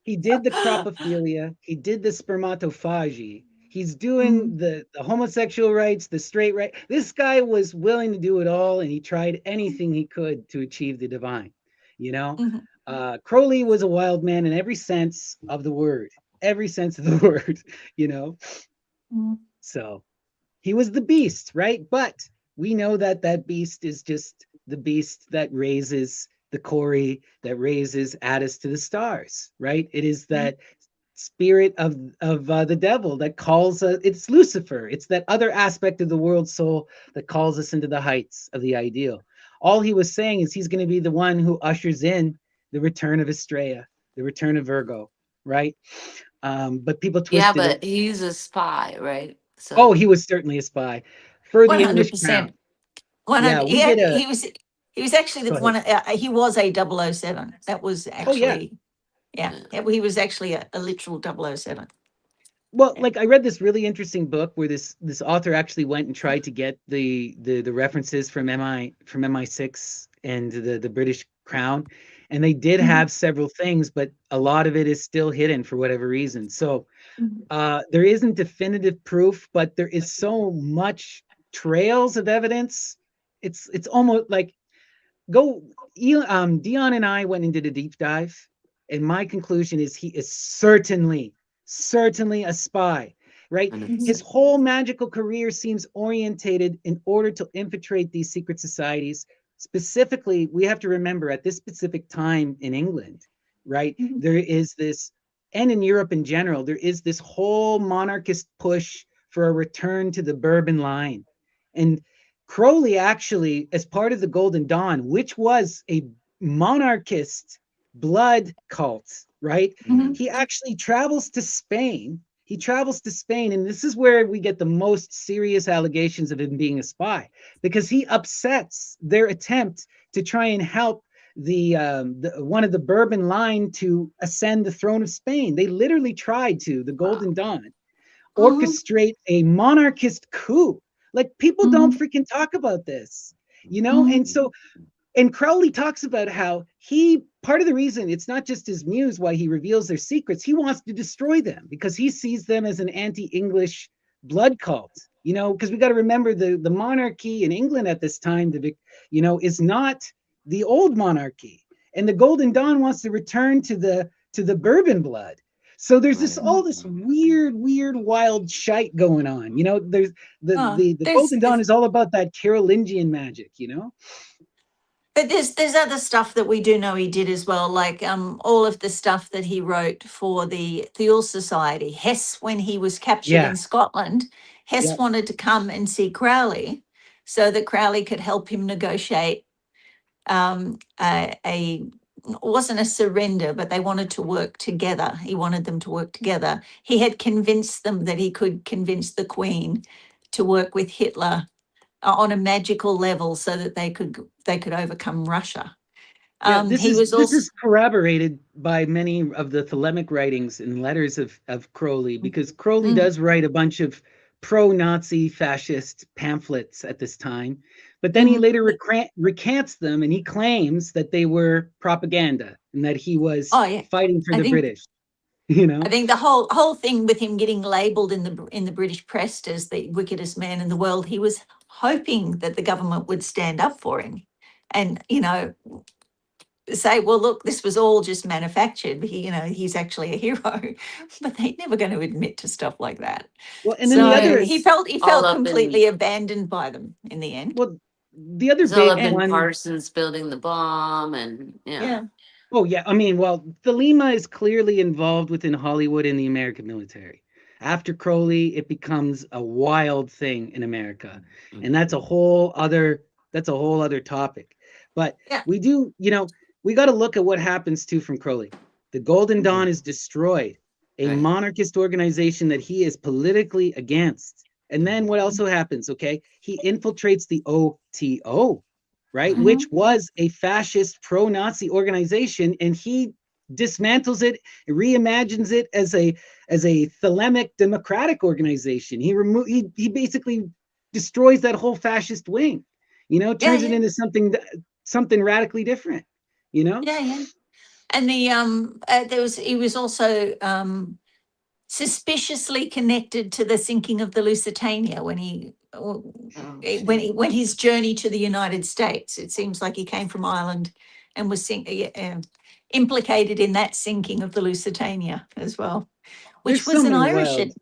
Speaker 1: he did the cropophilia, he did the spermatophagy. He's doing the homosexual rights, the straight right. This guy was willing to do it all, and he tried anything he could to achieve the divine. You know,
Speaker 2: Mhm.
Speaker 1: Crowley was a wild man in every sense of the word, every sense of the word. You know,
Speaker 2: Mhm.
Speaker 1: so he was the beast, right? But we know that that beast is just the beast that raises the Corey, that raises Addis to the stars, right? It is that spirit of the devil that calls it's Lucifer. It's that other aspect of the world soul that calls us into the heights of the ideal. All he was saying is he's going to be the one who ushers in the return of Estrella, the return of Virgo, right? But people
Speaker 3: Yeah,
Speaker 1: twisted it.
Speaker 3: but he's a spy, right?
Speaker 1: Oh,
Speaker 3: So
Speaker 1: he was certainly a spy for the English crown.
Speaker 2: 100%. 100.
Speaker 1: Yeah, we did a.
Speaker 2: He was actually
Speaker 1: Go
Speaker 2: the
Speaker 1: ahead.
Speaker 2: one. He was a 007. That was
Speaker 1: Oh yeah.
Speaker 2: actually yeah.
Speaker 3: yeah.
Speaker 2: He was actually a literal 007.
Speaker 1: Well,
Speaker 2: Yeah.
Speaker 1: like I read this really interesting book where this author actually went and tried to get the references from MI6 and the British Crown, and they did
Speaker 2: Mhm.
Speaker 1: have several things, but a lot of it is still hidden for whatever reason. So
Speaker 2: Mhm.
Speaker 1: there isn't definitive proof, but there is so much trails of evidence. It's almost like go Dion and I went and did a deep dive, and my conclusion is he is certainly a spy, right?
Speaker 3: And
Speaker 1: His whole magical career seems orientated in order to infiltrate these secret societies. Specifically, we have to remember at this specific time in England, right? There is this, and in Europe in general, there is this whole monarchist push for a return to the Bourbon line. And Crowley actually, as part of the Golden Dawn, which was a monarchist blood cult, right? He actually travels to Spain. He travels to Spain, and this is where we get the most serious allegations of him being a spy, because he upsets their attempt to try and help the one of the Bourbon line to ascend the throne of Spain. They literally tried to, the Golden Dawn, orchestrate a monarchist coup. Like, people don't freaking talk about this, you know? And so, and Crowley talks about how part of the reason, it's not just his muse why he reveals their secrets, he wants to destroy them because he sees them as an anti-English blood cult, you know, because we got to remember the monarchy in England at this time, you know, is not the old monarchy. And the Golden Dawn wants to return to the Bourbon blood. So there's all this weird, wild shite going on. You know, there's the Golden Dawn is all about that Carolingian magic, you know?
Speaker 2: But there's other stuff that we do know he did as well, like all of the stuff that he wrote for the Thule Society. Hess, when he was captured in Scotland, Hess wanted to come and see Crowley so that Crowley could help him negotiate it wasn't a surrender, but they wanted to work together. He wanted them to work together. He had convinced them that he could convince the Queen to work with Hitler on a magical level so that they could overcome Russia.
Speaker 1: This is corroborated by many of the Thelemic writings and letters of Crowley, because Crowley does write a bunch of pro-Nazi fascist pamphlets at this time, but then he later recants them, and he claims that they were propaganda and that he was fighting for the British. You know,
Speaker 2: I think the whole thing with him getting labelled in the British press as the wickedest man in the world, he was hoping that the government would stand up for him, and you know, say, well, look, this was all just manufactured. He's actually a hero, but they're never going to admit to stuff like that.
Speaker 1: Well, and then the other,
Speaker 2: he felt completely abandoned by them in the end.
Speaker 1: Well, the other big one,
Speaker 3: Parsons building the bomb, and
Speaker 1: Oh yeah, I mean, well, Thelema is clearly involved within Hollywood and the American military. After Crowley, it becomes a wild thing in America, and that's a whole other topic. But we do, you know, we got to look at what happens too from Crowley. The Golden Dawn is destroyed, a monarchist organization that he is politically against. And then what also happens? Okay, he infiltrates the OTO, right, which was a fascist pro-Nazi organization, and he dismantles it, reimagines it as a Thelemic democratic organization. He basically destroys that whole fascist wing, you know, turns it into something radically different, you know.
Speaker 2: And he was also suspiciously connected to the sinking of the Lusitania when his journey to the United States. It seems like he came from Ireland and was implicated in that sinking of the Lusitania as well, which was an Irish.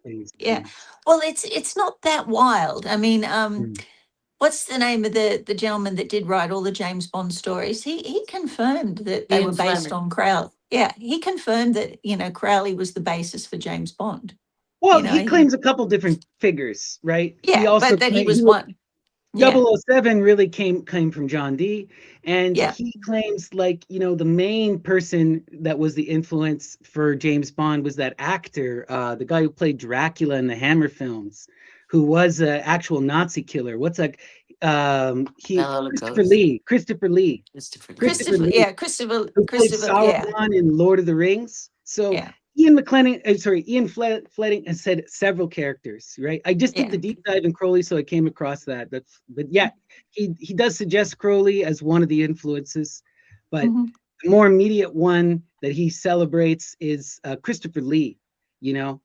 Speaker 2: Well, it's not that wild. I mean, what's the name of the gentleman that did write all the James Bond stories? He confirmed that they were based on Crowley. Yeah, he confirmed that, you know, Crowley was the basis for James Bond.
Speaker 1: Well, you know, he claims a couple different figures, right?
Speaker 2: Yeah,
Speaker 1: he also
Speaker 2: but that he was one.
Speaker 1: 007 really came from John Dee, and he claims, like, you know, the main person that was the influence for James Bond was that actor, the guy who played Dracula in the Hammer films, who was an actual Nazi killer. What's that? Christopher Lee. Christopher Lee.
Speaker 2: Who played
Speaker 1: Sauron in Lord of the Rings. So Ian Fleming has said several characters, right? I just did the deep dive in Crowley, so I came across that. He does suggest Crowley as one of the influences, but the more immediate one that he celebrates is Christopher Lee, you know.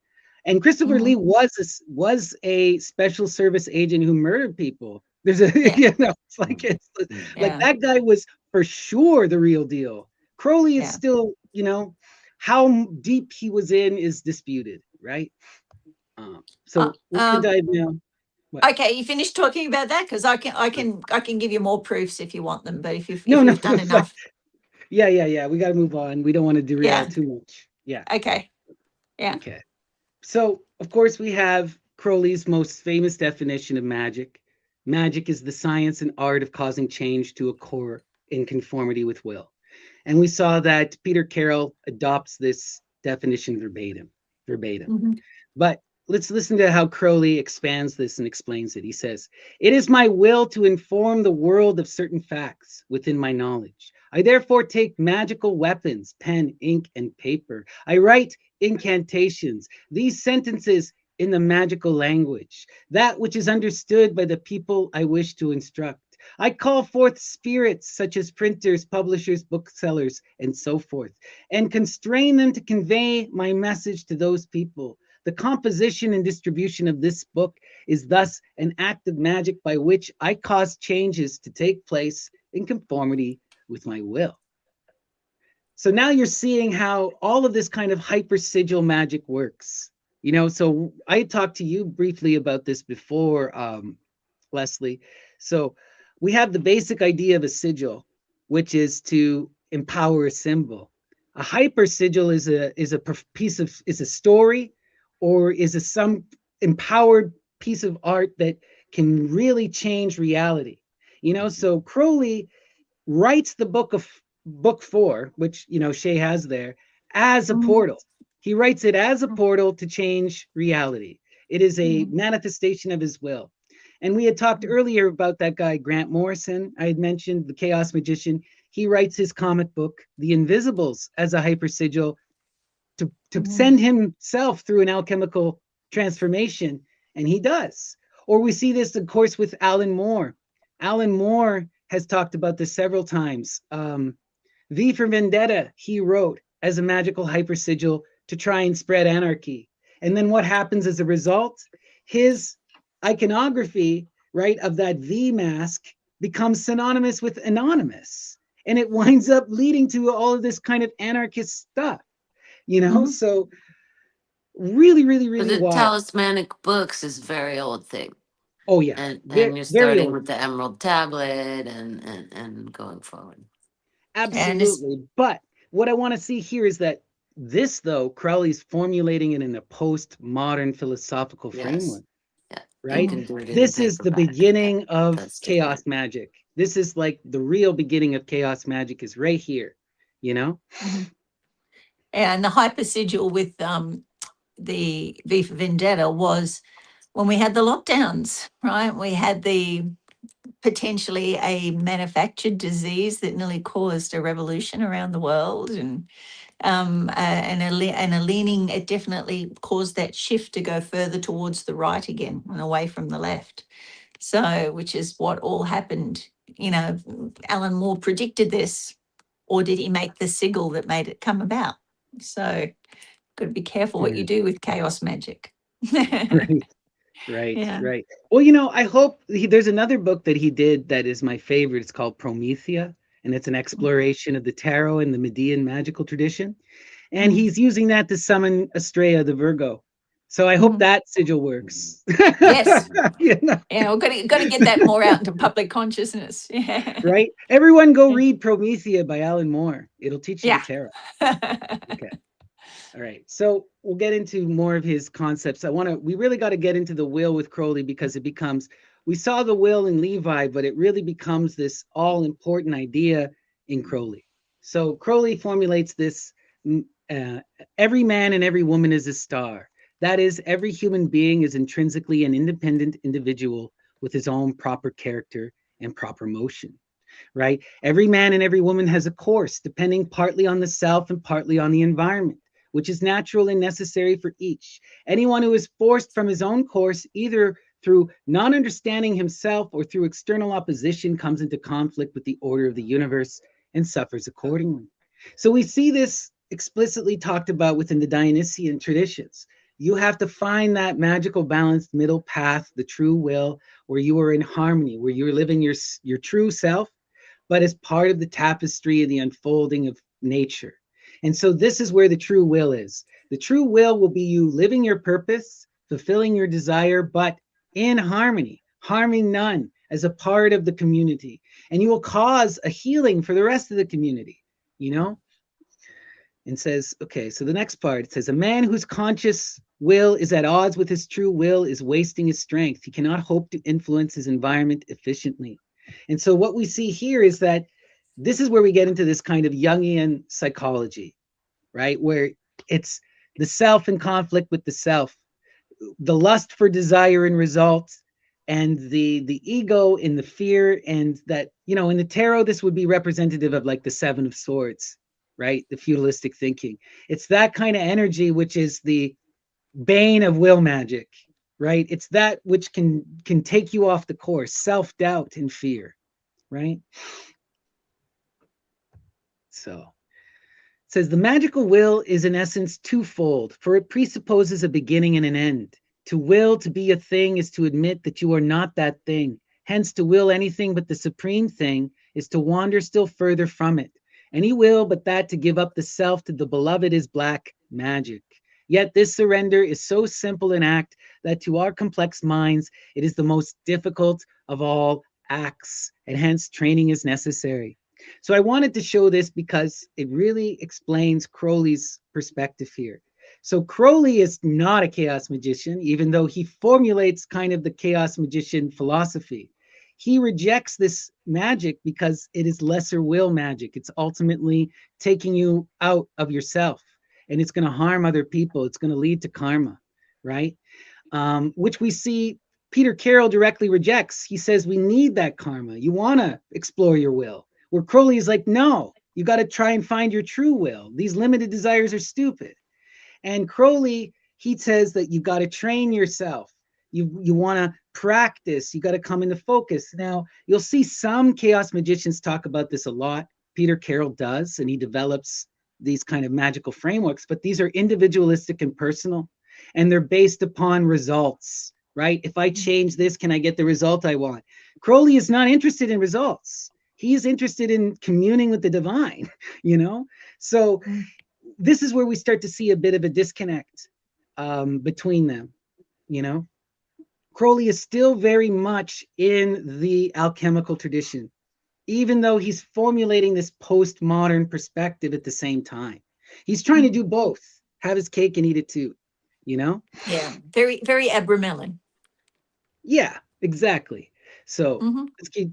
Speaker 1: And Christopher Lee was a special service agent who murdered people. There's a you know, it's like that guy was for sure the real deal. Crowley is still, you know, how deep he was in is disputed, right? So we're gonna dive now. What?
Speaker 2: Okay, you finished talking about that because I can give you more proofs if you want them, but if
Speaker 1: No,
Speaker 2: you've done
Speaker 1: it's fine.
Speaker 2: enough,
Speaker 1: Yeah. We got to move on. We don't want to derail
Speaker 2: yeah,
Speaker 1: too much. Yeah.
Speaker 2: okay, yeah,
Speaker 1: Okay. So, of course, we have Crowley's most famous definition of magic. Magic is the science and art of causing change to occur in conformity with will. And we saw that Peter Carroll adopts this definition verbatim.
Speaker 2: mhm,
Speaker 1: But let's listen to how Crowley expands this and explains it. He says, "It is my will to inform the world of certain facts within my knowledge. I therefore take magical weapons, pen, ink, and paper. I write incantations, these sentences in the magical language, that which is understood by the people I wish to instruct. I call forth spirits such as printers, publishers, booksellers, and so forth, and constrain them to convey my message to those people. The composition and distribution of this book is thus an act of magic by which I cause changes to take place in conformity with my will." So now you're seeing how all of this kind of hyper sigil magic works. So I talked to you briefly about this before, Leslie. So we have the basic idea of a sigil, which is to empower a symbol. A hyper sigil is a piece of is a story, or is a some empowered piece of art that can really change reality. So Crowley writes the book 4, which Shay has there, as a
Speaker 2: mhm,
Speaker 1: portal. He writes it as a portal to change reality. It is a
Speaker 2: mhm,
Speaker 1: manifestation of his will. And we had talked earlier about that guy, Grant Morrison. I had mentioned the Chaos Magician. He writes his comic book, The Invisibles, as a hyper sigil to
Speaker 2: mhm,
Speaker 1: send himself through an alchemical transformation, and he does. Or we see this, of course, with Alan Moore. Alan Moore has talked about this several times. V for Vendetta, he wrote as a magical hyper sigil to try and spread anarchy. And then what happens as a result? His iconography, right, of that V mask becomes synonymous with anonymous. And it winds up leading to all of this kind of anarchist stuff.
Speaker 2: mhm.
Speaker 1: So really, really,
Speaker 3: But
Speaker 1: really
Speaker 3: the
Speaker 1: wild.
Speaker 3: talismanic books is a very old thing.
Speaker 1: Oh yeah,
Speaker 3: And you're
Speaker 1: very
Speaker 3: starting
Speaker 1: old.
Speaker 3: with the Emerald Tablet and going forward.
Speaker 2: And it's
Speaker 1: Absolutely. But what I want to see here is that this, though, Crowley's formulating it in a postmodern philosophical
Speaker 3: Yes.
Speaker 1: framework,
Speaker 3: Yeah. You
Speaker 1: right?
Speaker 2: mhm,
Speaker 3: can do it in a
Speaker 1: This is the
Speaker 3: paperback. Yeah.
Speaker 1: beginning of
Speaker 3: That's
Speaker 1: chaos
Speaker 3: different.
Speaker 1: magic. This is like the real beginning of chaos magic is right here, you know?
Speaker 2: mhm. And the hyper sigil with the V for Vendetta was when we had the lockdowns, right? We had the potentially a manufactured disease that nearly caused a revolution around the world, and a leaning. It definitely caused that shift to go further towards the right again and away from the left. So, which is what all happened. Alan Moore predicted this, or did he make the sigil that made it come about? So, got to be careful what you
Speaker 1: Mm,
Speaker 2: do with chaos magic.
Speaker 1: right, right,
Speaker 2: Yeah.
Speaker 1: right. Well, I hope there's another book that he did that is my favorite. It's called Promethea, and it's an exploration of the tarot and the Median magical tradition. And
Speaker 2: Mm,
Speaker 1: he's using that to summon Estrella, the Virgo. So I hope
Speaker 2: mhm.
Speaker 1: that sigil works.
Speaker 2: Yes.
Speaker 1: You know,
Speaker 2: Yeah, we've got to get that more out into public consciousness. Yeah.
Speaker 1: right? Everyone go read Promethea by Alan Moore. It'll teach you the
Speaker 2: Yeah.
Speaker 1: tarot. Okay. All right. So we'll get into more of his concepts. We really got to get into the will with Crowley because we saw the will in Levi, but it really becomes this all important idea in Crowley. So Crowley formulates this uh, every man and every woman is a star. That is, every human being is intrinsically an independent individual with his own proper character and proper motion, right? Every man and every woman has a course, depending partly on the self and partly on the environment, which is natural and necessary for each. Anyone who is forced from his own course, either through non understanding himself or through external opposition, comes into conflict with the order of the universe and suffers accordingly. So we see this explicitly talked about within the Dionysian traditions. You have to find that magical balanced middle path, the true will, where you are in harmony, where you're living your true self, but as part of the tapestry of the unfolding of nature. And so this is where the true will is. The true will be you living your purpose, fulfilling your desire, but in harmony, harming none, as a part of the community. And you will cause a healing for the rest of the community, you know? And says, okay, so the next part, it says, a man whose conscious will is at odds with his true will is wasting his strength. He cannot hope to influence his environment efficiently. And so what we see here is that this is where we get into this kind of Jungian psychology, right? Where it's the self in conflict with the self, the lust for desire and results, and the ego in the fear. And that, you know, in the tarot, this would be representative of like the Seven of Swords, right? The feudalistic thinking. It's that kind of energy which is the bane of will magic, right? It's that which can take you off the course, self-doubt and fear, right? So it says the magical will is in essence twofold, for it presupposes a beginning and an end. To will to be a thing is to admit that you are not that thing. Hence, to will anything but the supreme thing is to wander still further from it. Any will but that to give up the self to the beloved is black magic. Yet this surrender is so simple an act that to our complex minds it is the most difficult of all acts, and hence training is necessary. So I wanted to show this because it really explains Crowley's perspective here. So Crowley is not a chaos magician, even though he formulates kind of the chaos magician philosophy. He rejects this magic because it is lesser will magic. It's ultimately taking you out of yourself, and it's going to harm other people. It's going to lead to karma, right? Which we see Peter Carroll directly rejects. He says we need that karma. You want to explore your will. Where Crowley is like, no, you got to try and find your true will. These limited desires are stupid. And Crowley, he says that you got to train yourself. You want to practice. You got to come into focus. Now, you'll see some chaos magicians talk about this a lot. Peter Carroll does, and he develops these kind of magical frameworks, but these are individualistic and personal, and they're based upon results, right? If I change this, can I get the result I want? Crowley is not interested in results. He's interested in communing with the divine, you know? So this is where we start to see a bit of a disconnect between them, you know? Crowley is still very much in the alchemical tradition, even though he's formulating this postmodern perspective at the same time. He's trying to do both, have his cake and eat it too, you know?
Speaker 2: Yeah, very, very Abramelin.
Speaker 1: Yeah, exactly. So
Speaker 2: Mhm.
Speaker 1: let's keep.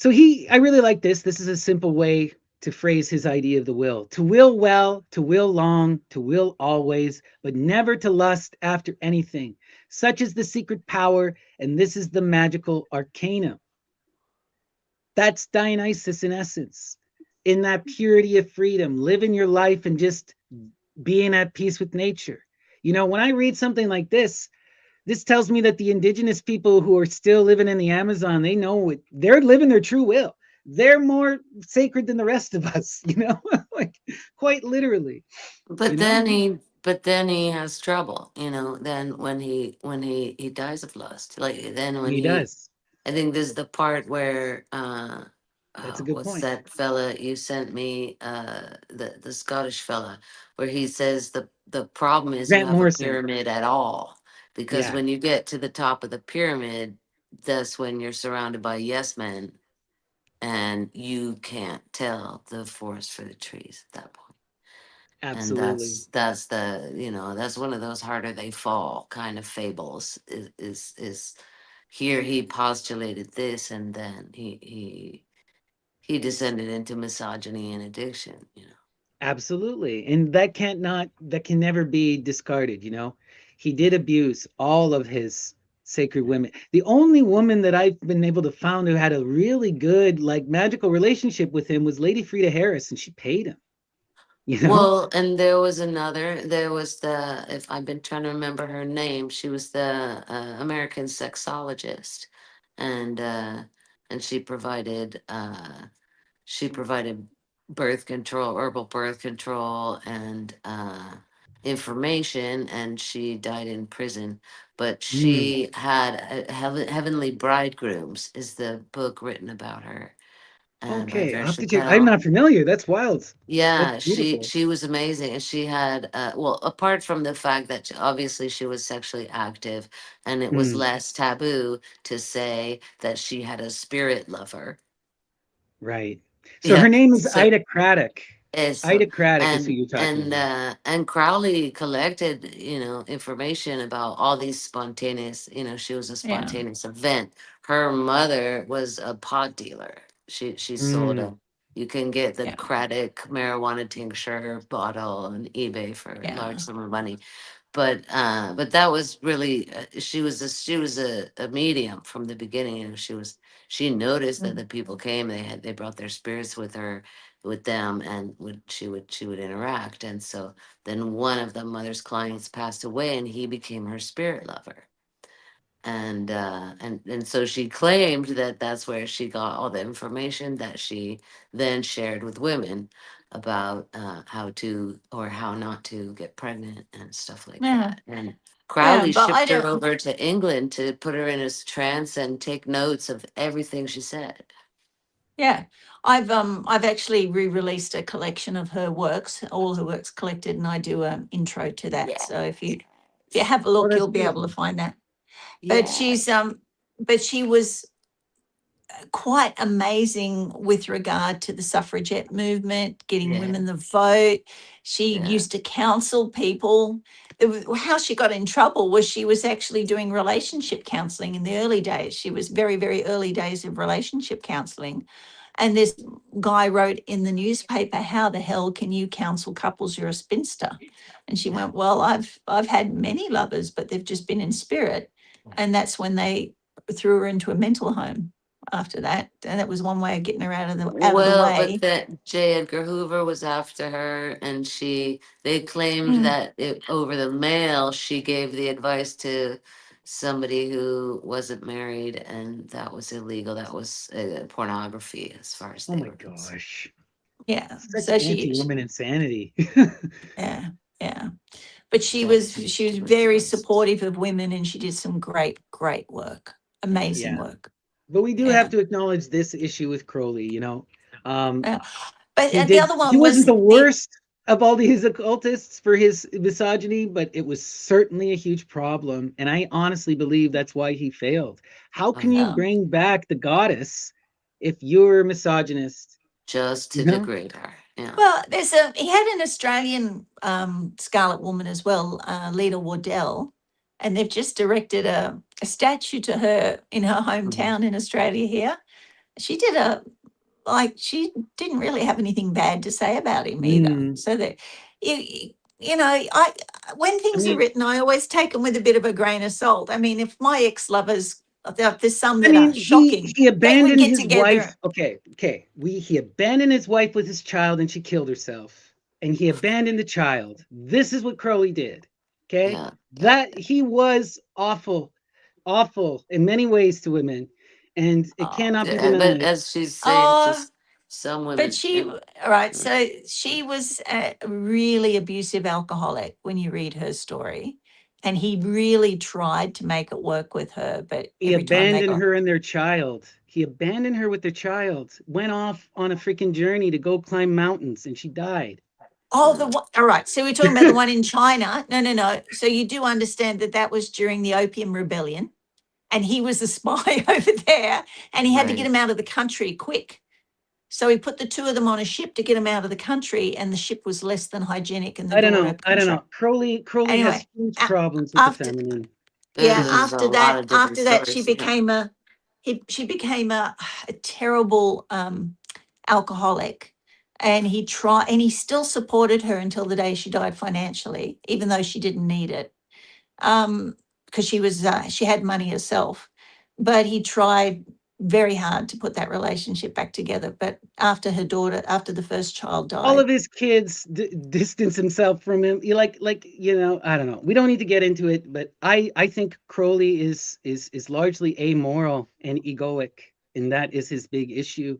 Speaker 1: I really like this. This is a simple way to phrase his idea of the will. To will well, to will long, to will always, but never to lust after anything. Such is the secret power, and this is the magical arcana. That's Dionysus in essence. In that purity of freedom, living your life and just being at peace with nature. You know, when I read something like this tells me that the indigenous people who are still living in the Amazon, they know it, they're living their true will. They're more sacred than the rest of us, you know, like quite literally, you
Speaker 3: But
Speaker 1: know,
Speaker 3: then he has trouble, you know, then when he dies of lust. Like then when
Speaker 1: he
Speaker 3: he
Speaker 1: does.
Speaker 3: I think there's the part where
Speaker 1: That's a good
Speaker 3: what's
Speaker 1: point.
Speaker 3: that fella you sent me, the Scottish fella, where he says the problem is you
Speaker 1: Grant
Speaker 3: have a
Speaker 1: Morrison.
Speaker 3: pyramid at all. Because
Speaker 1: Yeah,
Speaker 3: when you get to the top of the pyramid, that's when you're surrounded by yes men and you can't tell the forest for the trees at that point. And
Speaker 1: absolutely.
Speaker 3: that's the, that's one of those harder they fall kind of fables. Is here he postulated this, and then he descended into misogyny and addiction.
Speaker 1: Absolutely. And that can never be discarded, you know. He did abuse all of his sacred women. The only woman that I've been able to find who had a really good, like, magical relationship with him was Lady Frida Harris, and she paid him, you know?
Speaker 3: Well, and there was the, if I've been trying to remember her name, she was the American sexologist, and uh, and she provided birth control, herbal birth control, and information, and she died in prison. But
Speaker 1: Mm,
Speaker 3: she had Heavenly Bridegrooms is the book written about her, and by
Speaker 1: Okay, I'll have
Speaker 3: Versha
Speaker 1: to check. I'm
Speaker 3: Carroll.
Speaker 1: not familiar. That's wild. That's
Speaker 3: Yeah,
Speaker 1: beautiful.
Speaker 3: she was amazing, and she had well, apart from the fact that obviously she was sexually active, and it was
Speaker 1: Mm,
Speaker 3: less taboo to say that she had a spirit lover.
Speaker 1: right. So
Speaker 3: Yeah,
Speaker 1: her name is
Speaker 3: so
Speaker 1: Ida Craddock.
Speaker 3: eso.
Speaker 1: Ida Craddock is who you're talking about.
Speaker 3: And Crowley collected, information about all these spontaneous, she was a
Speaker 2: Yeah.
Speaker 3: spontaneous event. Her mother was a pot dealer. She sold
Speaker 1: Mm,
Speaker 3: a you can get the
Speaker 2: Yeah.
Speaker 3: Craddock marijuana tincture bottle on eBay for a large
Speaker 2: Yeah.
Speaker 3: sum of money. But that was really she was a medium from the beginning, and she noticed that
Speaker 2: Mm.
Speaker 3: the people came, they brought their spirits with them, and she would interact. And so then one of the mother's clients passed away, and he became her spirit lover. And so she claimed that that's where she got all the information that she then shared with women about how to or how not to get pregnant and stuff like
Speaker 2: Yeah.
Speaker 3: that. And
Speaker 2: Yeah.
Speaker 3: Crowley
Speaker 2: But I
Speaker 3: shipped her
Speaker 2: don't.
Speaker 3: over to England to put her in a trance and take notes of everything she said.
Speaker 2: Yeah. I've actually re-released a collection of her works, all her works collected, and I do an intro to that.
Speaker 3: Yeah.
Speaker 2: So if you have a
Speaker 1: oh,
Speaker 2: look,
Speaker 1: that's
Speaker 2: you'll be able to
Speaker 1: beautiful.
Speaker 2: find that. But
Speaker 3: Yeah.
Speaker 2: she was quite amazing with regard to the suffragette movement, getting
Speaker 3: Yeah.
Speaker 2: women the vote. She
Speaker 3: Yeah.
Speaker 2: used to counsel people. How she got in trouble was she was actually doing relationship counseling in the early days. She was very, very early days of relationship counseling. And this guy wrote in the newspaper, "How the hell can you counsel couples? You're a spinster." And she went, "Well, I've had many lovers, but they've just been in spirit." And that's when they threw her into a mental home after that. And that was one way of getting her out of the
Speaker 3: Well, but
Speaker 2: way.
Speaker 3: that J. Edgar Hoover was after her, and they claimed
Speaker 2: Mm.
Speaker 3: that over the mail, she gave the advice to somebody who wasn't married, and that was illegal. That was pornography, as far as
Speaker 1: Oh
Speaker 3: they
Speaker 1: my
Speaker 3: were concerned.
Speaker 1: gosh.
Speaker 2: Yeah.
Speaker 1: Such
Speaker 2: So
Speaker 1: anti-woman insanity.
Speaker 2: yeah, yeah. But
Speaker 3: Definitely
Speaker 2: she was
Speaker 3: too much
Speaker 2: very
Speaker 3: nonsense.
Speaker 2: supportive of women, and she did some great, great work. Amazing
Speaker 1: Yeah.
Speaker 2: work.
Speaker 1: But we do have
Speaker 2: Yeah.
Speaker 1: to acknowledge this issue with Crowley. Um,
Speaker 2: Yeah. But
Speaker 1: he
Speaker 2: the
Speaker 1: did
Speaker 2: other
Speaker 1: he
Speaker 2: one
Speaker 1: wasn't
Speaker 2: was
Speaker 1: the
Speaker 2: the
Speaker 1: worst of all these occultists for his misogyny, but it was certainly a huge problem. And I honestly believe that's why he failed. How
Speaker 3: Oh
Speaker 1: can you
Speaker 3: yeah,
Speaker 2: um,
Speaker 1: bring back the goddess if you're a misogynist?
Speaker 3: just
Speaker 1: You
Speaker 3: to
Speaker 1: know?
Speaker 3: degrade her. Yeah.
Speaker 2: well, he had an Australian Scarlet Woman as well, Leda Wardell, and they've just erected a statue to her in her
Speaker 1: Mhm.
Speaker 2: hometown in Australia here. She did a she didn't really have anything bad to say about him either.
Speaker 1: Mm.
Speaker 2: So that you know, I when
Speaker 1: I
Speaker 2: things are
Speaker 1: mean,
Speaker 2: written, I always take them with a bit of a grain of salt. I mean, if my ex-lovers, there's some
Speaker 1: I
Speaker 2: that are
Speaker 1: mean, he
Speaker 2: shocking,
Speaker 1: he
Speaker 2: they would
Speaker 1: abandoned
Speaker 2: get
Speaker 1: his wife.
Speaker 2: together.
Speaker 1: Okay, okay. He abandoned his wife with his child, and she killed herself. And he abandoned the child. This is what Crowley did. Okay,
Speaker 3: Yeah. Yeah.
Speaker 1: that he was awful, awful in many ways to women, and it
Speaker 2: Oh,
Speaker 1: cannot be
Speaker 3: Yeah, but
Speaker 1: denied.
Speaker 3: as she's saying,
Speaker 2: oh,
Speaker 3: just some
Speaker 2: but
Speaker 3: women.
Speaker 2: she,
Speaker 3: And,
Speaker 2: all right. So she was a really abusive alcoholic when you read her story. And he really tried to make it work with her, but
Speaker 1: He
Speaker 2: every time they
Speaker 1: abandoned
Speaker 2: got
Speaker 1: her and their child. He abandoned her with their child. Went off on a freaking journey to go climb mountains, and she died.
Speaker 2: Oh, the one. All right. So we're talking about the one in China. No, no, no. So you do understand that that was during the Opium Rebellion, and he was a spy over there, and he had to get
Speaker 3: right.
Speaker 2: him out of the country quick. So he put the two of them on a ship to get him out of the country, and the ship was less than hygienic, and the
Speaker 1: I don't
Speaker 2: daughter
Speaker 1: know. I don't
Speaker 2: contract.
Speaker 1: know. Crowley has
Speaker 2: Anyway,
Speaker 1: huge
Speaker 2: a-
Speaker 1: problems with the
Speaker 2: after
Speaker 1: feminine.
Speaker 2: yeah,
Speaker 3: There's a
Speaker 2: after
Speaker 3: lot
Speaker 2: that,
Speaker 3: of different
Speaker 2: she
Speaker 3: stories. Yeah.
Speaker 2: became she became a terrible alcoholic, and he still supported her until the day she died financially, even though she didn't need it, because she had money herself. But he tried very hard to put that relationship back together. But after the first child
Speaker 1: All
Speaker 2: died.
Speaker 1: of his kids distance himself from him. You I don't know. We don't need to get into it, but I think Crowley is largely amoral and egoic, and that is his big issue.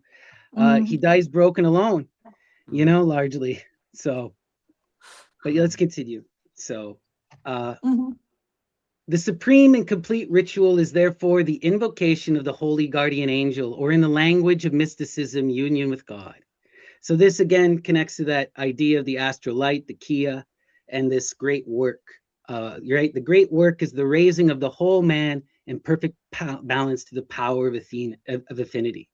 Speaker 1: He
Speaker 2: Mm,
Speaker 1: dies broken alone,
Speaker 3: Mm.
Speaker 1: largely. So, but yeah, let's continue. So, uh,
Speaker 2: mhm.
Speaker 1: The supreme and complete ritual is therefore the invocation of the holy guardian angel, or in the language of mysticism, union with God. So this again connects to that idea of the astral light, the Kia, and this great work. Right, the great work is the raising of the whole man in perfect balance to the power of affinity.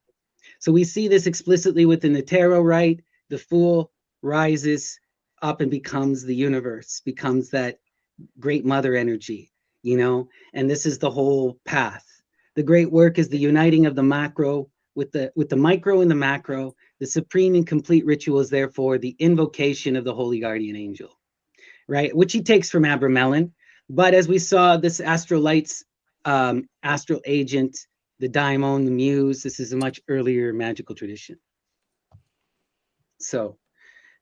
Speaker 1: So we see this explicitly within the tarot, right? The fool rises up and becomes the universe, becomes that great mother energy, and this is the whole path. The great work is the uniting of the macro with the micro and the macro. The supreme and complete ritual is therefore the invocation of the holy guardian angel, right? Which he takes from Abramelin. But as we saw, this astral lights, astral agent, the daimon, the muse, this is a much earlier magical tradition. So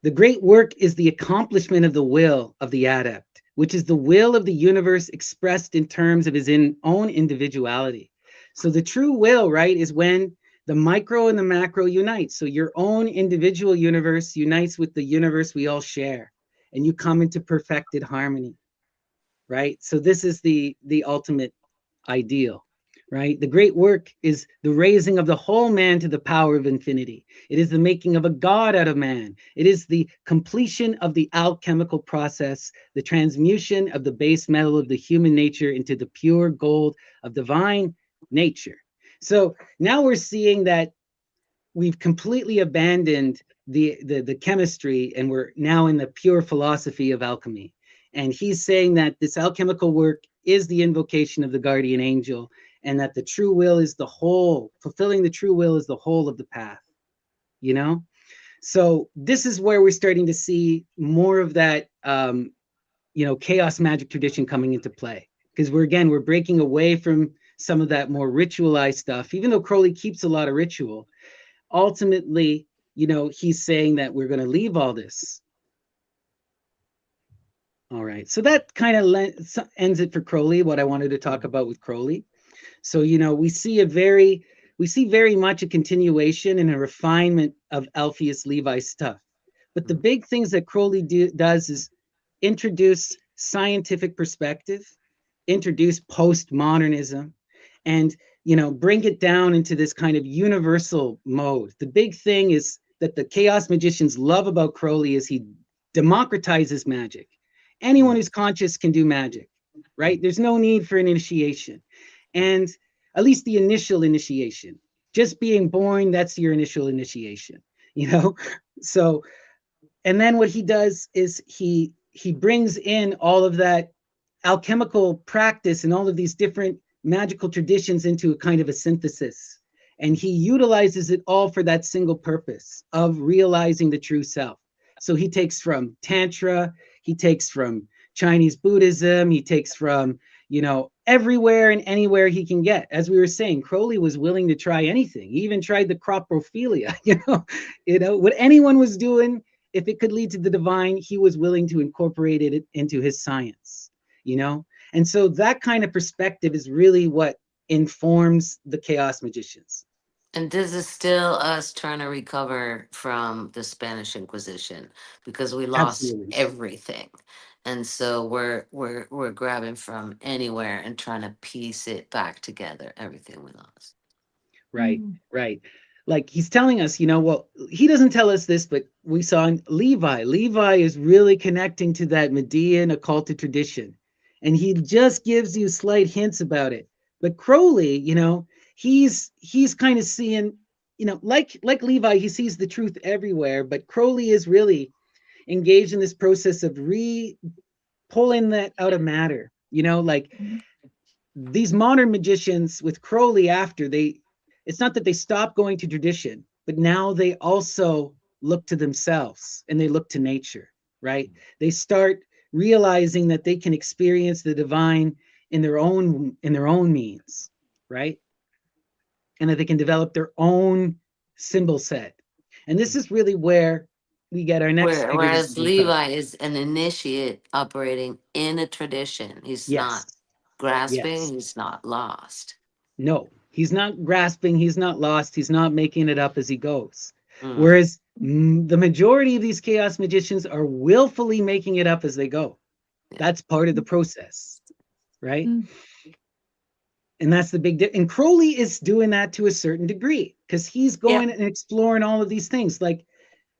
Speaker 1: the great work is the accomplishment of the will of the adept, which is the will of the universe expressed in terms of his own individuality. So the true will, right, is when the micro and the macro unite. So your own individual universe unites with the universe we all share, and you come into perfected harmony, right? So this is the ultimate ideal, right? The great work is the raising of the whole man to the power of infinity. It is the making of a god out of man. It is the completion of the alchemical process, the transmutation of the base metal of the human nature into the pure gold of divine nature. So now we're seeing that we've completely abandoned the chemistry, and we're now in the pure philosophy of alchemy. And he's saying that this alchemical work is the invocation of the guardian angel, and that the true will is the whole, fulfilling the true will is the whole of the path, So this is where we're starting to see more of that, chaos magic tradition coming into play. Because we're breaking away from some of that more ritualized stuff, even though Crowley keeps a lot of ritual. Ultimately, he's saying that we're going to leave all this. All right, so that kind of ends it for Crowley, what I wanted to talk about with Crowley. So, we see very much a continuation and a refinement of Eliphas Levi's stuff. But the big things that Crowley does is introduce scientific perspective, introduce postmodernism, and bring it down into this kind of universal mode. The big thing is that the chaos magicians love about Crowley is he democratizes magic. Anyone who's conscious can do magic, right? There's no need for an initiation. And at least the initial initiation, just being born, that's your initial initiation, So, and then what he does is he brings in all of that alchemical practice and all of these different magical traditions into a kind of a synthesis. And he utilizes it all for that single purpose of realizing the true self. So he takes from Tantra, he takes from Chinese Buddhism, he takes from, everywhere and anywhere he can get. As we were saying, Crowley was willing to try anything. He even tried the croprophilia, what anyone was doing, if it could lead to the divine, he was willing to incorporate it into his science, And so that kind of perspective is really what informs the chaos magicians.
Speaker 3: And this is still us trying to recover from the Spanish Inquisition, because we lost
Speaker 1: Absolutely.
Speaker 3: everything. And so we're grabbing from anywhere and trying to piece it back together, everything we lost.
Speaker 1: Right, right. Like he's telling us, well, he doesn't tell us this, but we saw in Levi. Levi is really connecting to that Median occulted tradition. And he just gives you slight hints about it. But Crowley, he's kind of seeing, like Levi, he sees the truth everywhere, but Crowley is really engaged in this process of pulling that out of matter, these modern magicians with Crowley it's not that they stop going to tradition, but now they also look to themselves and they look to nature, right? They start realizing that they can experience the divine in their own means, right? And that they can develop their own symbol set. And this is really where we get our next figure.
Speaker 3: Whereas Levi is an initiate operating in a tradition. He's not grasping, he's not lost.
Speaker 1: No, he's not grasping, he's not lost, he's not making it up as he goes. Whereas the majority of these chaos magicians are willfully making it up as they go. That's part of the process, right? And that's the big and Crowley is doing that to a certain degree because he's going and exploring all of these things. Like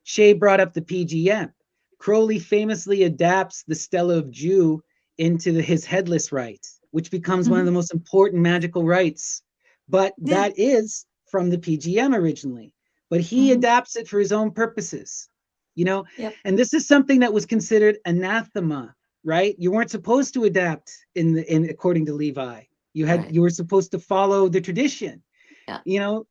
Speaker 1: Shay brought up the PGM. Crowley famously adapts the Stella of Jew into his headless rite, which becomes one of the most important magical rites. But that is from the PGM originally. But he adapts it for his own purposes, you know? And this is something that was considered anathema, right? You weren't supposed to adapt in according to Levi. You were supposed to follow the tradition. You know,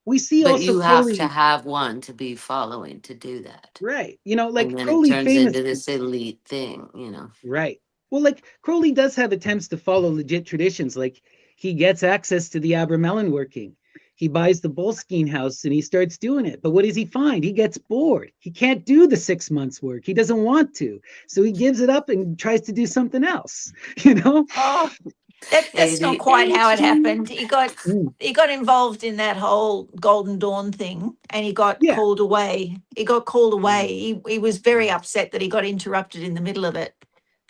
Speaker 1: we see
Speaker 3: but
Speaker 1: also
Speaker 3: you
Speaker 1: Crowley,
Speaker 3: have to have one to be following to do that.
Speaker 1: right? You know, like
Speaker 3: And then it
Speaker 1: Crowley
Speaker 3: turns
Speaker 1: famous,
Speaker 3: into this elite thing, you know.
Speaker 1: right? Well, like Crowley does have attempts to follow legit traditions. Like he gets access to the Abramelin working. He buys the Boleskine house and he starts doing it. But what does he find? He gets bored. He can't do the 6 months work. He doesn't want to. So he gives it up and tries to do something else, you know?
Speaker 2: Oh, that's not quite how it happened. He got involved in that whole Golden Dawn thing, and he got called away. He got called away. He was very upset that he got interrupted in the middle of it.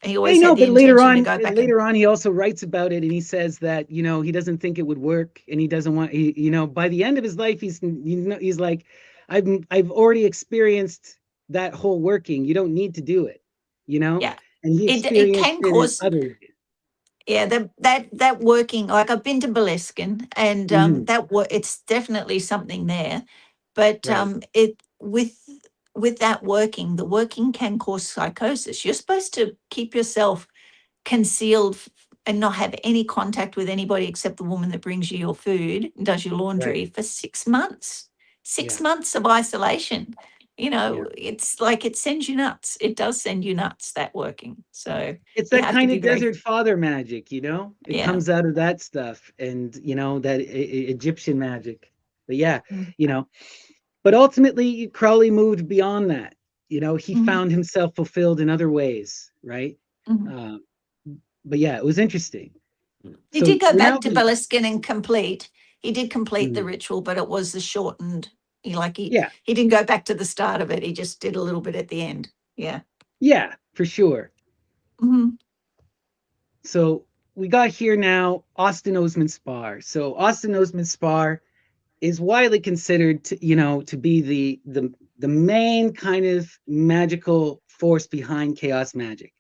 Speaker 2: He always had the
Speaker 1: but
Speaker 2: intention to go back.
Speaker 1: later on, he also writes about it, and he says that he doesn't think it would work, and he doesn't want. By the end of his life, he's like, I've already experienced that whole working. You don't need to do it,
Speaker 2: Yeah,
Speaker 1: and he
Speaker 2: it
Speaker 1: experienced
Speaker 2: can
Speaker 1: it in
Speaker 2: cause.
Speaker 1: other.
Speaker 2: Yeah, that working, like I've been to Boleskine, and it's definitely something there, but it with that working, the working can cause psychosis. You're supposed to keep yourself concealed and not have any contact with anybody except the woman that brings you your food and does your laundry for 6 months. 6 months of isolation. It's like it sends you nuts. It does send you nuts, that working. So
Speaker 1: It's
Speaker 2: you
Speaker 1: that
Speaker 2: have to
Speaker 1: kind
Speaker 2: be
Speaker 1: of
Speaker 2: very,
Speaker 1: desert father magic, It comes out of that stuff, and that Egyptian magic. But but ultimately Crowley moved beyond that. He found himself fulfilled in other ways, right? But it was interesting.
Speaker 2: He did go back to Boleskine and complete. He did complete the ritual, but it was the shortened. He didn't go back to the start of it. He just did a little bit at the end. Yeah.
Speaker 1: Yeah, for sure. So we got here now Osman Spare. So Osman Spare is widely considered to be the main kind of magical force behind chaos magic.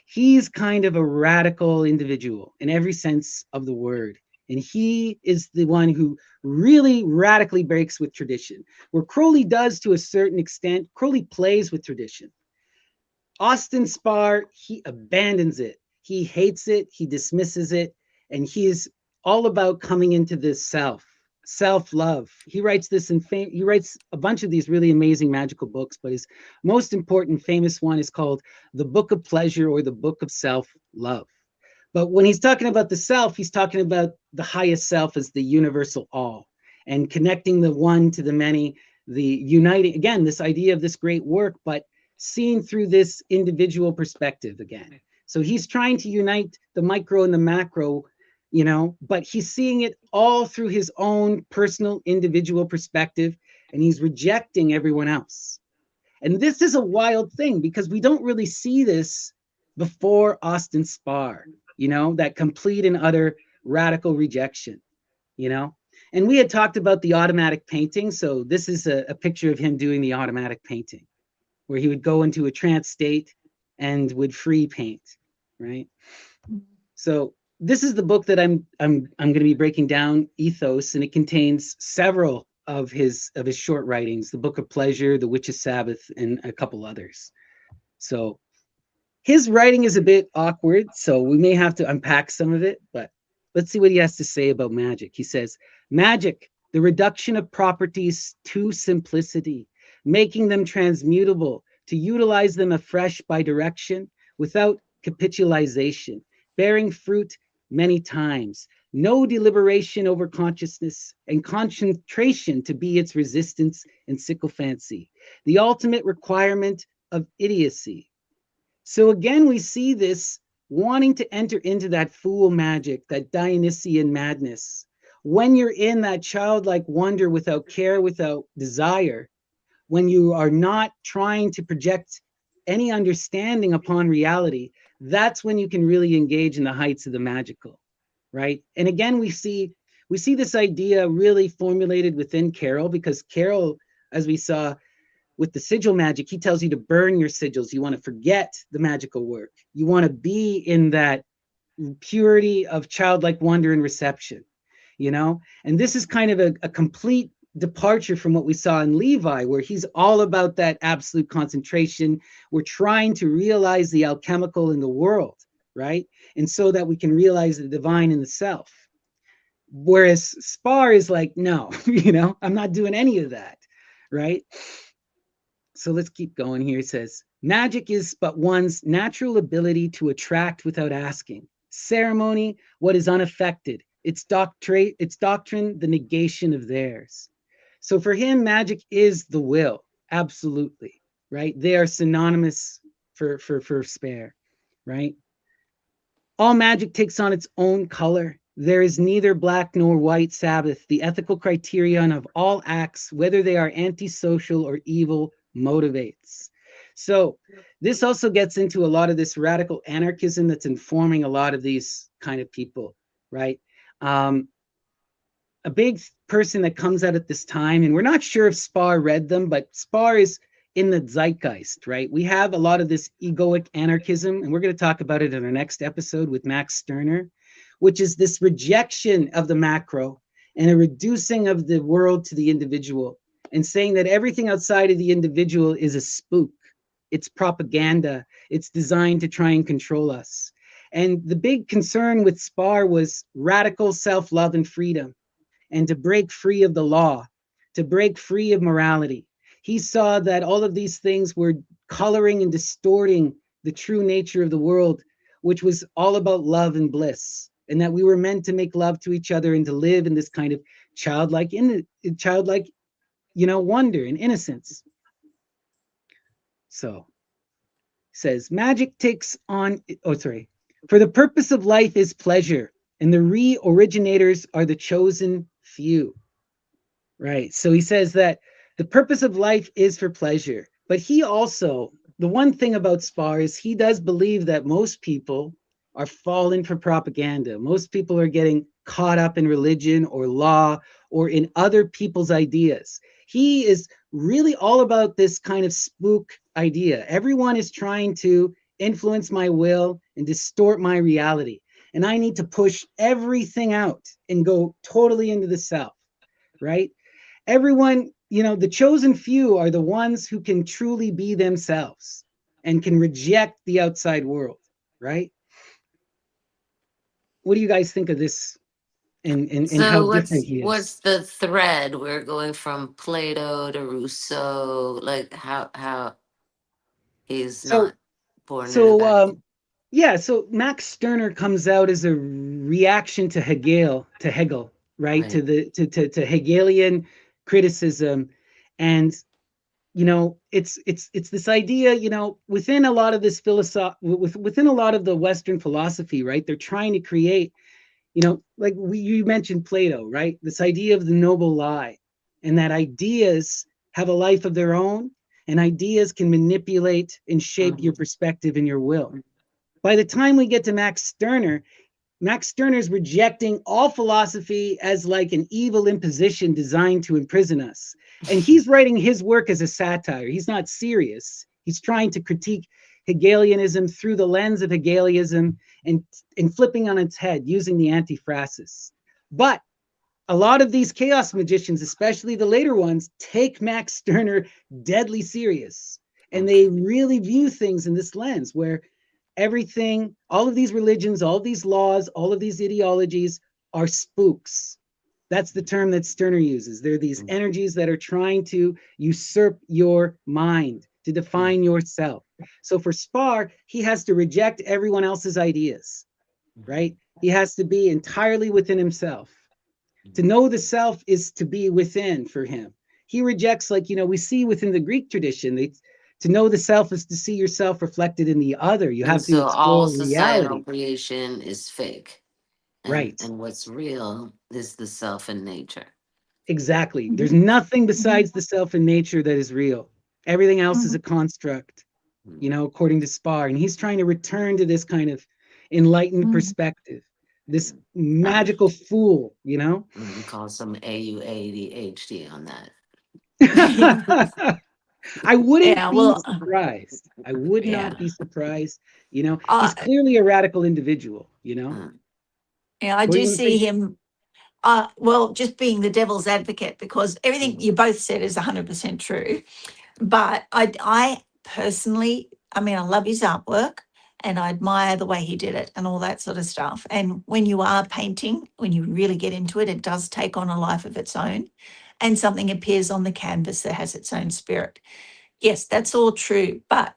Speaker 1: He's kind of a radical individual in every sense of the word. And he is the one who really radically breaks with tradition. Where Crowley does to a certain extent, Crowley plays with tradition. Osman Spare, he abandons it. He hates it, he dismisses it, and he is all about coming into this self-love. He writes he writes a bunch of these really amazing magical books, but his most important famous one is called The Book of Pleasure, or The Book of Self-Love. But when he's talking about the self, he's talking about the highest self as the universal all, and connecting the one to the many, the uniting, again, this idea of this great work, but seen through this individual perspective again. So he's trying to unite the micro and the macro, but he's seeing it all through his own personal individual perspective, and he's rejecting everyone else. And this is a wild thing because we don't really see this before Osman Spare, that complete and utter radical rejection, And we had talked about the automatic painting. So this is a picture of him doing the automatic painting, where he would go into a trance state and would free paint, right? So this is the book that I'm going to be breaking down, Ethos, and it contains several of his short writings, The Book of Pleasure, The Witch's Sabbath, and a couple others. So his writing is a bit awkward, so we may have to unpack some of it, but let's see what he has to say about magic. He says, magic, the reduction of properties to simplicity, making them transmutable, to utilize them afresh by direction without capitulization, bearing fruit many times, no deliberation over consciousness, and concentration to be its resistance and sycophancy, the ultimate requirement of idiocy. So again, we see this wanting to enter into that fool magic, that Dionysian madness. When you're in that childlike wonder without care, without desire, when you are not trying to project any understanding upon reality, that's when you can really engage in the heights of the magical, right? And again, we see this idea really formulated within Carroll, because Carroll, as we saw with the sigil magic, he tells you to burn your sigils. You want to forget the magical work. You want to be in that purity of childlike wonder and reception, you know? And this is kind of a complete departure from what we saw in Levi, where he's all about that absolute concentration. We're trying to realize the alchemical in the world, right? And so that we can realize the divine in the self. Whereas Spar is like, no, you know, I'm not doing any of that, right? So let's keep going here. It says, magic is but one's natural ability to attract without asking. Ceremony, what is unaffected. Its doctrine, the negation of theirs. So for him, magic is the will, absolutely, right? They are synonymous for Spare, right? All magic takes on its own color. There is neither black nor white Sabbath. The ethical criterion of all acts, whether they are antisocial or evil, motivates. So this also gets into a lot of this radical anarchism that's informing a lot of these kind of people, right? A big person that comes out at this time, and we're not sure if Spar read them, but Spar is in the zeitgeist, right? We have a lot of this egoic anarchism, and we're going to talk about it in our next episode with Max Stirner, which is this rejection of the macro and a reducing of the world to the individual, and saying that everything outside of the individual is a spook. It's propaganda. It's designed to try and control us. And the big concern with Spar was radical self-love and freedom, and to break free of the law, to break free of morality. He saw that all of these things were coloring and distorting the true nature of the world, which was all about love and bliss, and that we were meant to make love to each other and to live in this kind of childlike, wonder and innocence. So, says magic takes on. For the purpose of life is pleasure, and the re-originators are the chosen few. Right. So he says that the purpose of life is for pleasure. But he also, the one thing about Spar is he does believe that most people are falling for propaganda. Most people are getting caught up in religion or law or in other people's ideas. He is really all about this kind of spook idea. Everyone is trying to influence my will and distort my reality. And I need to push everything out and go totally into the self, right? Everyone, the chosen few are the ones who can truly be themselves and can reject the outside world, right? What do you guys think of this and how
Speaker 3: So
Speaker 1: different he is?
Speaker 3: what's the thread? We're going from Plato to Rousseau, like how he's
Speaker 1: So,
Speaker 3: not born in a
Speaker 1: so
Speaker 3: vacuum.
Speaker 1: yeah, so Max Stirner comes out as a reaction to Hegel, right? To
Speaker 3: Right.
Speaker 1: the to Hegelian criticism. And it's this idea, within a lot of this within a lot of the Western philosophy, right? They're trying to create, like you mentioned Plato, right? This idea of the noble lie, and that ideas have a life of their own, and ideas can manipulate and shape your perspective and your will. By the time we get to Max Stirner's rejecting all philosophy as like an evil imposition designed to imprison us. And he's writing his work as a satire. He's not serious. He's trying to critique Hegelianism through the lens of Hegelianism and flipping on its head using the antiphrasis. But a lot of these chaos magicians, especially the later ones, take Max Stirner deadly serious. And they really view things in this lens where everything, all of these religions, all of these laws, all of these ideologies are spooks. That's the term that Stirner uses. They're these energies that are trying to usurp your mind, to define yourself. So for Spar, he has to reject everyone else's ideas, right? He has to be entirely within himself. To know the self is to be within for him. He rejects, like, we see within the Greek tradition, to know the self is to see yourself reflected in the other. You
Speaker 3: And
Speaker 1: have to
Speaker 3: so all
Speaker 1: explore
Speaker 3: societal
Speaker 1: reality.
Speaker 3: creation is fake.
Speaker 1: Right.
Speaker 3: And what's real is the self in nature.
Speaker 1: Exactly. There's nothing besides the self in nature that is real. Everything else is a construct. you know, according to Spar, and he's trying to return to this kind of enlightened perspective, this magical fool, you know.
Speaker 3: Call some AUADHD on that.
Speaker 1: I wouldn't
Speaker 2: Yeah,
Speaker 1: be
Speaker 2: well,
Speaker 1: surprised. I would
Speaker 2: yeah.
Speaker 1: not be surprised. You know,
Speaker 2: Uh,
Speaker 1: he's clearly a radical individual, you know.
Speaker 2: yeah, I
Speaker 1: What do
Speaker 2: do
Speaker 1: you want to say,
Speaker 2: see
Speaker 1: Jane?
Speaker 2: him. Well, just being the devil's advocate, because everything you both said is 100% true. But I personally, I mean, I love his artwork and I admire the way he did it and all that sort of stuff. And when you are painting, when you really get into it, it does take on a life of its own and something appears on the canvas that has its own spirit. Yes, that's all true. But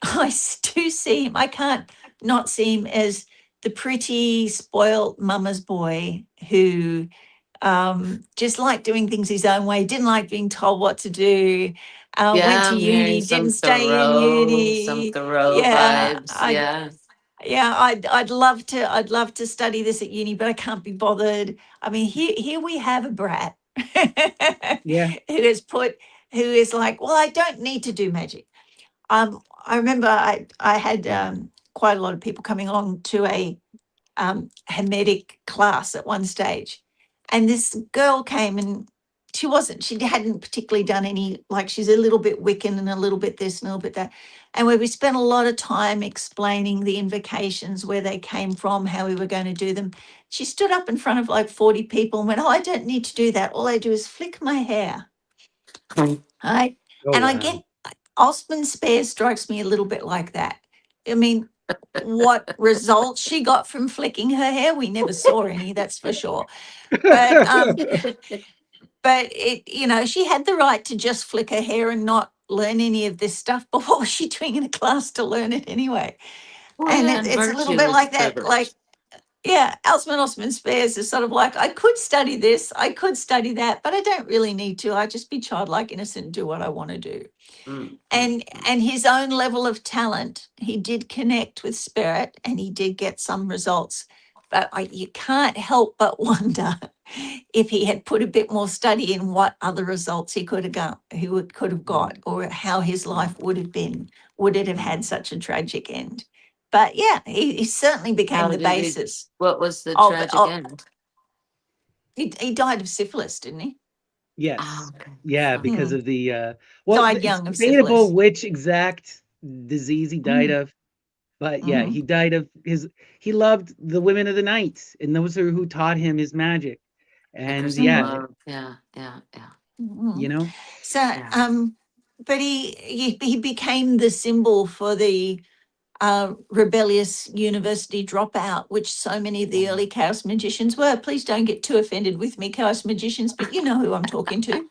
Speaker 2: do see him. I can't not see him as the pretty, spoiled mama's boy who just liked doing things his own way, didn't like being told what to do, went
Speaker 3: Yeah,
Speaker 2: to
Speaker 3: I'm hearing
Speaker 2: uni, didn't stay in
Speaker 3: Some
Speaker 2: uni.
Speaker 3: Thoreau
Speaker 2: Yeah,
Speaker 3: vibes. Yeah.
Speaker 2: I'd love to study this at uni, but I can't be bothered. I mean, here we have a brat
Speaker 1: Yeah.
Speaker 2: who is who is like, well, I don't need to do magic. I remember I had quite a lot of people coming along to a Hermetic class at one stage. And this girl came and she hadn't particularly done any, like she's a little bit Wiccan and a little bit this and a little bit that. And where we spent a lot of time explaining the invocations, where they came from, how we were going to do them. She stood up in front of like 40 people and went, oh, I don't need to do that. All I do is flick my hair. Right.
Speaker 1: Oh
Speaker 2: And I
Speaker 1: wow.
Speaker 2: get Osman Spare strikes me a little bit like that. I mean, what results she got from flicking her hair, we never saw any, that's for sure. But but it, she had the right to just flick her hair and not learn any of this stuff. But what was she doing in a class to learn it anyway?
Speaker 3: Well,
Speaker 2: And
Speaker 3: yeah, and
Speaker 2: it's a little
Speaker 3: virtue
Speaker 2: bit
Speaker 3: is
Speaker 2: like that,
Speaker 3: privilege.
Speaker 2: like, yeah, Osman Spares is sort of like, I could study this, I could study that, but I don't really need to. I just be childlike, innocent, and do what I want to do.
Speaker 3: Mm, mm,
Speaker 2: And
Speaker 3: mm.
Speaker 2: and his own level of talent, he did connect with spirit, and he did get some results. But you can't help but wonder if he had put a bit more study in, what other results he could have got, could have got, or how his life would have been. Would it have had such a tragic end? But yeah, he certainly became
Speaker 3: How
Speaker 2: the
Speaker 3: did he?
Speaker 2: basis
Speaker 3: What was the
Speaker 2: of,
Speaker 3: tragic end?
Speaker 2: he died of syphilis, didn't he?
Speaker 3: Oh,
Speaker 1: Yes.
Speaker 3: okay.
Speaker 1: Yeah,
Speaker 3: Oh.
Speaker 1: because
Speaker 2: Mm.
Speaker 1: of the
Speaker 2: Died
Speaker 1: it's
Speaker 2: young of
Speaker 1: debatable
Speaker 2: syphilis.
Speaker 1: which exact disease he died
Speaker 2: Mm.
Speaker 1: of, but yeah,
Speaker 2: Hmm.
Speaker 1: he died of he loved the women of the night, and those are who taught him his magic.
Speaker 3: The
Speaker 1: And
Speaker 3: crystal
Speaker 1: yeah,
Speaker 2: Mm.
Speaker 3: love. Yeah, yeah, yeah,
Speaker 1: you
Speaker 2: Mm.
Speaker 1: know,
Speaker 2: So,
Speaker 3: yeah.
Speaker 2: but he became the symbol for the rebellious university dropout, which so many of the early chaos magicians were. Please don't get too offended with me, chaos magicians, but you know who I'm talking to.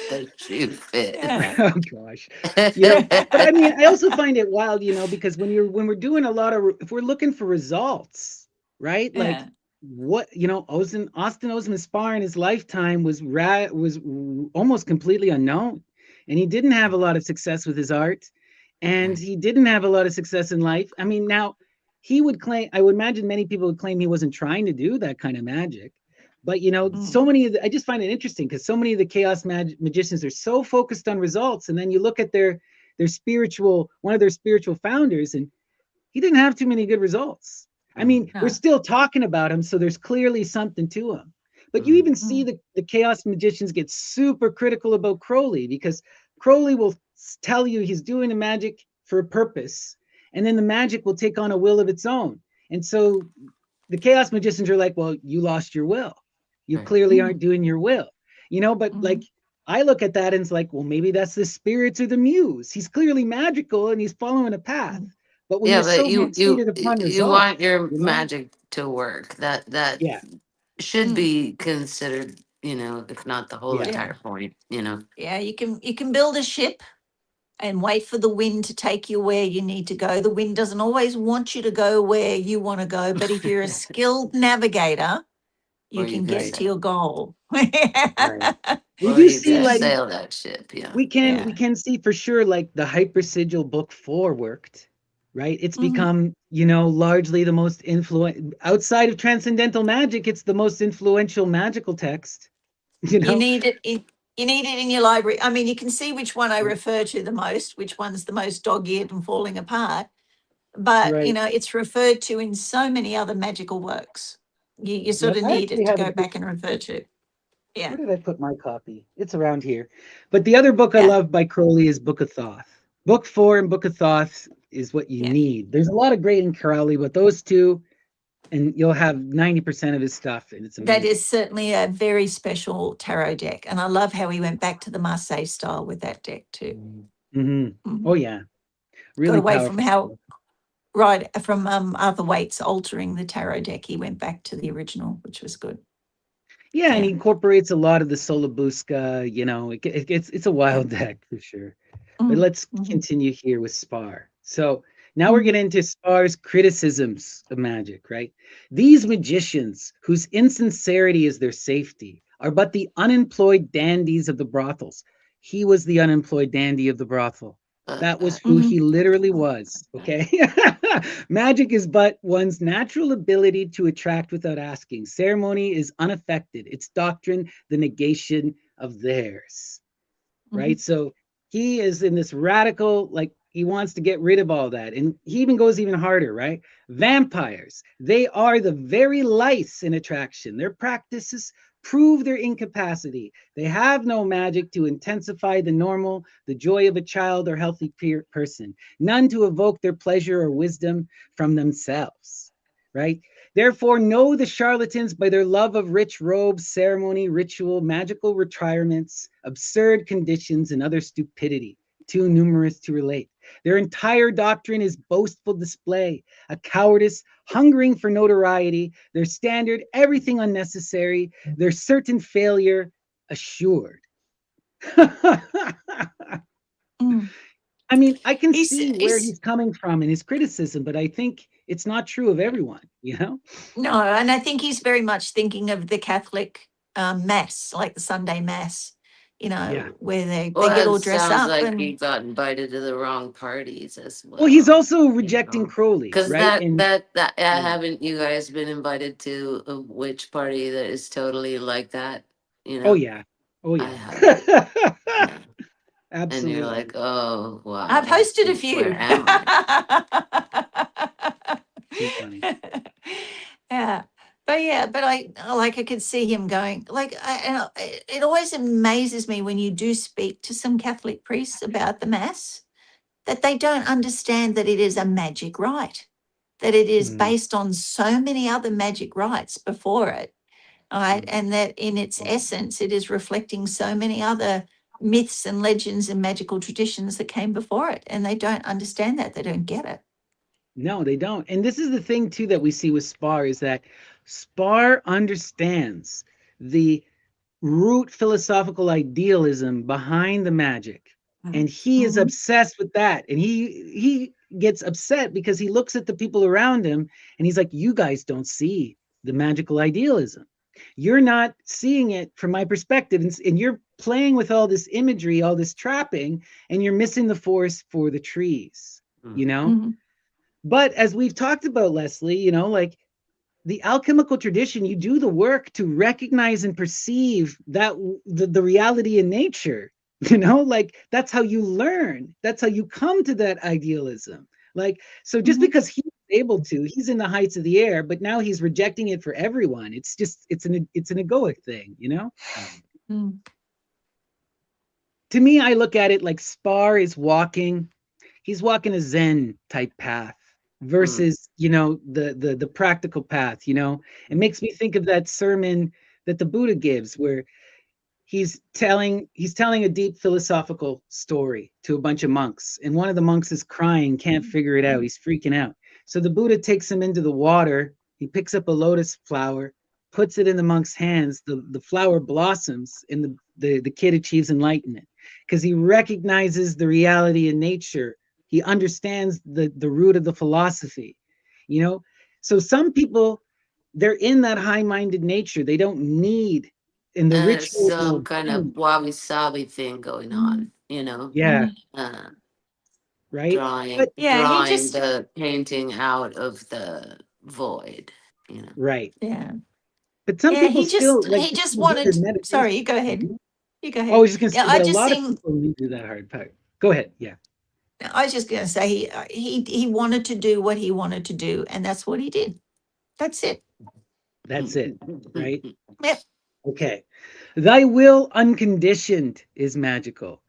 Speaker 3: The shoe fit.
Speaker 2: Yeah.
Speaker 1: oh gosh, you know, but I mean, I also find it wild, you know, because when we're doing a lot of, if we're looking for results, right? Like
Speaker 2: Yeah.
Speaker 1: what, you know, Austin Osman Spar in his lifetime was almost completely unknown, and he didn't have a lot of success with his art, and
Speaker 3: Right.
Speaker 1: he didn't have a lot of success in life. I mean, now he would claim, I would imagine many people would claim he wasn't trying to do that kind of magic. But you know, so
Speaker 2: Mm.
Speaker 1: many of I just find it interesting because so many of the magicians are so focused on results, and then you look at their spiritual, one of their spiritual founders, and he didn't have too many good results. I
Speaker 3: Mm,
Speaker 1: mean, we're
Speaker 2: No.
Speaker 1: still talking about him, so there's clearly something to him. But you
Speaker 3: mm,
Speaker 1: even see
Speaker 2: Mm.
Speaker 1: the chaos magicians get super critical about Crowley, because Crowley will tell you he's doing the magic for a purpose, and then the magic will take on a will of its own. And so the chaos magicians are like, well, you lost your will. You
Speaker 3: right.
Speaker 1: clearly aren't
Speaker 2: Mm.
Speaker 1: doing your will, you know. But like,
Speaker 2: Mm.
Speaker 1: I look at that and it's like, well, maybe that's the spirits or the muse. He's clearly magical and he's following a path.
Speaker 2: Mm.
Speaker 1: But when
Speaker 3: Yeah,
Speaker 1: you're
Speaker 3: but
Speaker 1: so
Speaker 3: you
Speaker 1: fixated upon
Speaker 3: you
Speaker 1: results,
Speaker 3: want your
Speaker 1: you know,
Speaker 3: magic to work. That
Speaker 1: yeah,
Speaker 3: should
Speaker 2: Mm.
Speaker 3: be considered, if not the whole
Speaker 1: yeah,
Speaker 2: Yeah.
Speaker 3: entire point.
Speaker 2: Yeah. You can build a ship and wait for the wind to take you where you need to go. The wind doesn't always want you to go where you want to go, but if you're a skilled navigator,
Speaker 3: Or
Speaker 2: you
Speaker 3: you
Speaker 2: can
Speaker 3: could
Speaker 2: get
Speaker 1: right,
Speaker 2: to
Speaker 3: say,
Speaker 2: your goal.
Speaker 1: right. We
Speaker 3: or
Speaker 1: do
Speaker 3: you
Speaker 1: see
Speaker 3: could
Speaker 1: like
Speaker 2: So,
Speaker 3: sail that ship. Yeah.
Speaker 1: we
Speaker 2: yeah.
Speaker 1: can see for sure like the hypersigil book 4 worked, right? It's
Speaker 2: Mhm.
Speaker 1: become, you know, largely the most influential outside of transcendental magic. It's the most influential magical text, you
Speaker 2: You
Speaker 1: know.
Speaker 2: need it. You need it in your library. I mean, you can see which one I refer to the most, which one's the most dog-eared and falling apart. But,
Speaker 1: Right.
Speaker 2: it's referred to in so many other magical works. You sort
Speaker 1: Yep.
Speaker 2: of
Speaker 1: I
Speaker 2: need
Speaker 1: actually
Speaker 2: it to
Speaker 1: have
Speaker 2: go back and refer to. Yeah.
Speaker 1: Where did I put my copy? It's around here. But the other book I
Speaker 2: Yeah.
Speaker 1: love by Crowley is Book of Thoth. Book 4 and Book of Thoth is what you
Speaker 2: Yeah.
Speaker 1: need. There's a lot of great in Crowley, but those two, and you'll have 90% of his stuff, and it's amazing.
Speaker 2: That is certainly a very special tarot deck. And I love how he went back to the Marseille style with that deck too.
Speaker 1: Oh, yeah. Really
Speaker 2: Got away
Speaker 1: powerful.
Speaker 2: from Arthur Waite's altering the tarot deck. He went back to the original, which was good.
Speaker 1: Yeah, and he incorporates a lot of the Solabusca, it's a wild deck for sure. But let's continue here with Spar. So now we're getting into Spar's criticisms of magic, right? These magicians, whose insincerity is their safety, are but the unemployed dandies of the brothels. He was the unemployed dandy of the brothel. That was who he literally was, okay? Magic is but one's natural ability to attract without asking. Ceremony is unaffected. Its doctrine, the negation of theirs, right? So he is in this radical, like, he wants to get rid of all that. And he even goes even harder, right? Vampires, they are the very lice in attraction. Their practices prove their incapacity. They have no magic to intensify the joy of a child or healthy person, none to evoke their pleasure or wisdom from themselves, right? Therefore, know the charlatans by their love of rich robes, ceremony, ritual, magical retirements, absurd conditions, and other stupidity, too numerous to relate. Their entire doctrine is boastful display, a cowardice hungering for notoriety, their standard, everything unnecessary, their certain failure assured. I mean, I can see where he's coming from in his criticism, but I think it's not true of everyone,
Speaker 2: No, and I think he's very much thinking of the Catholic mass, like the Sunday mass, where they get all dressed
Speaker 3: sounds
Speaker 2: up.
Speaker 3: like
Speaker 2: And
Speaker 3: he got invited to the wrong parties as well.
Speaker 1: Well, he's also rejecting Crowley,
Speaker 3: because
Speaker 1: right?
Speaker 3: haven't you guys been invited to a witch party that is totally like that?
Speaker 1: Oh yeah,
Speaker 3: I have. Yeah.
Speaker 1: Absolutely.
Speaker 3: And you're like, oh wow,
Speaker 2: I've hosted a few.
Speaker 3: Where am I?
Speaker 1: Too funny.
Speaker 2: Yeah. But I could see him going, like, it always amazes me when you do speak to some Catholic priests about the Mass, that they don't understand that it is a magic rite, that it is based on so many other magic rites before it, right? And that in its essence, it is reflecting so many other myths and legends and magical traditions that came before it. And they don't understand that. They don't get it.
Speaker 1: No, they don't. And this is the thing too that we see with Spar, is that Spar understands the root philosophical idealism behind the magic. And he is obsessed with that. And he gets upset because he looks at the people around him and he's like, you guys don't see the magical idealism. You're not seeing it from my perspective. And you're playing with all this imagery, all this trapping, and you're missing the forest for the trees, But as we've talked about, Leslie, like the alchemical tradition, you do the work to recognize and perceive that the reality in nature, like that's how you learn. That's how you come to that idealism. Like, so just because he's able to, he's in the heights of the air, but now he's rejecting it for everyone. It's just, it's an egoic thing, To me, I look at it like Spar is he's walking a Zen type path versus, the practical path, It makes me think of that sermon that the Buddha gives, where he's telling a deep philosophical story to a bunch of monks, and one of the monks is crying, can't figure it out, he's freaking out. So the Buddha takes him into the water, he picks up a lotus flower, puts it in the monk's hands, the flower blossoms, and the kid achieves enlightenment because he recognizes the reality in nature. He understands the root of the philosophy, So some people, they're in that high-minded nature. They don't need in the ritual.
Speaker 3: Some kind of wabi-sabi thing going on,
Speaker 1: Yeah. Right.
Speaker 3: Drawing the painting out of the void,
Speaker 1: Right.
Speaker 2: Yeah.
Speaker 1: But some people
Speaker 2: he
Speaker 1: still
Speaker 2: just wanted. Sorry, you go ahead. You go
Speaker 1: I
Speaker 2: ahead.
Speaker 1: was just going to
Speaker 2: Yeah,
Speaker 1: say,
Speaker 2: I
Speaker 1: but a
Speaker 2: just
Speaker 1: lot of
Speaker 2: think
Speaker 1: people need to do that hard part. Go ahead. Yeah,
Speaker 2: I was just going to say he wanted to do what he wanted to do, and that's what he did. That's it.
Speaker 1: that's it, right?
Speaker 2: Yep.
Speaker 1: Okay. Thy will unconditioned is magical.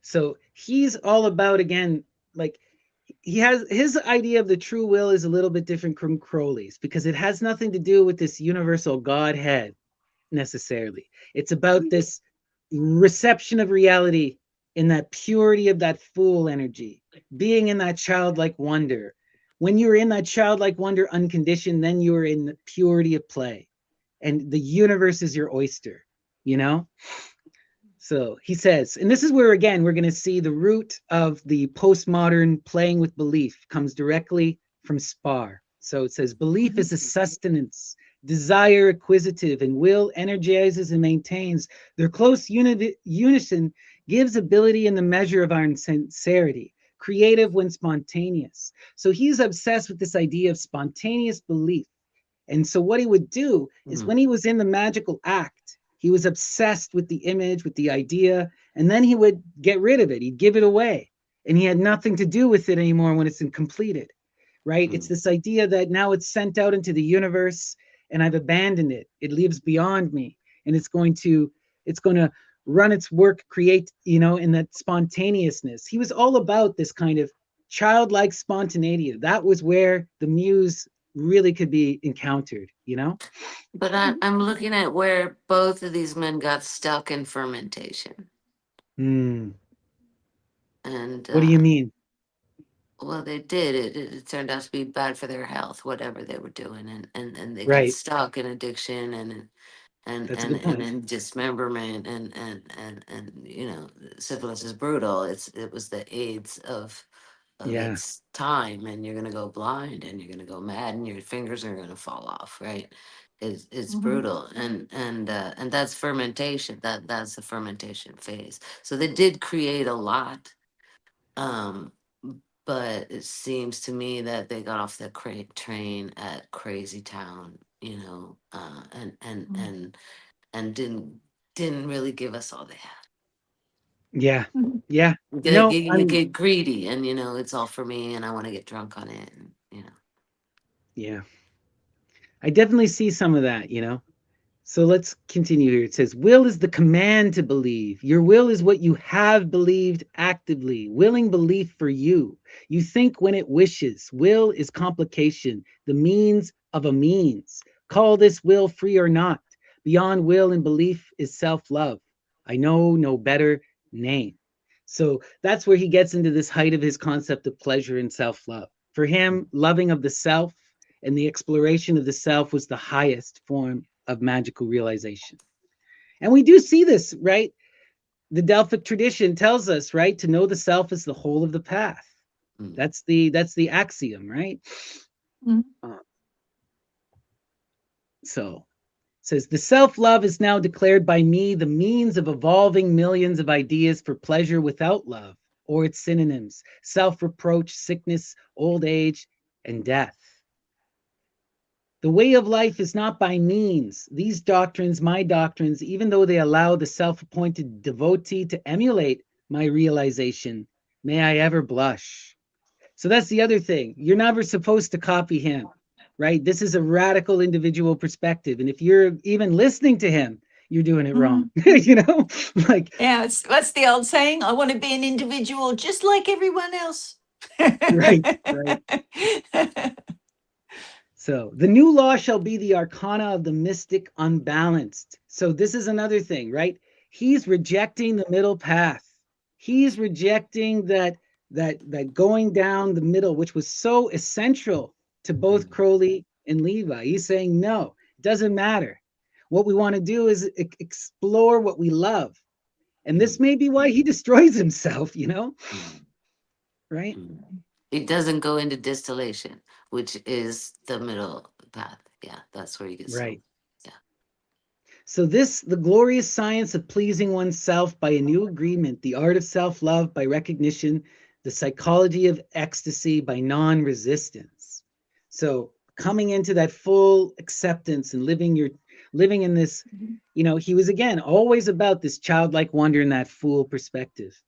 Speaker 1: So he's all about, again, like he has his idea of the true will is a little bit different from Crowley's because it has nothing to do with this universal Godhead necessarily. It's about this reception of reality in that purity of that fool energy, being in that childlike wonder. When you're in that childlike wonder unconditioned, then you're in the purity of play. And the universe is your oyster, you know? So he says, and this is where, again, we're going to see the root of the postmodern playing with belief comes directly from Spar. So it says, belief is a sustenance, desire acquisitive, and will energizes and maintains. Their close unison gives ability in the measure of our sincerity, creative when spontaneous. So he's obsessed with this idea of spontaneous belief. And so what he would do is when he was in the magical act, he was obsessed with the image, with the idea, and then he would get rid of it. He'd give it away. And he had nothing to do with it anymore when it's completed, right? It's this idea that now it's sent out into the universe and I've abandoned it. It lives beyond me and it's going to run its work, create, in that spontaneousness. He was all about this kind of childlike spontaneity. That was where the muse really could be encountered,
Speaker 3: But I'm looking at where both of these men got stuck in fermentation.
Speaker 1: Mm.
Speaker 3: And
Speaker 1: What do you mean?
Speaker 3: well, they did. It turned out to be bad for their health, whatever they were doing, and they got
Speaker 1: Right.
Speaker 3: stuck in addiction
Speaker 1: That's a good point.
Speaker 3: and dismemberment and syphilis is brutal. It was the AIDS of
Speaker 1: Yeah.
Speaker 3: its time, and you're gonna go blind and you're gonna go mad and your fingers are gonna fall off, right? It's brutal, and that's fermentation. That's the fermentation phase. So they did create a lot, um, but it seems to me that they got off the train at Crazy Town, and didn't really give us all they had.
Speaker 1: Yeah. Yeah.
Speaker 3: You get greedy, and it's all for me, and I want to get drunk on it, and.
Speaker 1: Yeah. I definitely see some of that, So let's continue here. It says, will is the command to believe. Your will is what you have believed actively, willing belief for you. You think when it wishes. Will is complication, the means of a means. Call this will free or not. Beyond will and belief is self-love. I know no better name. So that's where he gets into this height of his concept of pleasure and self-love. For him, loving of the self and the exploration of the self was the highest form of magical realization. And we do see this, right? The Delphic tradition tells us, right, to know the self is the whole of the path. That's the axiom, right? So it says the self-love is now declared by me the means of evolving millions of ideas for pleasure without love, or its synonyms, self-reproach, sickness, old age, and death. The way of life is not by means. These doctrines, my doctrines, even though they allow the self-appointed devotee to emulate my realization, may I ever blush. So that's the other thing. You're never supposed to copy him, right? This is a radical individual perspective. And if you're even listening to him, you're doing it wrong, like.
Speaker 2: Yeah, what's the old saying? I want to be an individual just like everyone else.
Speaker 1: Right. So the new law shall be the arcana of the mystic unbalanced. So this is another thing, right? He's rejecting the middle path. He's rejecting that going down the middle, which was so essential to both Crowley and Levi. He's saying, no, it doesn't matter. What we want to do is explore what we love. And this may be why he destroys himself, right?
Speaker 3: It doesn't go into distillation, which is the middle path. Yeah, that's where you get
Speaker 1: right.
Speaker 3: Yeah.
Speaker 1: So the glorious science of pleasing oneself by a new agreement, the art of self-love by recognition, the psychology of ecstasy by non-resistance. So coming into that full acceptance and living your living in this, he was again always about this childlike wonder and that fool perspective.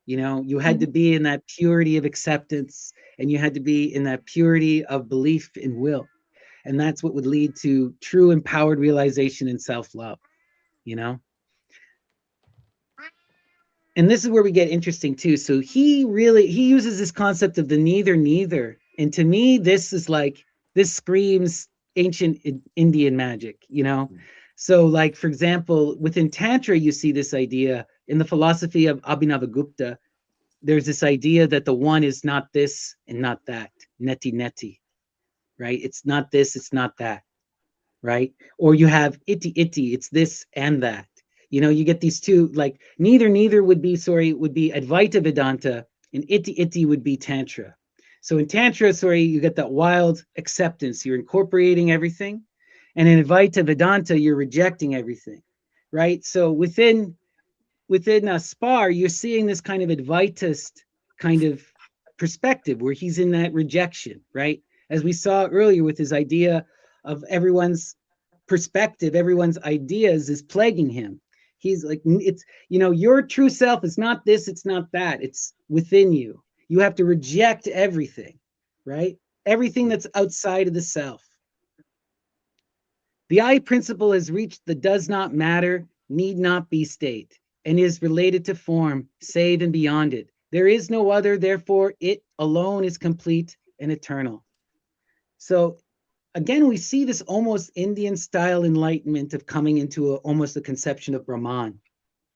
Speaker 1: You had to be in that purity of acceptance, and you had to be in that purity of belief and will. And that's what would lead to true empowered realization and self-love, And this is where we get interesting too. So he uses this concept of the neither. And to me, this screams ancient Indian magic, So like, for example, within Tantra, you see this idea in the philosophy of Abhinavagupta. There's this idea that the one is not this and not that, neti, right? It's not this, it's not that, right? Or you have iti, it's this and that. You get these two, like neither would be Advaita Vedanta, and iti would be Tantra. So in Tantra, you get that wild acceptance. You're incorporating everything. And in Advaita Vedanta, you're rejecting everything, right? So within Spar, you're seeing this kind of Advaitist kind of perspective where he's in that rejection, right? As we saw earlier with his idea of everyone's perspective, everyone's ideas is plaguing him. He's like, it's, your true self is not this, it's not that, it's within you. You have to reject everything, right? Everything that's outside of the self. The I principle has reached the does not matter, need not be state, and is related to form, save and beyond it. There is no other, therefore it alone is complete and eternal. So again, we see this almost Indian style enlightenment of coming into almost a conception of Brahman,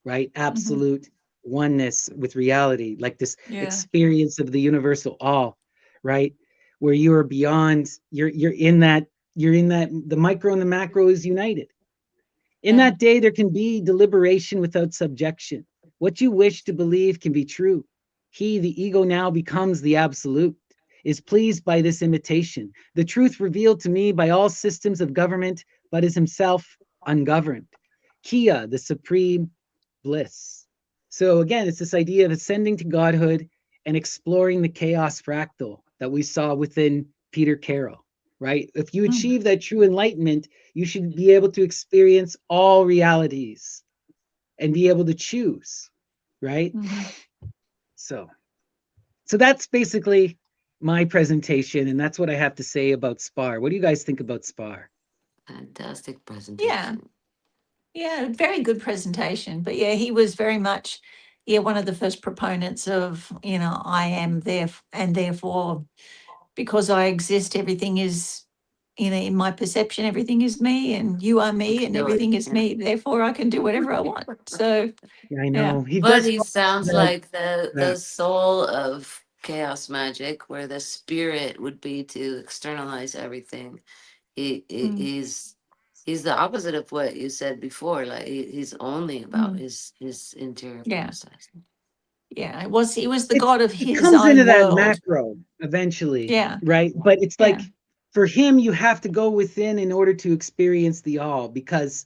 Speaker 1: right? Absolute oneness with reality, like this experience of the universal all, right? Where you are beyond, you're in that, the micro and the macro is united. In that day, there can be deliberation without subjection. What you wish to believe can be true. He, the ego, now becomes the absolute, is pleased by this imitation. The truth revealed to me by all systems of government, but is himself ungoverned. Kia, the supreme bliss. So again, it's this idea of ascending to godhood and exploring the chaos fractal that we saw within Peter Carroll, right? If you achieve that true enlightenment, you should be able to experience all realities and be able to choose, right? So that's basically my presentation, and that's what I have to say about Spar. What do you guys think about Spar?
Speaker 3: Fantastic presentation.
Speaker 2: Yeah, very good presentation. But yeah, he was very much, one of the first proponents of, I am there, and therefore, because I exist, everything is, in my perception, everything is me, and you are me, and everything is me. Therefore, I can do whatever I want. So,
Speaker 1: yeah, I know.
Speaker 3: But he sounds like the soul of chaos magic, where the spirit would be to externalize everything. He's the opposite of what you said before. Like he's only about his interior process.
Speaker 2: Yeah, he was the god of his
Speaker 1: comes
Speaker 2: own
Speaker 1: into that
Speaker 2: world.
Speaker 1: macro eventually.
Speaker 2: Yeah.
Speaker 1: Right. But it's like for him, you have to go within in order to experience the all, because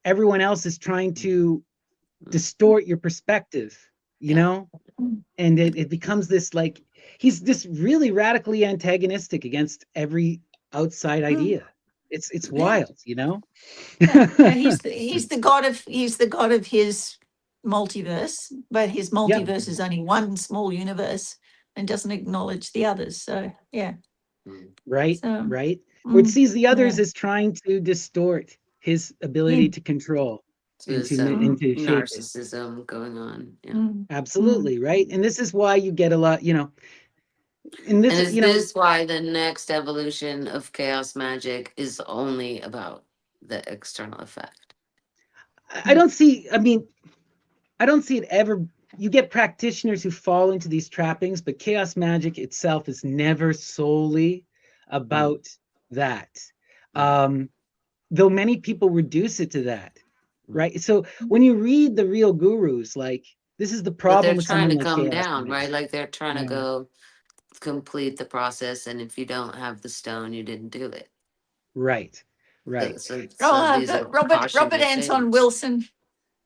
Speaker 1: everyone else is trying to distort your perspective, and it becomes this, like, he's this really radically antagonistic against every outside idea. It's wild,
Speaker 2: Yeah, he's the god of his multiverse, but his multiverse is only one small universe and doesn't acknowledge the others. So
Speaker 1: right. Where it sees the others as trying to distort his ability to control, into
Speaker 3: narcissism going on.
Speaker 1: Absolutely, right. And this is why you get a lot,
Speaker 3: and is this why the next evolution of chaos magic is only about the external effect?
Speaker 1: I don't see it ever. You get practitioners who fall into these trappings, but chaos magic itself is never solely about that. Though many people reduce it to that, right? So when you read the real gurus, like, this is the problem with someone like chaos magic.
Speaker 3: They're trying to come down, right? Like they're trying to go complete the process, and if you don't have the stone, you didn't do it.
Speaker 1: Right.
Speaker 3: So
Speaker 2: Robert Anton Wilson.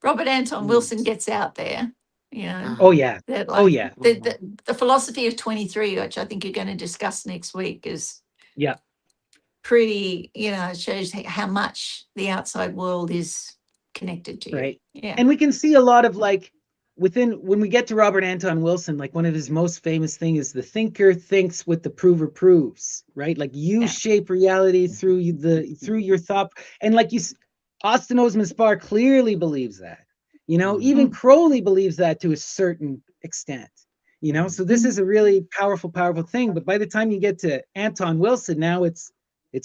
Speaker 2: Robert Anton Wilson gets out there,
Speaker 1: Oh yeah.
Speaker 2: The philosophy of 23, which I think you're going to discuss next week, is pretty, it shows how much the outside world is connected to you.
Speaker 1: Right.
Speaker 2: Yeah.
Speaker 1: And we can see a lot of like when we get to Robert Anton Wilson, like one of his most famous thing is the thinker thinks what the prover proves, right? Like you
Speaker 2: Yeah.
Speaker 1: shape reality through your thought. And like Austin Osman Spare clearly believes that, even Crowley believes that to a certain extent, so this is a really powerful, powerful thing. But by the time you get to Anton Wilson, now it's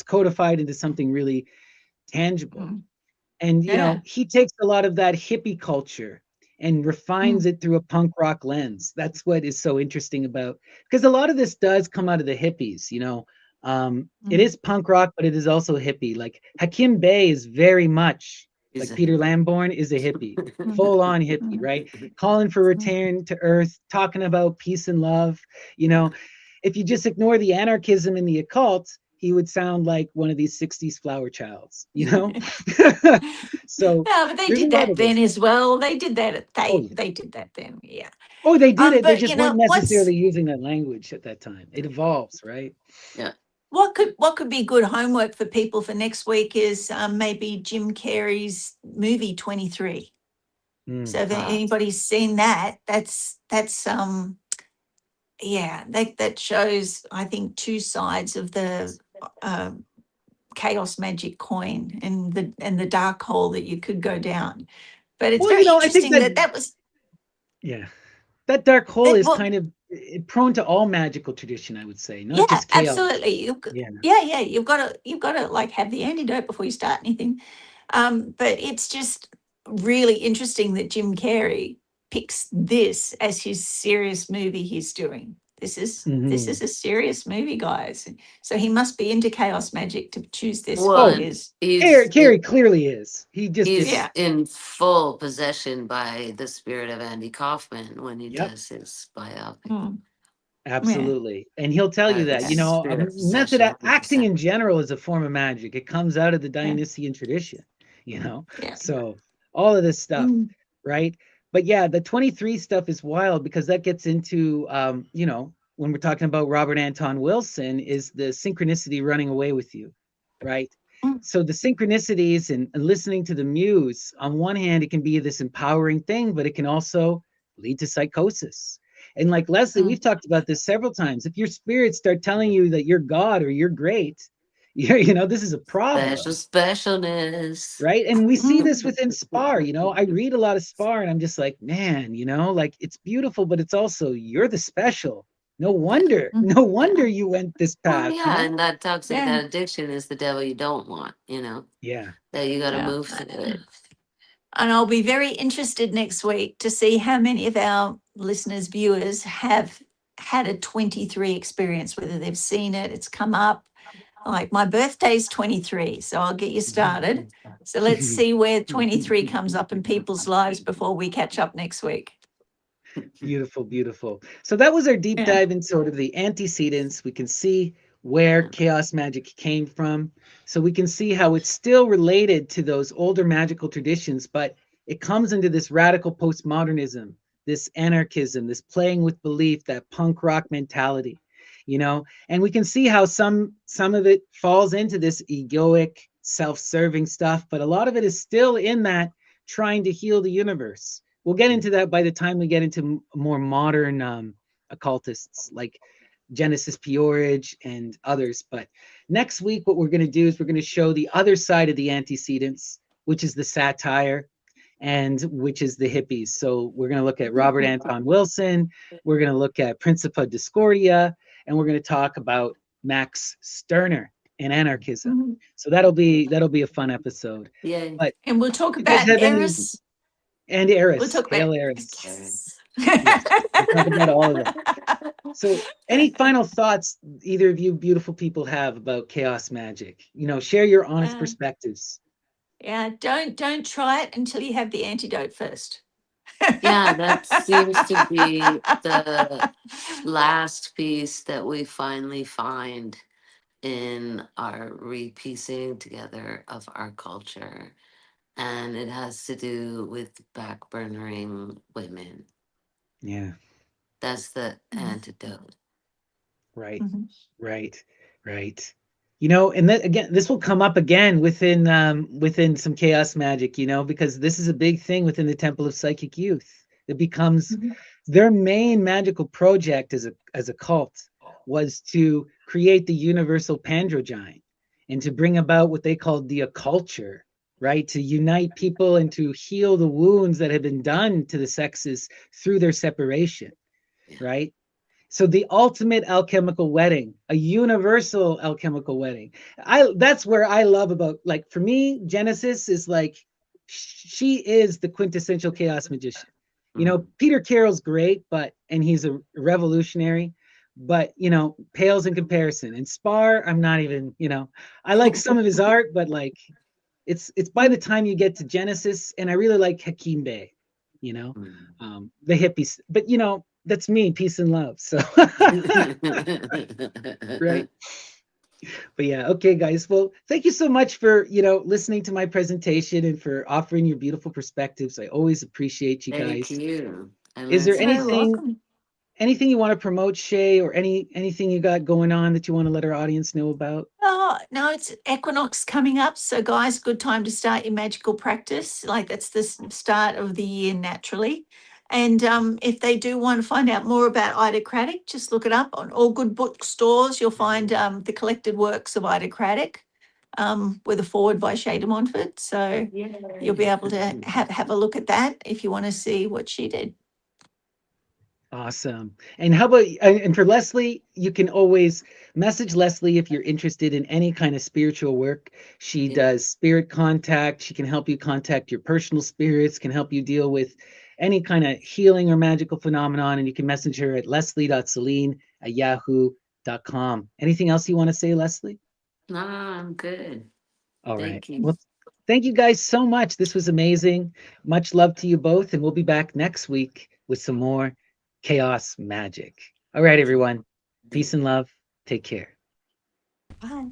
Speaker 1: codified into something really tangible. And
Speaker 2: Yeah.
Speaker 1: he takes a lot of that hippie culture and refines it through a punk rock lens. That's what is so interesting about, because a lot of this does come out of the hippies. It is punk rock, but it is also hippie. Like Hakim Bey is very much
Speaker 3: He's
Speaker 1: like
Speaker 3: a
Speaker 1: Peter
Speaker 3: hippie.
Speaker 1: Lamborn is a hippie, full on hippie, right? Calling for return to earth, talking about peace and love. you know if you just ignore the anarchism in the occult, he would sound like one of these 60s flower childs. So
Speaker 2: No, but they
Speaker 1: there's a
Speaker 2: did
Speaker 1: lot
Speaker 2: that
Speaker 1: of
Speaker 2: then
Speaker 1: this.
Speaker 2: as well. They did that.
Speaker 1: Oh,
Speaker 2: They
Speaker 1: yeah.
Speaker 2: they did that then. Yeah.
Speaker 1: Oh, they did it. They
Speaker 2: But
Speaker 1: just weren't
Speaker 2: what's
Speaker 1: necessarily using that language at that time. It evolves, right?
Speaker 3: Yeah.
Speaker 2: what could be good homework for people for next week is maybe Jim Carrey's movie 23. So if
Speaker 3: Ah,
Speaker 2: anybody's seen that, that's yeah, that shows, I think, two sides of the uh, chaos magic coin, and the dark hole that you could go down. But it's
Speaker 1: Well,
Speaker 2: very
Speaker 1: I think
Speaker 2: interesting
Speaker 1: that,
Speaker 2: that was
Speaker 1: yeah, that dark hole
Speaker 2: that.
Speaker 1: is
Speaker 2: Well,
Speaker 1: kind of prone to all magical tradition, I would say, not
Speaker 2: yeah,
Speaker 1: just chaos.
Speaker 2: absolutely.
Speaker 1: Yeah.
Speaker 2: Yeah, you've got to like have the antidote before you start anything. But it's just really interesting that Jim Carrey picks this as his serious movie he's doing. This is
Speaker 1: Hmm.
Speaker 2: a serious movie, guys. So he must be into chaos magic to choose this
Speaker 3: well,
Speaker 2: for
Speaker 1: Oh,
Speaker 3: and
Speaker 2: his.
Speaker 1: Carrie clearly is. He just didn't.
Speaker 3: he's
Speaker 2: Yeah.
Speaker 3: in full possession by the spirit of Andy Kaufman when he
Speaker 1: Yep.
Speaker 3: does his biopic.
Speaker 2: Mm, yeah.
Speaker 1: Absolutely. And he'll tell you that,
Speaker 3: That's
Speaker 1: a
Speaker 3: spirit
Speaker 1: method
Speaker 3: possession.
Speaker 1: acting
Speaker 3: 100%.
Speaker 1: in general is a form of magic. It comes out of the
Speaker 2: Yeah.
Speaker 1: Dionysian tradition.
Speaker 2: Yeah.
Speaker 1: So all of this stuff,
Speaker 2: Mm,
Speaker 1: right? But yeah, the 23 stuff is wild because that gets into, when we're talking about Robert Anton Wilson, is the synchronicity running away with you, right?
Speaker 2: mm,
Speaker 1: So the synchronicities and listening to the muse, on one hand, it can be this empowering thing, but it can also lead to psychosis. And like Leslie,
Speaker 2: mm,
Speaker 1: we've talked about this several times. If your spirits start telling you that you're God or you're great, this is a
Speaker 3: Special
Speaker 1: problem,
Speaker 3: specialness.
Speaker 1: right? And we see
Speaker 2: mm,
Speaker 1: this within Spar. I read a lot of Spar and I'm just like, man, like it's beautiful, but it's also you're the special. No wonder,
Speaker 2: mm.
Speaker 1: no wonder you went this
Speaker 3: Well,
Speaker 1: path.
Speaker 3: yeah, and that toxic,
Speaker 2: Yeah.
Speaker 3: that addiction is the devil you don't want,
Speaker 1: Yeah.
Speaker 3: that you got to
Speaker 2: Yeah.
Speaker 3: move through it.
Speaker 2: And I'll be very interested next week to see how many of our listeners, viewers have had a 23 experience, whether they've seen it, it's come up. Like my birthday's 23, so I'll get you started. So let's see where 23 comes up in people's lives before we catch up next week.
Speaker 1: Beautiful, beautiful. So that was our deep
Speaker 2: Yeah.
Speaker 1: dive in sort of the antecedents. We can see where
Speaker 3: Yeah.
Speaker 1: chaos magic came from. So we can see how it's still related to those older magical traditions, but it comes into this radical postmodernism, this anarchism, this playing with belief, that punk rock mentality. And we can see how some of it falls into this egoic, self-serving stuff, but a lot of it is still in that trying to heal the universe. We'll get into that by the time we get into more modern occultists like Genesis P-Orridge and others. But next week, what we're going to do is we're going to show the other side of the antecedents, which is the satire and which is the hippies. So we're going to look at Robert Anton Wilson. We're going to look at Principia Discordia, and we're going to talk about Max Stirner and anarchism.
Speaker 2: Mhm.
Speaker 1: So that'll be a fun episode.
Speaker 3: Yay.
Speaker 1: But
Speaker 2: And we'll talk
Speaker 1: you guys
Speaker 2: about
Speaker 1: have any
Speaker 2: Eris.
Speaker 1: and
Speaker 2: We'll
Speaker 1: Eris,
Speaker 2: talk about.
Speaker 1: Hail Eris.
Speaker 2: Yes.
Speaker 1: Yes, we'll talk about all of that. So, any final thoughts either of you beautiful people have about chaos magic? Share your honest
Speaker 2: Uh,
Speaker 1: perspectives.
Speaker 2: yeah, don't try it until you have the antidote first.
Speaker 3: Yeah, that seems to be the last piece that we finally find in our repiecing together of our culture. And it has to do with backburnering women.
Speaker 1: Yeah,
Speaker 3: That's the
Speaker 2: Mhm,
Speaker 3: antidote.
Speaker 1: right,
Speaker 2: mhm.
Speaker 1: right, right. You know, and that again, this will come up again within some chaos magic, you know, because this is a big thing within the Temple of Psychic Youth. It becomes their main magical project as a cult was to create the universal Pandrogyne and to bring about what they called the occulture, right? To unite people and to heal the wounds that have been done to the sexes through their separation, right? So the ultimate alchemical wedding, a universal alchemical wedding. That's where I love about, like, for me, Genesis is like, she is the quintessential chaos magician. You know, Peter Carroll's great, and he's a revolutionary, but you know, pales in comparison. And Spar, I'm not even, you know, I like some of his art, but like it's by the time you get to Genesis, and I really like Hakim Bey, you know, the hippies, but you know, that's me, peace and love. So right. But yeah, okay, guys. Well, thank you so much for, you know, listening to my presentation and for offering your beautiful perspectives. I always appreciate you guys.
Speaker 3: Thank you.
Speaker 1: Is there
Speaker 2: So welcome.
Speaker 1: anything you want to promote, Shay, or anything you got going on that you want to let our audience know about?
Speaker 2: Oh, no, it's equinox coming up. So, guys, good time to start your magical practice. Like, that's the start of the year naturally. And if they do want to find out more about Ida Craddock, just look it up on all good bookstores. You'll find the collected works of Ida Craddock with a forward by Shay de Montfort. So you'll be able to have a look at that if you want to see what she did.
Speaker 1: Awesome. And how about, and for Leslie, you can always message Leslie if you're interested in any kind of spiritual work. She does spirit contact. She can help you contact your personal spirits, can help you deal with any kind of healing or magical phenomenon. And you can message her at leslie.selene@yahoo.com. Anything else you want to say, Leslie?
Speaker 3: No, I'm good.
Speaker 1: All right.
Speaker 3: Thank you.
Speaker 1: Well, thank you guys so much. This was amazing. Much love to you both. And we'll be back next week with some more chaos magic. All right, everyone. Peace and love. Take care.
Speaker 2: Bye.